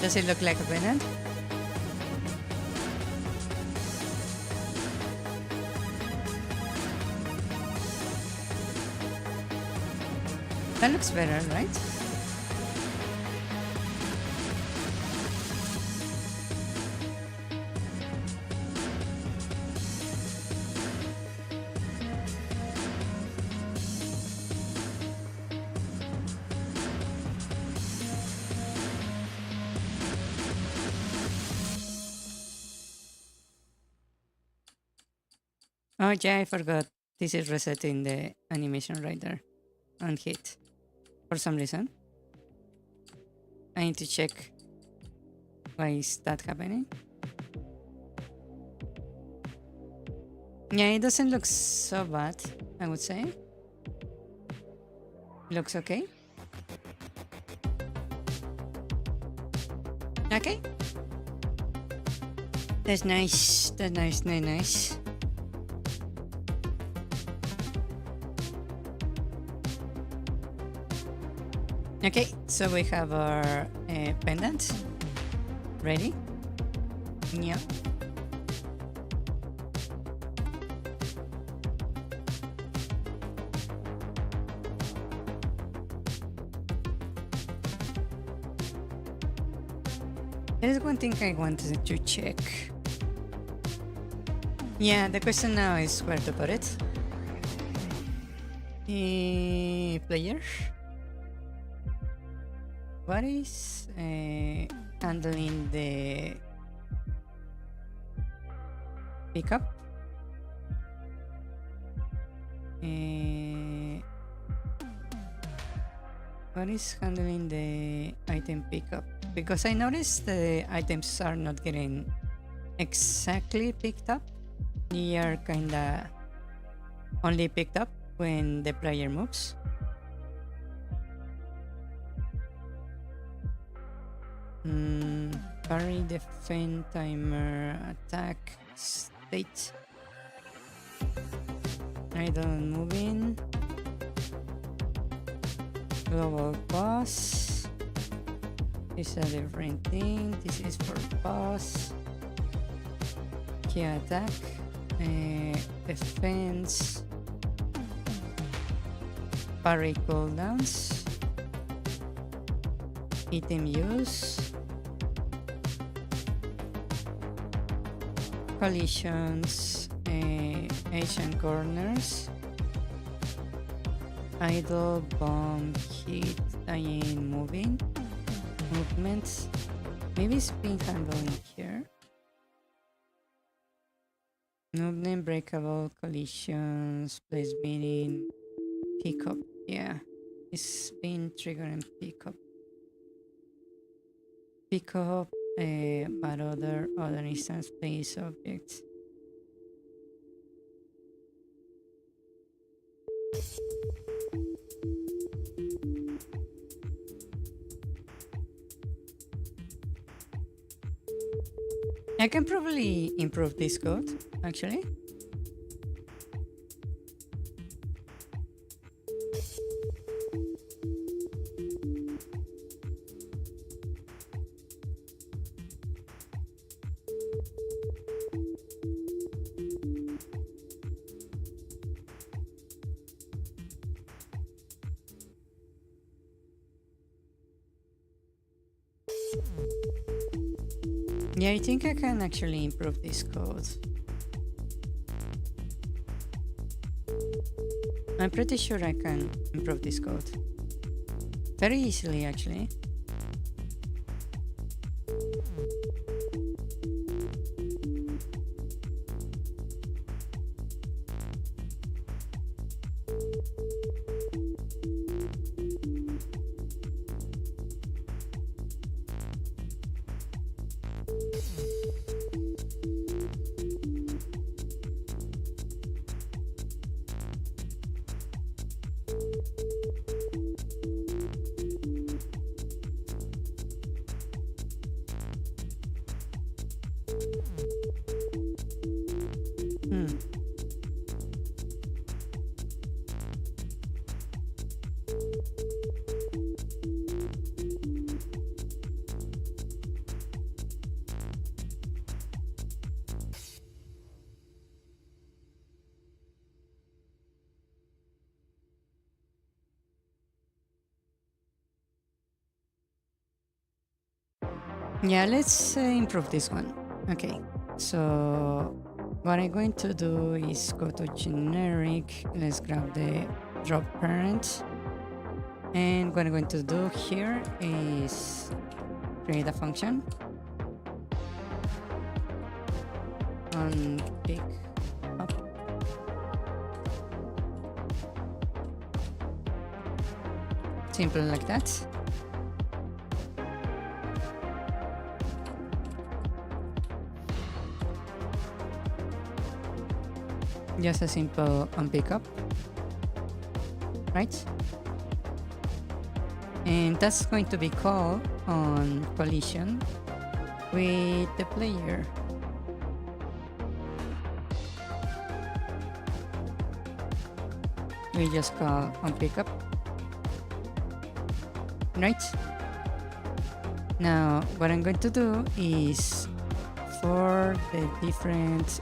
Does it look like a pendant? That looks better, right? Oh yeah, I forgot. This is resetting the animation right there on hit. For some reason. I need to check why is that happening. Yeah, it doesn't look so bad, I would say. Looks okay. Okay. That's nice. That's nice, nice, nice. Okay, so we have our pendant ready. Yeah. There is one thing I wanted to check. Yeah, the question now is where to put it. Player. What is handling the pickup? What is handling the item pickup? Because I noticed the items are not getting exactly picked up. They are kinda only picked up when the player moves. Parry, defend, timer, attack, state. Idle moving. Global boss. It's a different thing. This is for boss. Key attack. Defense. Parry cooldowns. Item use. Collisions. Asian corners. Idle, bomb, hit, dying, moving. Movements. Maybe spin handling here. Movement, breakable, collisions, place beating, pickup. Yeah, it's been triggering pickup. Pickup, but other instance place objects. I can probably improve this code, actually. Yeah, I think I can actually improve this code. I'm pretty sure I can improve this code. Very easily, actually. Yeah, let's improve this one. Okay, so what I'm going to do is go to generic. Let's grab the drop parent. And what I'm going to do here is create a function on pick up. Simple like that. Just a simple unpick up, right? And that's going to be called on collision with the player. We just call unpick up, right? Now what I'm going to do is for the different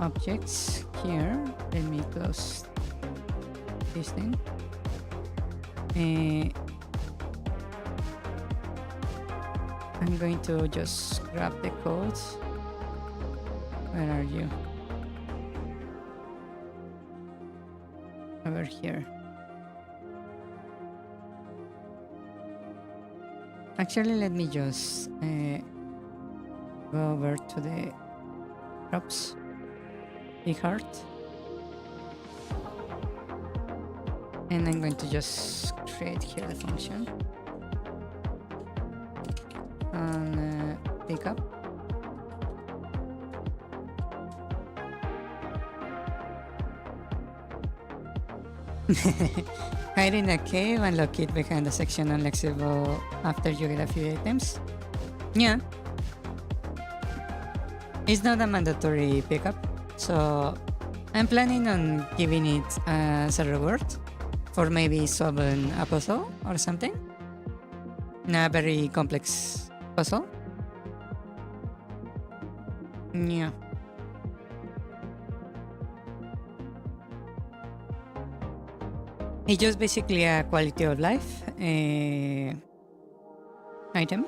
objects here, let me close this thing. I'm going to just grab the code. Where are you? Over here. Actually, let me just go over to the props. Big heart. And I'm going to just create here the function on pickup. Hide in a cave and locate behind the section unlexible after you get a few items. Yeah. It's not a mandatory pickup, so I'm planning on giving it as a reward for maybe solving a puzzle or something. A very complex puzzle. Yeah. It's just basically a quality of life item.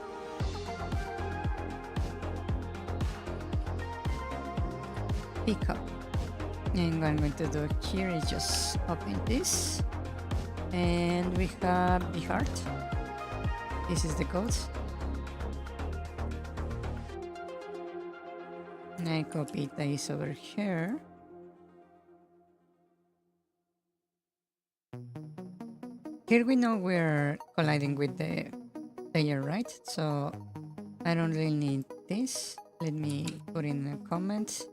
Pick up. And what I'm going to do here is just open this. And we have the heart. This is the code. And I copy this over here. Here we know we're colliding with the player, right? So I don't really need this. Let me put in a comment.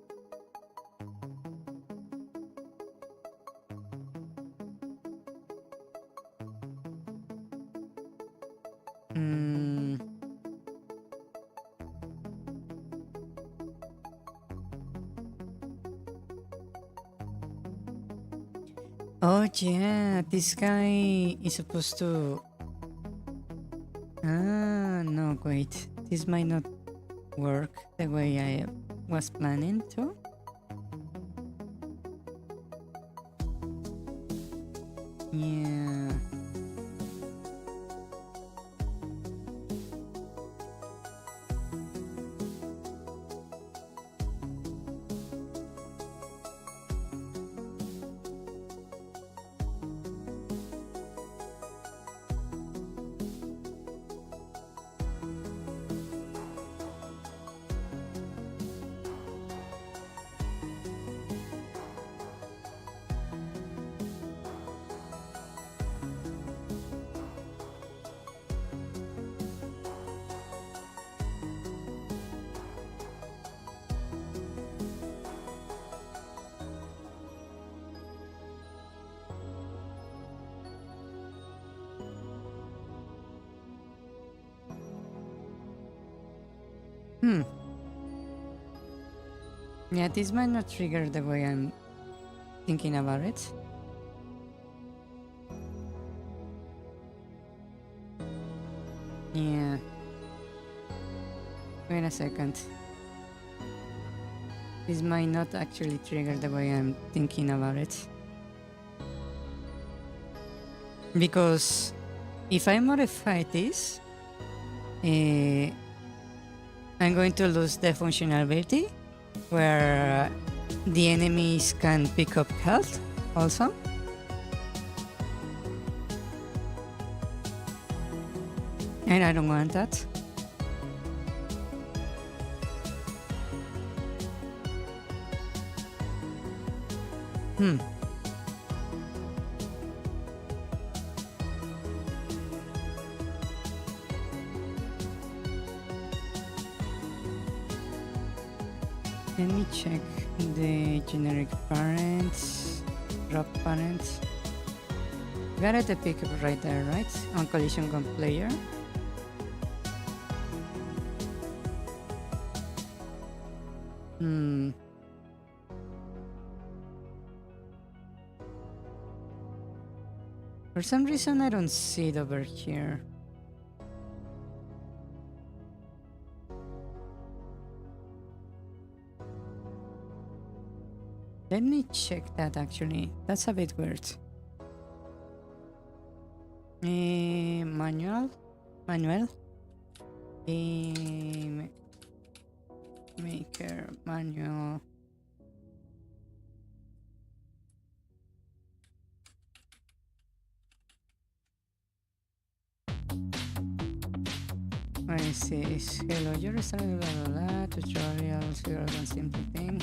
Oh yeah, this guy is supposed to... no, wait. This might not work the way I was planning to. Yeah. Hmm. Yeah, this might not trigger the way I'm thinking about it. Yeah. Wait a second. This might not actually trigger the way I'm thinking about it. Because if I modify this, I'm going to lose the functionality where the enemies can pick up health also. And I don't want that. Hmm. Let me check the generic parents, drop parents. Got it, the pickup right there, right? On collision gun player. Hmm. For some reason I don't see it over here. Let me check that actually. That's a bit weird. Manual. Game maker manual. What is this? Hello, you're starting blah blah blah tutorials, you're one simple thing.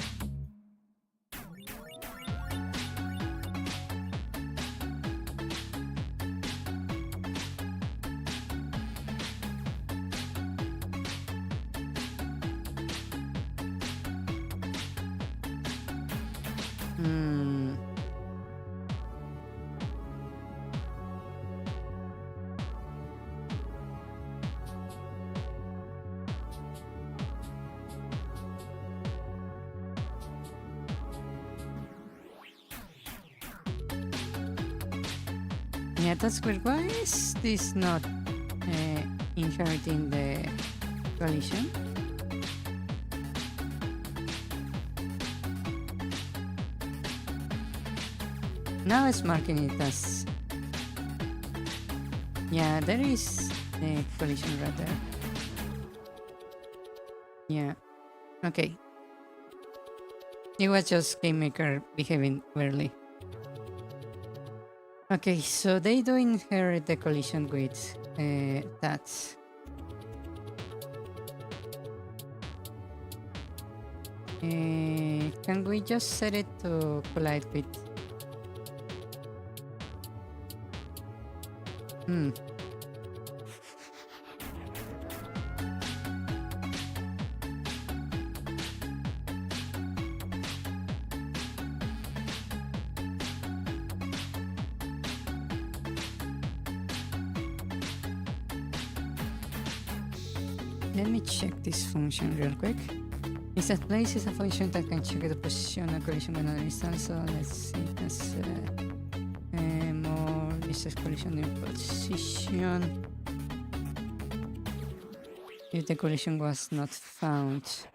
Hmm. Yeah, that's weird. Why is this not inheriting the collision? Now it's marking it as... Yeah, there is a collision right there. Yeah. Okay. It was just Game Maker behaving weirdly. Okay, so they do inherit the collision with that. Can we just set it to collide with... Hmm. Let me check this function real quick. Is that place is a function that can check the position of collision at another instance. So let's see. That's more. This is collision in position. If the collision was not found.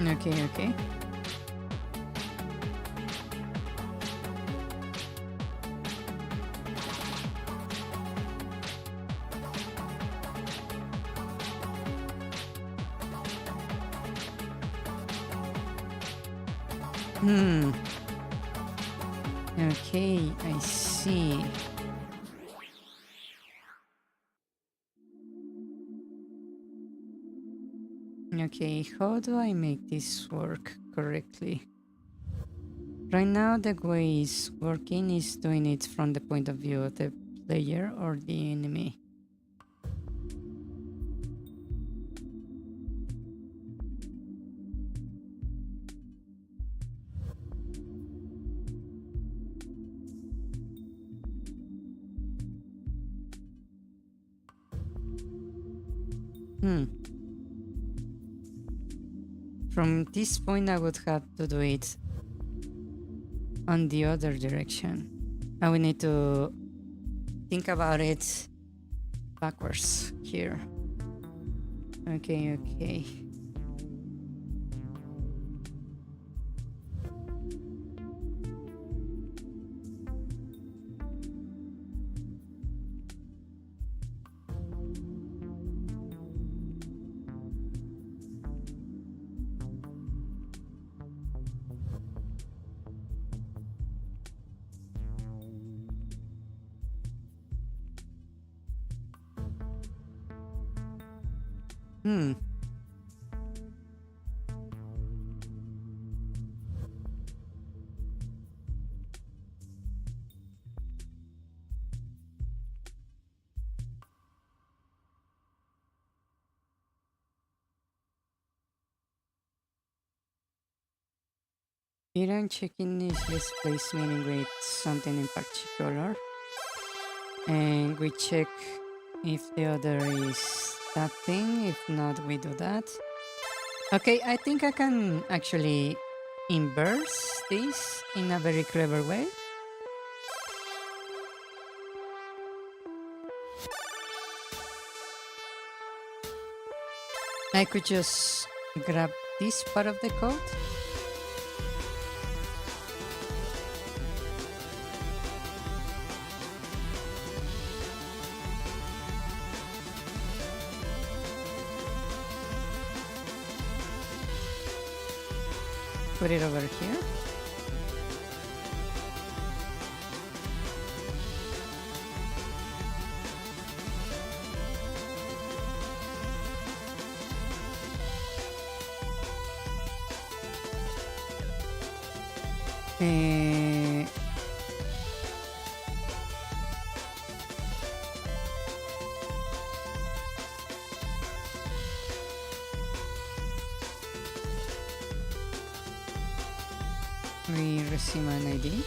Okay. Okay, I see. Okay, how do I make this work correctly? Right now, the way it's working is doing it from the point of view of the player or the enemy. From this point, I would have to do it on the other direction. And we need to think about it backwards here. Okay. Here I'm checking if this place meaning with something in particular. And we check if the other is that thing. If not, we do that. Okay, I think I can actually inverse this in a very clever way. I could just grab this part of the code. Put it over here. We receive an ID.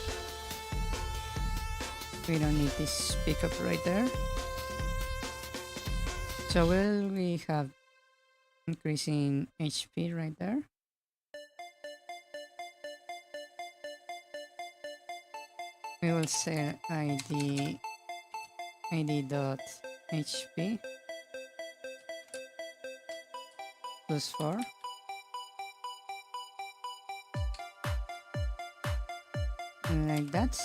We don't need this pickup right there. So we have increasing HP right there. We will set id.hp plus 4. Like that.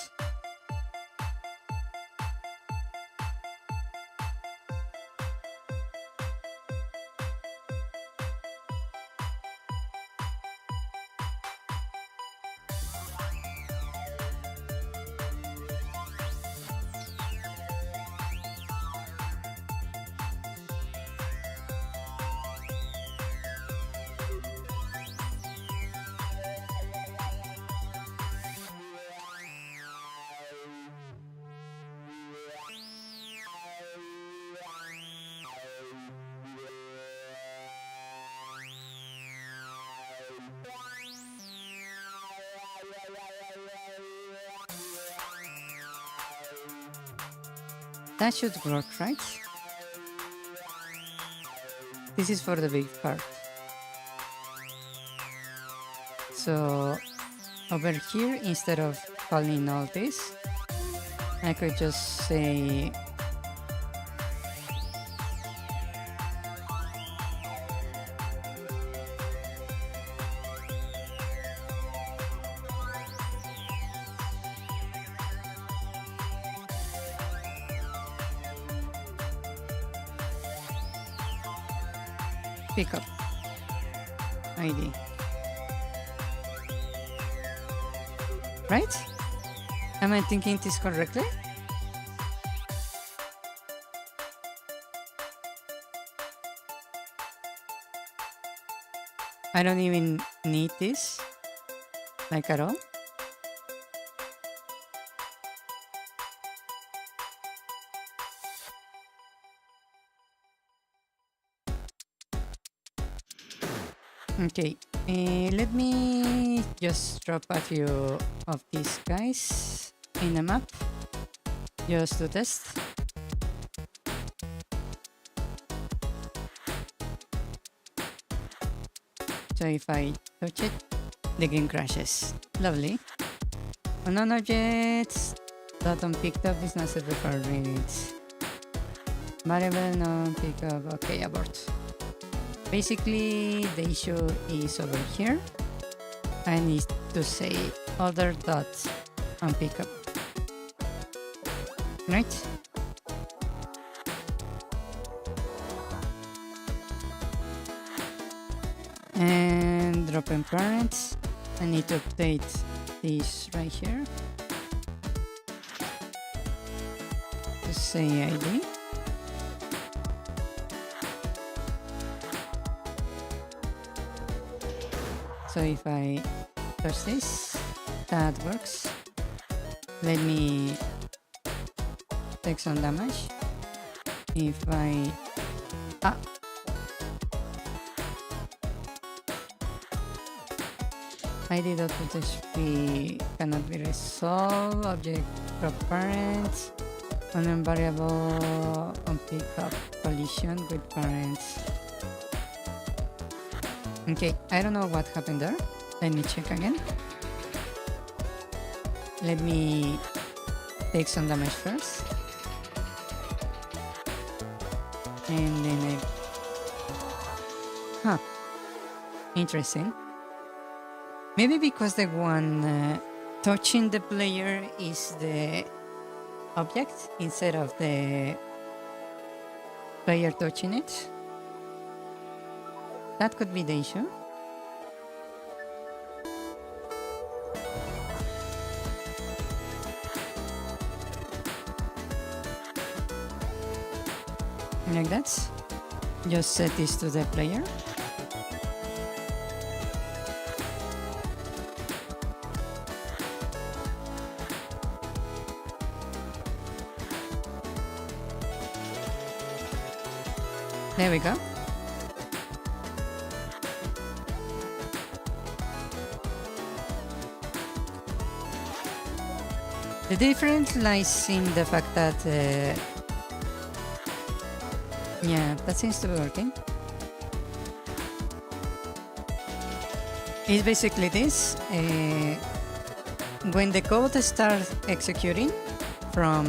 That should work, right? This is for the big part. So over here, instead of calling all this, I could just say pickup ID. Right? Am I thinking this correctly? I don't even need this, like at all. Okay, let me just drop a few of these guys in a map just to test. So if I touch it, the game crashes. Lovely. Unknown objects that unpicked up is not set record reads. Variable non pick up. Okay, abort. Basically, the issue is over here. I need to say other dot unpick up. Right? And drop in parents. I need to update this right here to say ID. So if I touch this, that works. Let me take some damage. If I ID dot put HP cannot be resolved. Object drop parents. Unknown variable on pick up collision with parents. Okay, I don't know what happened there. Let me check again. Let me take some damage first. And then interesting. Maybe because the one touching the player is the object instead of the player touching it. That could be the issue. Like that. Just set this to the player. There we go. The difference lies in the fact that yeah, that seems to be working. It's basically this. When the code starts executing from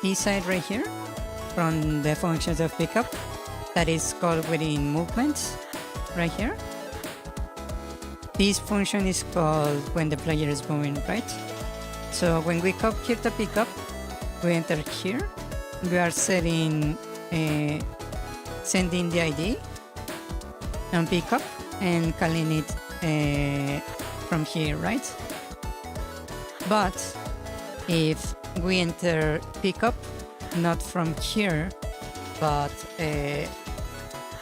this side right here, from the functions of pickup, that is called within movements right here. This function is called when the player is moving, right? So when we come here to pick up, we enter here. We are setting, sending the ID and pick up and calling it from here, right? But if we enter pick up, not from here, but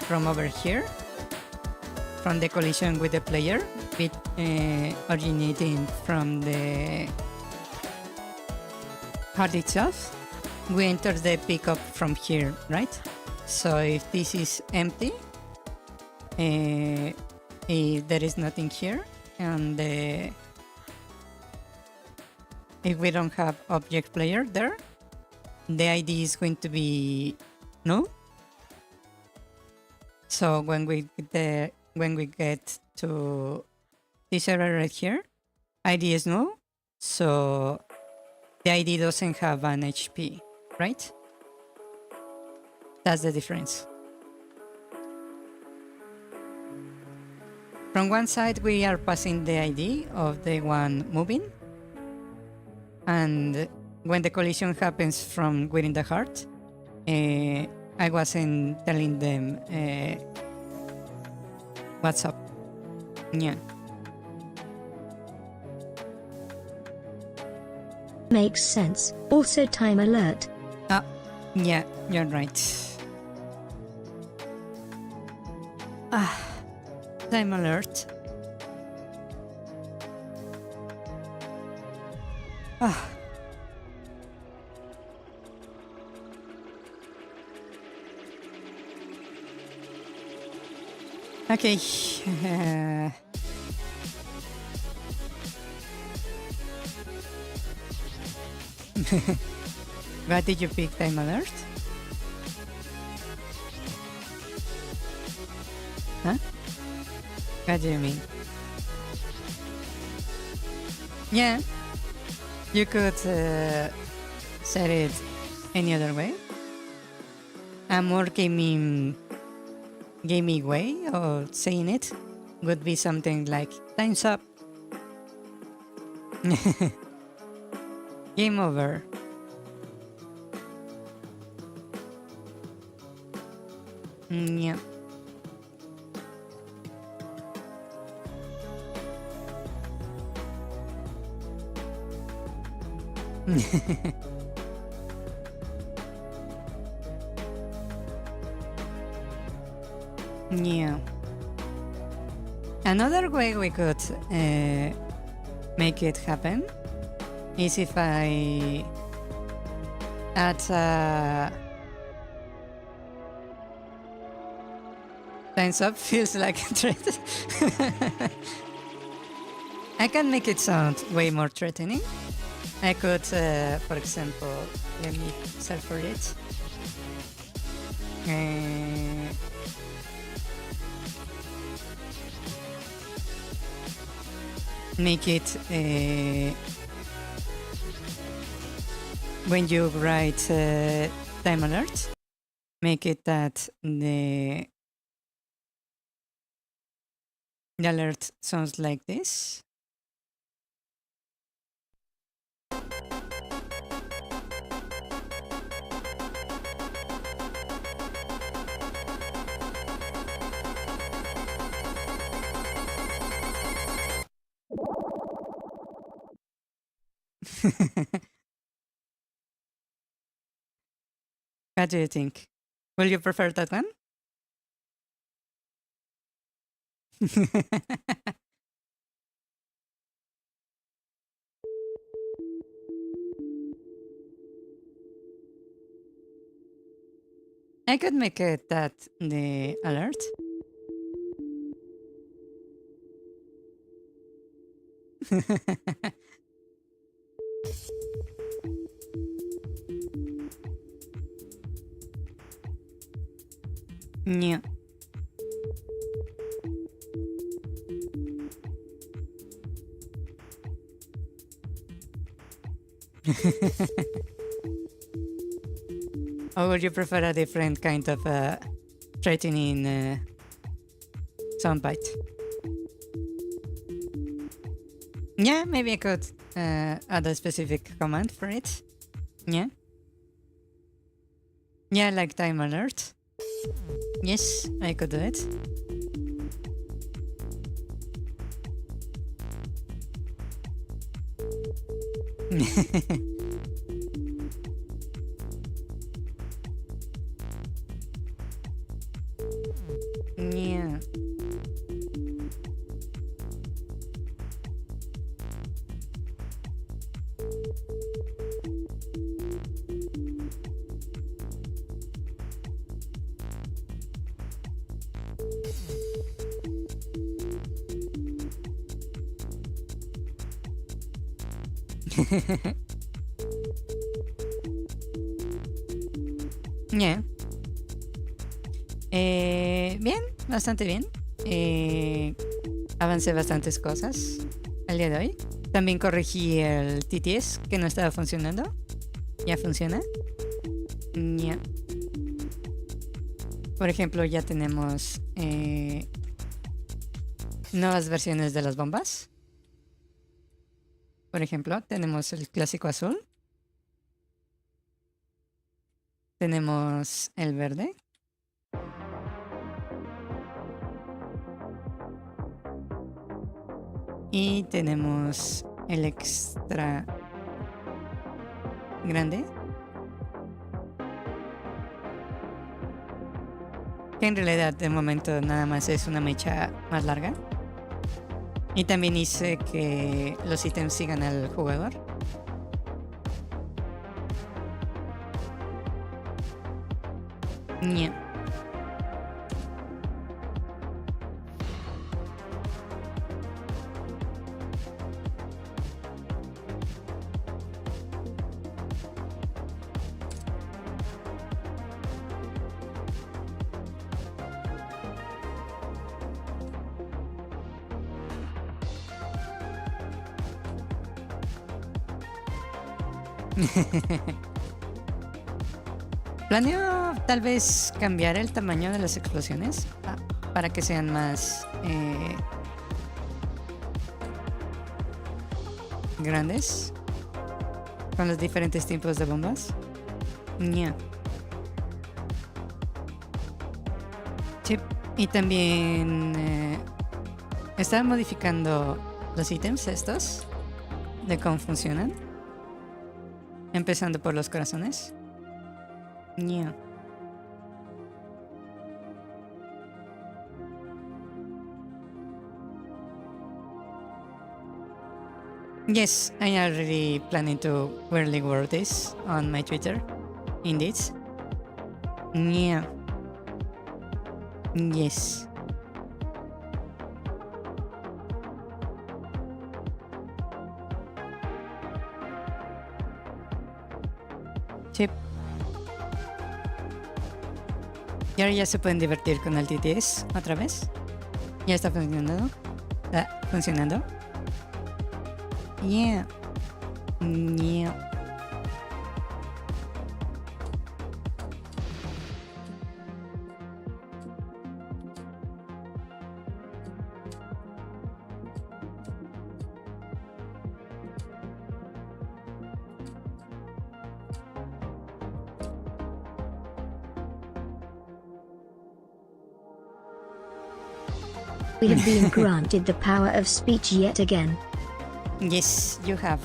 from over here, from the collision with the player, originating from the card itself, we enter the pickup from here, right? So if this is empty, if there is nothing here, and if we don't have object player there, the ID is going to be null. So when we get to this area right here, ID is null, so the ID doesn't have an HP, right? That's the difference. From one side, we are passing the ID of the one moving, and when the collision happens from within the heart, I wasn't telling them what's up. Yeah. Makes sense. Also time alert. Yeah, you're right. Time alert. Okay. What did you pick, time alert? Huh? What do you mean? Yeah, you could set it any other way. A more gaming way of saying it would be something like time's up. Game over. Yeah. Yeah. Another way we could make it happen is if I add times up feels like a threat. I can make it sound way more threatening. I could, for example, let me search for it. Make it when you write time alert, make it that the alert sounds like this. What do you think? Will you prefer that one? I could make it that the alert. Yeah. Or would you prefer a different kind of threatening soundbite? Yeah, maybe I could add a specific command for it. Yeah. Yeah, like time alert. Yes, I could do it. Yeah. Yeah. Bien, bastante bien. Avancé bastantes cosas al día de hoy. También corregí el TTS que no estaba funcionando. Ya funciona. Ya. Por ejemplo, ya tenemos nuevas versiones de las bombas. Por ejemplo, tenemos el clásico azul. Tenemos el verde. Y tenemos el extra grande. Que en realidad de momento nada más es una mecha más larga. Y también hice que los ítems sigan al jugador. Yeah. Planeo tal vez cambiar el tamaño de las explosiones para que sean más grandes con los diferentes tipos de bombas. Yeah. Sí. Y también estaba modificando los ítems estos de cómo funcionan, empezando por los corazones. Yeah. Yes, I already planning to weirdly word this on my Twitter. Indeed. Yeah. Yes. Sí. Y ahora ya se pueden divertir con el TTS otra vez. Ya está funcionando. Funcionando. Yeah. Yeah. We have been granted the power of speech yet again. Yes, you have.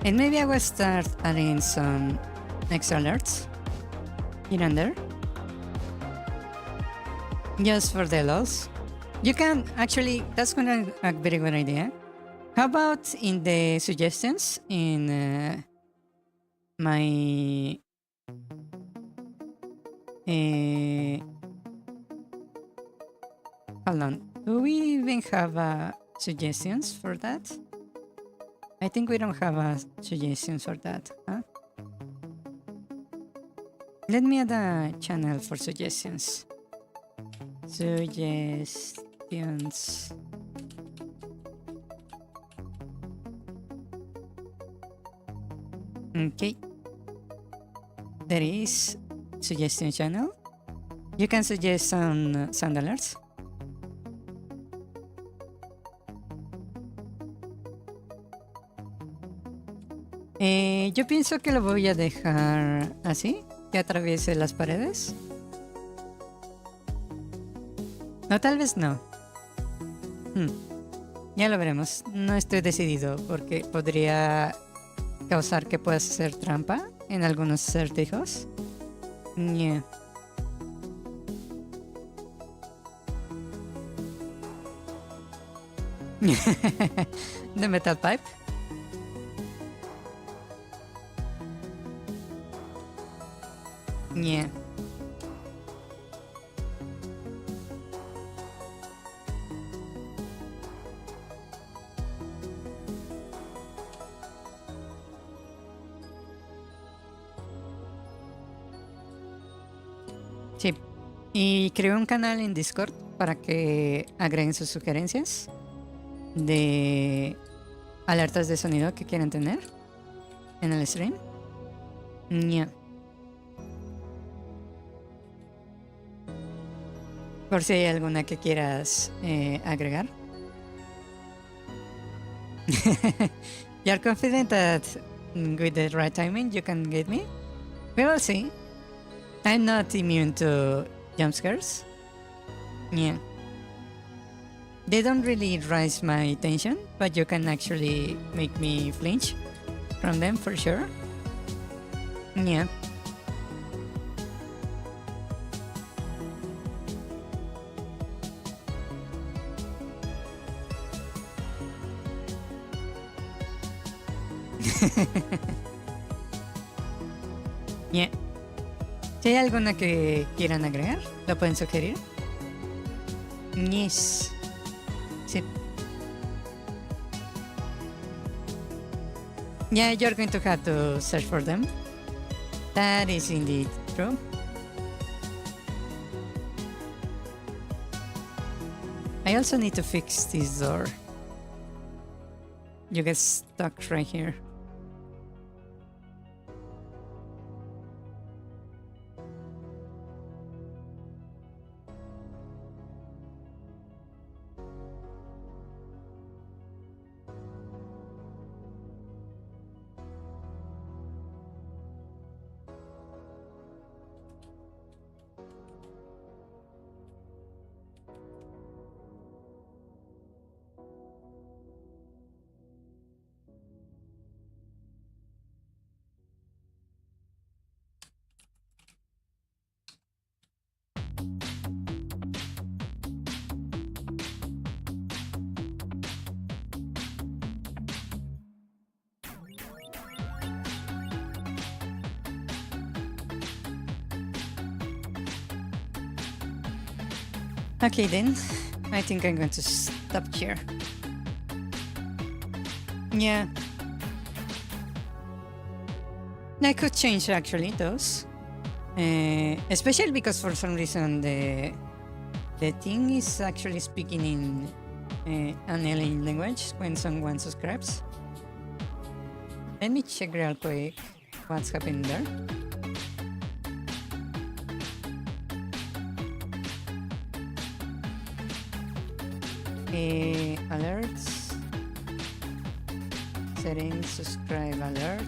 And maybe I will start adding some extra alerts here and there. Just for the loss. You can actually, that's a very good idea. How about in the suggestions in my hold on. Do we even have suggestions for that? I think we don't have suggestions for that, huh? Let me add a channel for suggestions. Suggestions. Okay. There is suggestion channel. You can suggest some sound alerts. Yo pienso que lo voy a dejar así, que atraviese las paredes. O tal vez no. Ya lo veremos. No estoy decidido porque podría causar que puedas hacer trampa en algunos acertijos. Yeah. The metal pipe. Yeah. Sí. Y creé un canal en Discord para que agreguen sus sugerencias de alertas de sonido que quieran tener en el stream. Yeah. Por si hay alguna que quieras agregar. You're confident that with the right timing you can get me? We will see. I'm not immune to jump scares. Yeah. They don't really raise my tension, but you can actually make me flinch from them for sure. Yeah. Yeah. Si hay alguna que quieran agregar, lo pueden sugerir. Yes. Sí. Yeah, you're going to have to search for them. That is indeed true. I also need to fix this door. You get stuck right here. Okay then, I think I'm going to stop here. Yeah. I could change actually those. Especially because for some reason the thing is actually speaking in an alien language when someone subscribes. Let me check real quick what's happening there. Alerts, settings, subscribe alert.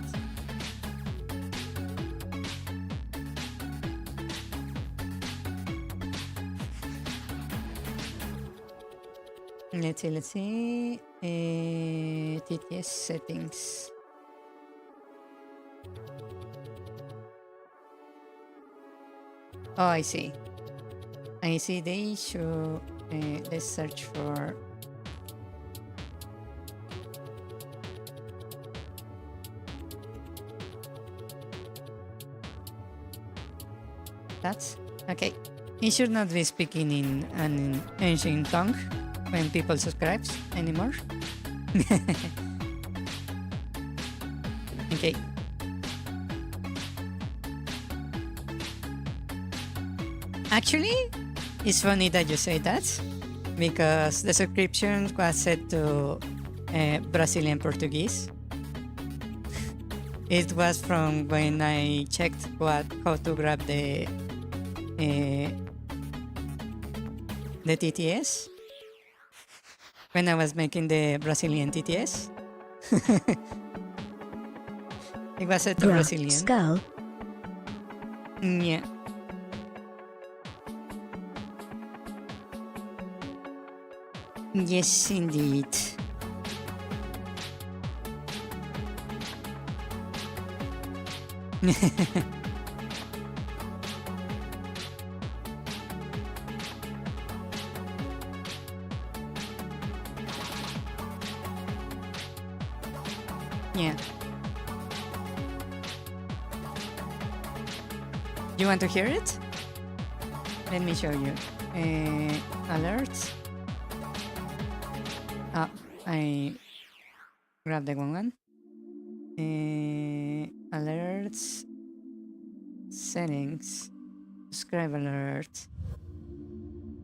Let's see. TTS settings. Oh, I see. They show. Let's search for. That's okay. It should not be speaking in an ancient tongue when people subscribe anymore. Okay. Actually, it's funny that you say that because the subscription was set to Brazilian Portuguese. It was from when I checked how to grab the TTS when I was making the Brazilian TTS. It was set to Brazilian. Skull. Yeah. Yes, indeed. Yeah. You want to hear it? Let me show you. Alerts. Ah, I grabbed the wrong one. Alerts. Settings. Subscribe alert.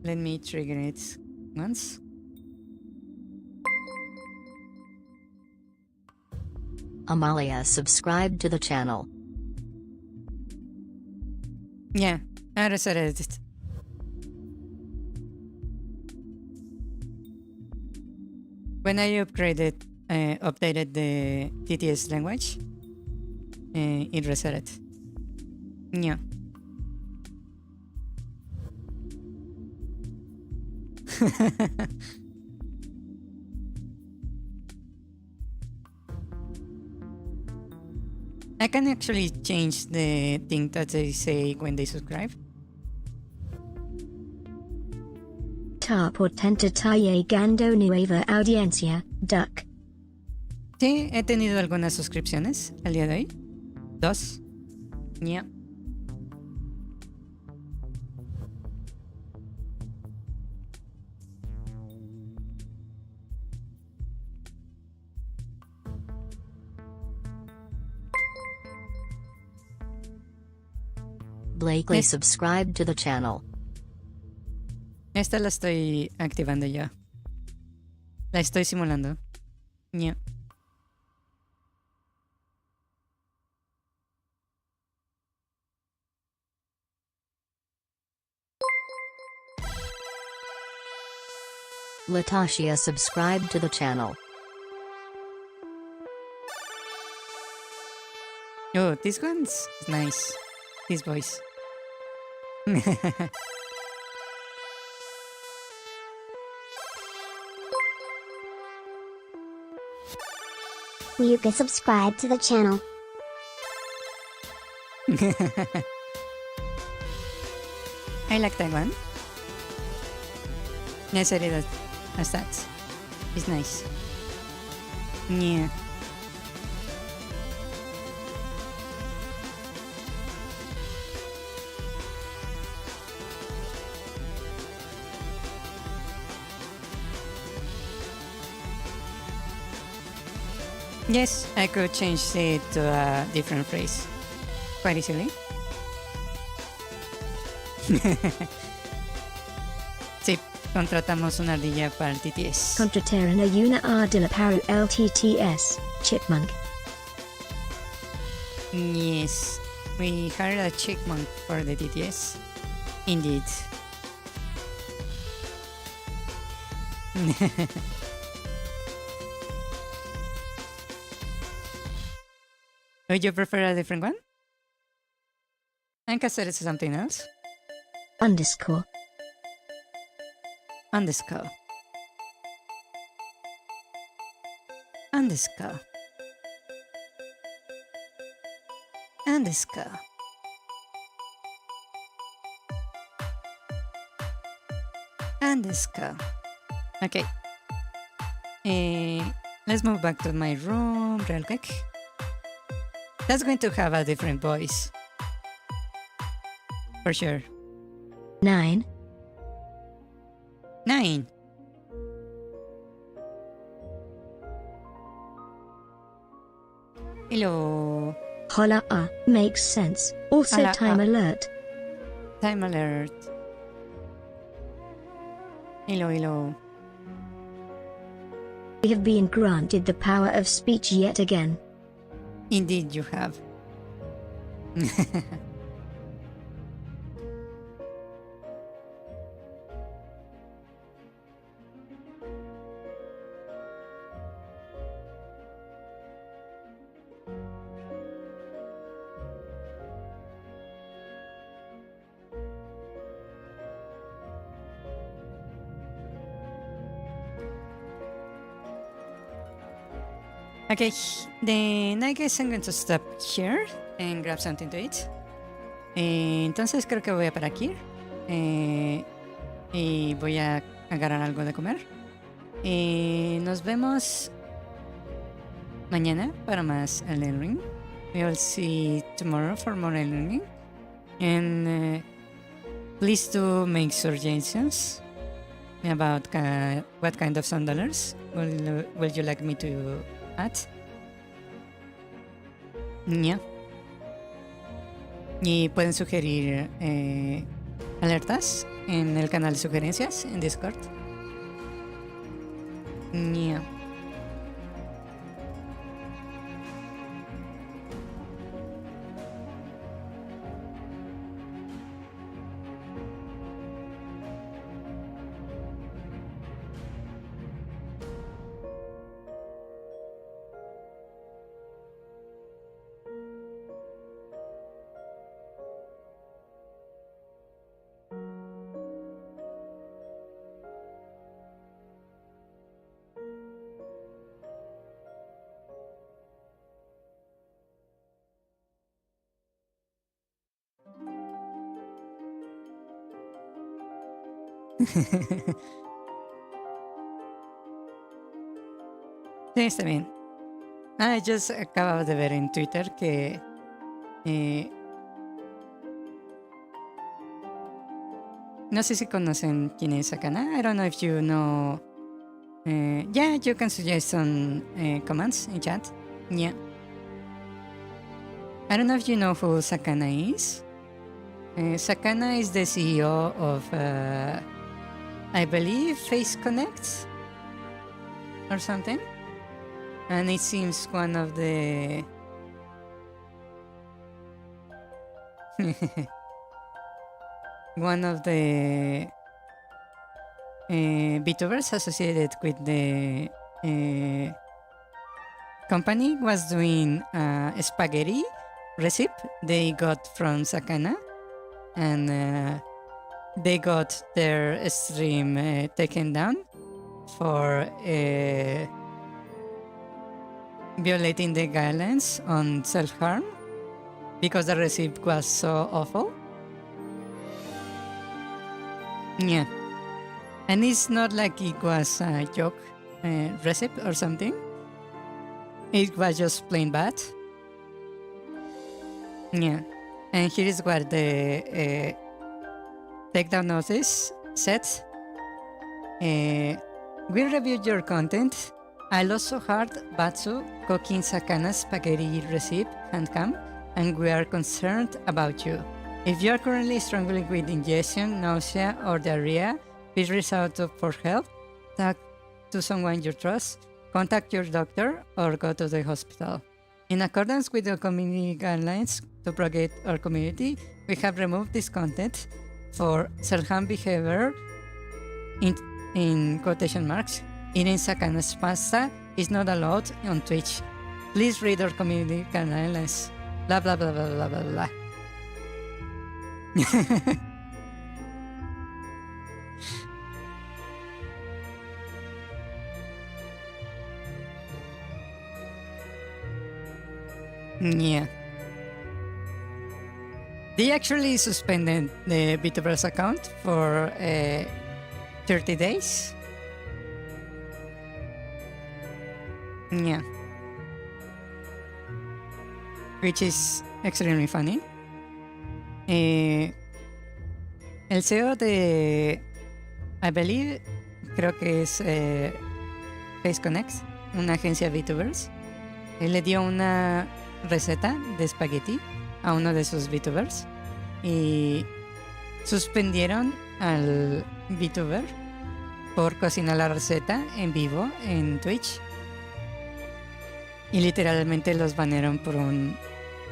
Let me trigger it once. Amalia subscribed to the channel. Yeah, I resetted it. When I updated the TTS language, it reset it. Yeah. I can actually change the thing that they say when they subscribe. Ta portenta llegando nueva audiencia, duck. Sí, he tenido algunas suscripciones al día de hoy. 2. Yeah. Blakely Yes. subscribed to the channel. Esta la estoy activando ya. La estoy simulando. Yeah. Latasha subscribed to the channel. Oh, this one's nice. This voice. You can subscribe to the channel. I like that one. I said it as that. It's nice. Yeah. Yes, I could change it to a different phrase quite easily. Sí, contratamos una ardilla para el TTS. Contrataron a una ardilla para el TTS, chipmunk. Yes, we hired a chipmunk for the TTS. Indeed. Would you prefer a different one? I can set it to something else. Underscore. Underscore. Underscore. Underscore. Underscore. Okay. Let's move back to my room real quick. That's going to have a different voice. For sure. 9. 9. Hello. Holla makes sense. Also Holla time alert. Time alert. Hello, hello. We have been granted the power of speech yet again. Indeed you have. Okay, then I guess I'm going to stop here and grab something to eat. Entonces creo que voy a parar aquí. Y voy a agarrar algo de comer. Nos vemos mañana para más Elden Ring. We will see tomorrow for more Elden Ring. And please do make suggestions about what kind of $100 will you like me to add. Yeah. Y pueden sugerir alertas en el canal de sugerencias en Discord. Yeah. Sí, está bien. Just acabo de ver en Twitter que no sé si conocen quién es Sakana. I don't know if you know. Yeah, you can suggest some commands in chat. Yeah. I don't know if you know who Sakana is. Sakana is the CEO of, I believe, Face Connect or something. And it seems one of the VTubers associated with the company was doing a spaghetti recipe they got from Sakana, and they got their stream taken down for violating the guidelines on self-harm because the recipe was so awful. Yeah. And it's not like it was a joke recipe or something. It was just plain bad. Yeah. And here is what the takedown notice said. We reviewed your content I lost so hard, Batsu, cooking Sakana spaghetti recipe, handcam, and we are concerned about you. If you are currently struggling with indigestion, nausea, or diarrhea, please reach out for help, talk to someone you trust, contact your doctor, or go to the hospital. In accordance with the community guidelines to protect our community, we have removed this content for self-harm behavior in quotation marks. Eating Sakana's pasta is not allowed on Twitch. Please read our community guidelines. Blah blah blah blah blah blah blah. Yeah. They actually suspended the VTuber's account for 30 days. Yeah. Which is extremely funny. El CEO de, I believe, creo que es Face Connect, una agencia de VTubers, le dio una receta de espagueti a uno de sus VTubers y suspendieron al VTuber por cocinar la receta en vivo en Twitch. Y literalmente los banearon por un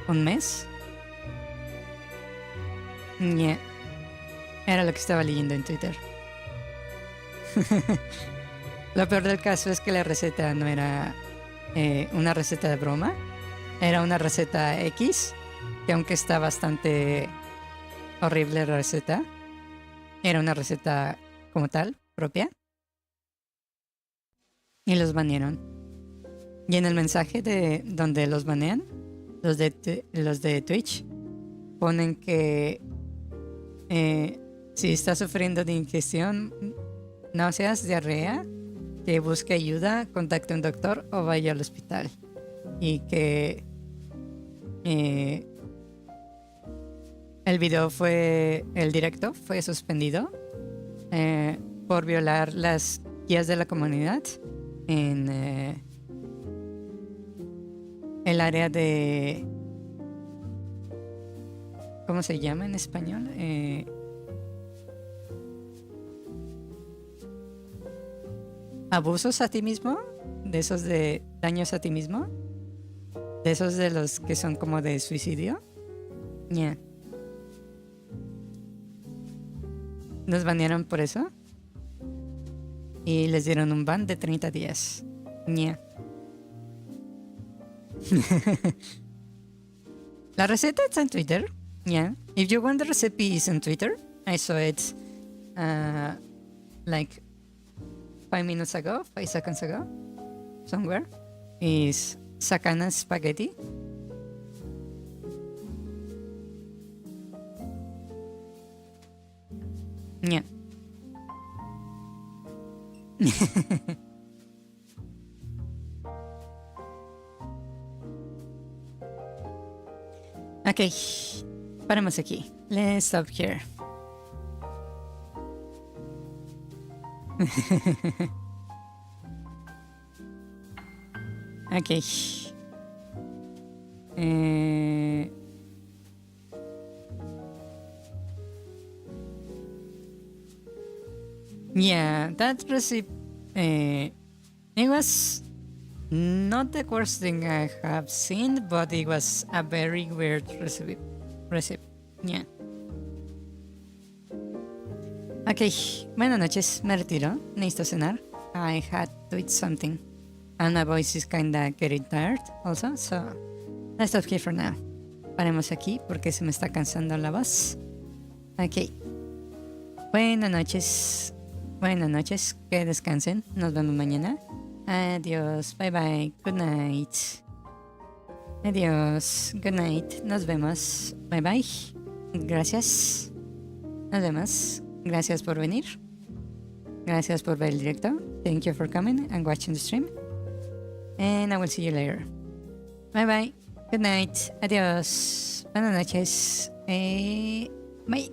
mes. Yeah. Era lo que estaba leyendo en Twitter. Lo peor del caso es que la receta no era una receta de broma. Era una receta X, que aunque está bastante horrible la receta, era una receta como tal, propia. Y los banearon. Y en el mensaje de donde los banean, los de Twitch, ponen que si está sufriendo de indigestión, náuseas, diarrea, que busque ayuda, contacte a un doctor o vaya al hospital. Y que el directo fue suspendido por violar las guías de la comunidad en el área de... ¿Cómo se llama en español? Abusos a ti mismo, de esos de daños a ti mismo, de esos de los que son como de suicidio. Yeah. Nos banearon por eso y les dieron un ban de 30 días. Yeah. La receta está en Twitter. Yeah. If you want the recipe, is on Twitter. I saw it like 5 seconds ago, somewhere. Is Sakana spaghetti. Yeah. Ok, paramos aquí. Let's stop here. Ok. Yeah, that recipe, it was not the worst thing I have seen, but it was a very weird recipe. Yeah. Ok, buenas noches, me retiro. Necesito cenar. I had to eat something. And my voice is kinda getting tired also, so let's stop here for now. Paremos aquí porque se me está cansando la voz. Ok. Buenas noches, que descansen. Nos vemos mañana. Adiós, bye bye, good night. Adiós, good night, nos vemos, bye bye. Gracias, nos vemos. Gracias por venir. Gracias por ver el directo. Thank you for coming and watching the stream. And I will see you later. Bye bye, good night, adiós, buenas noches. Bye.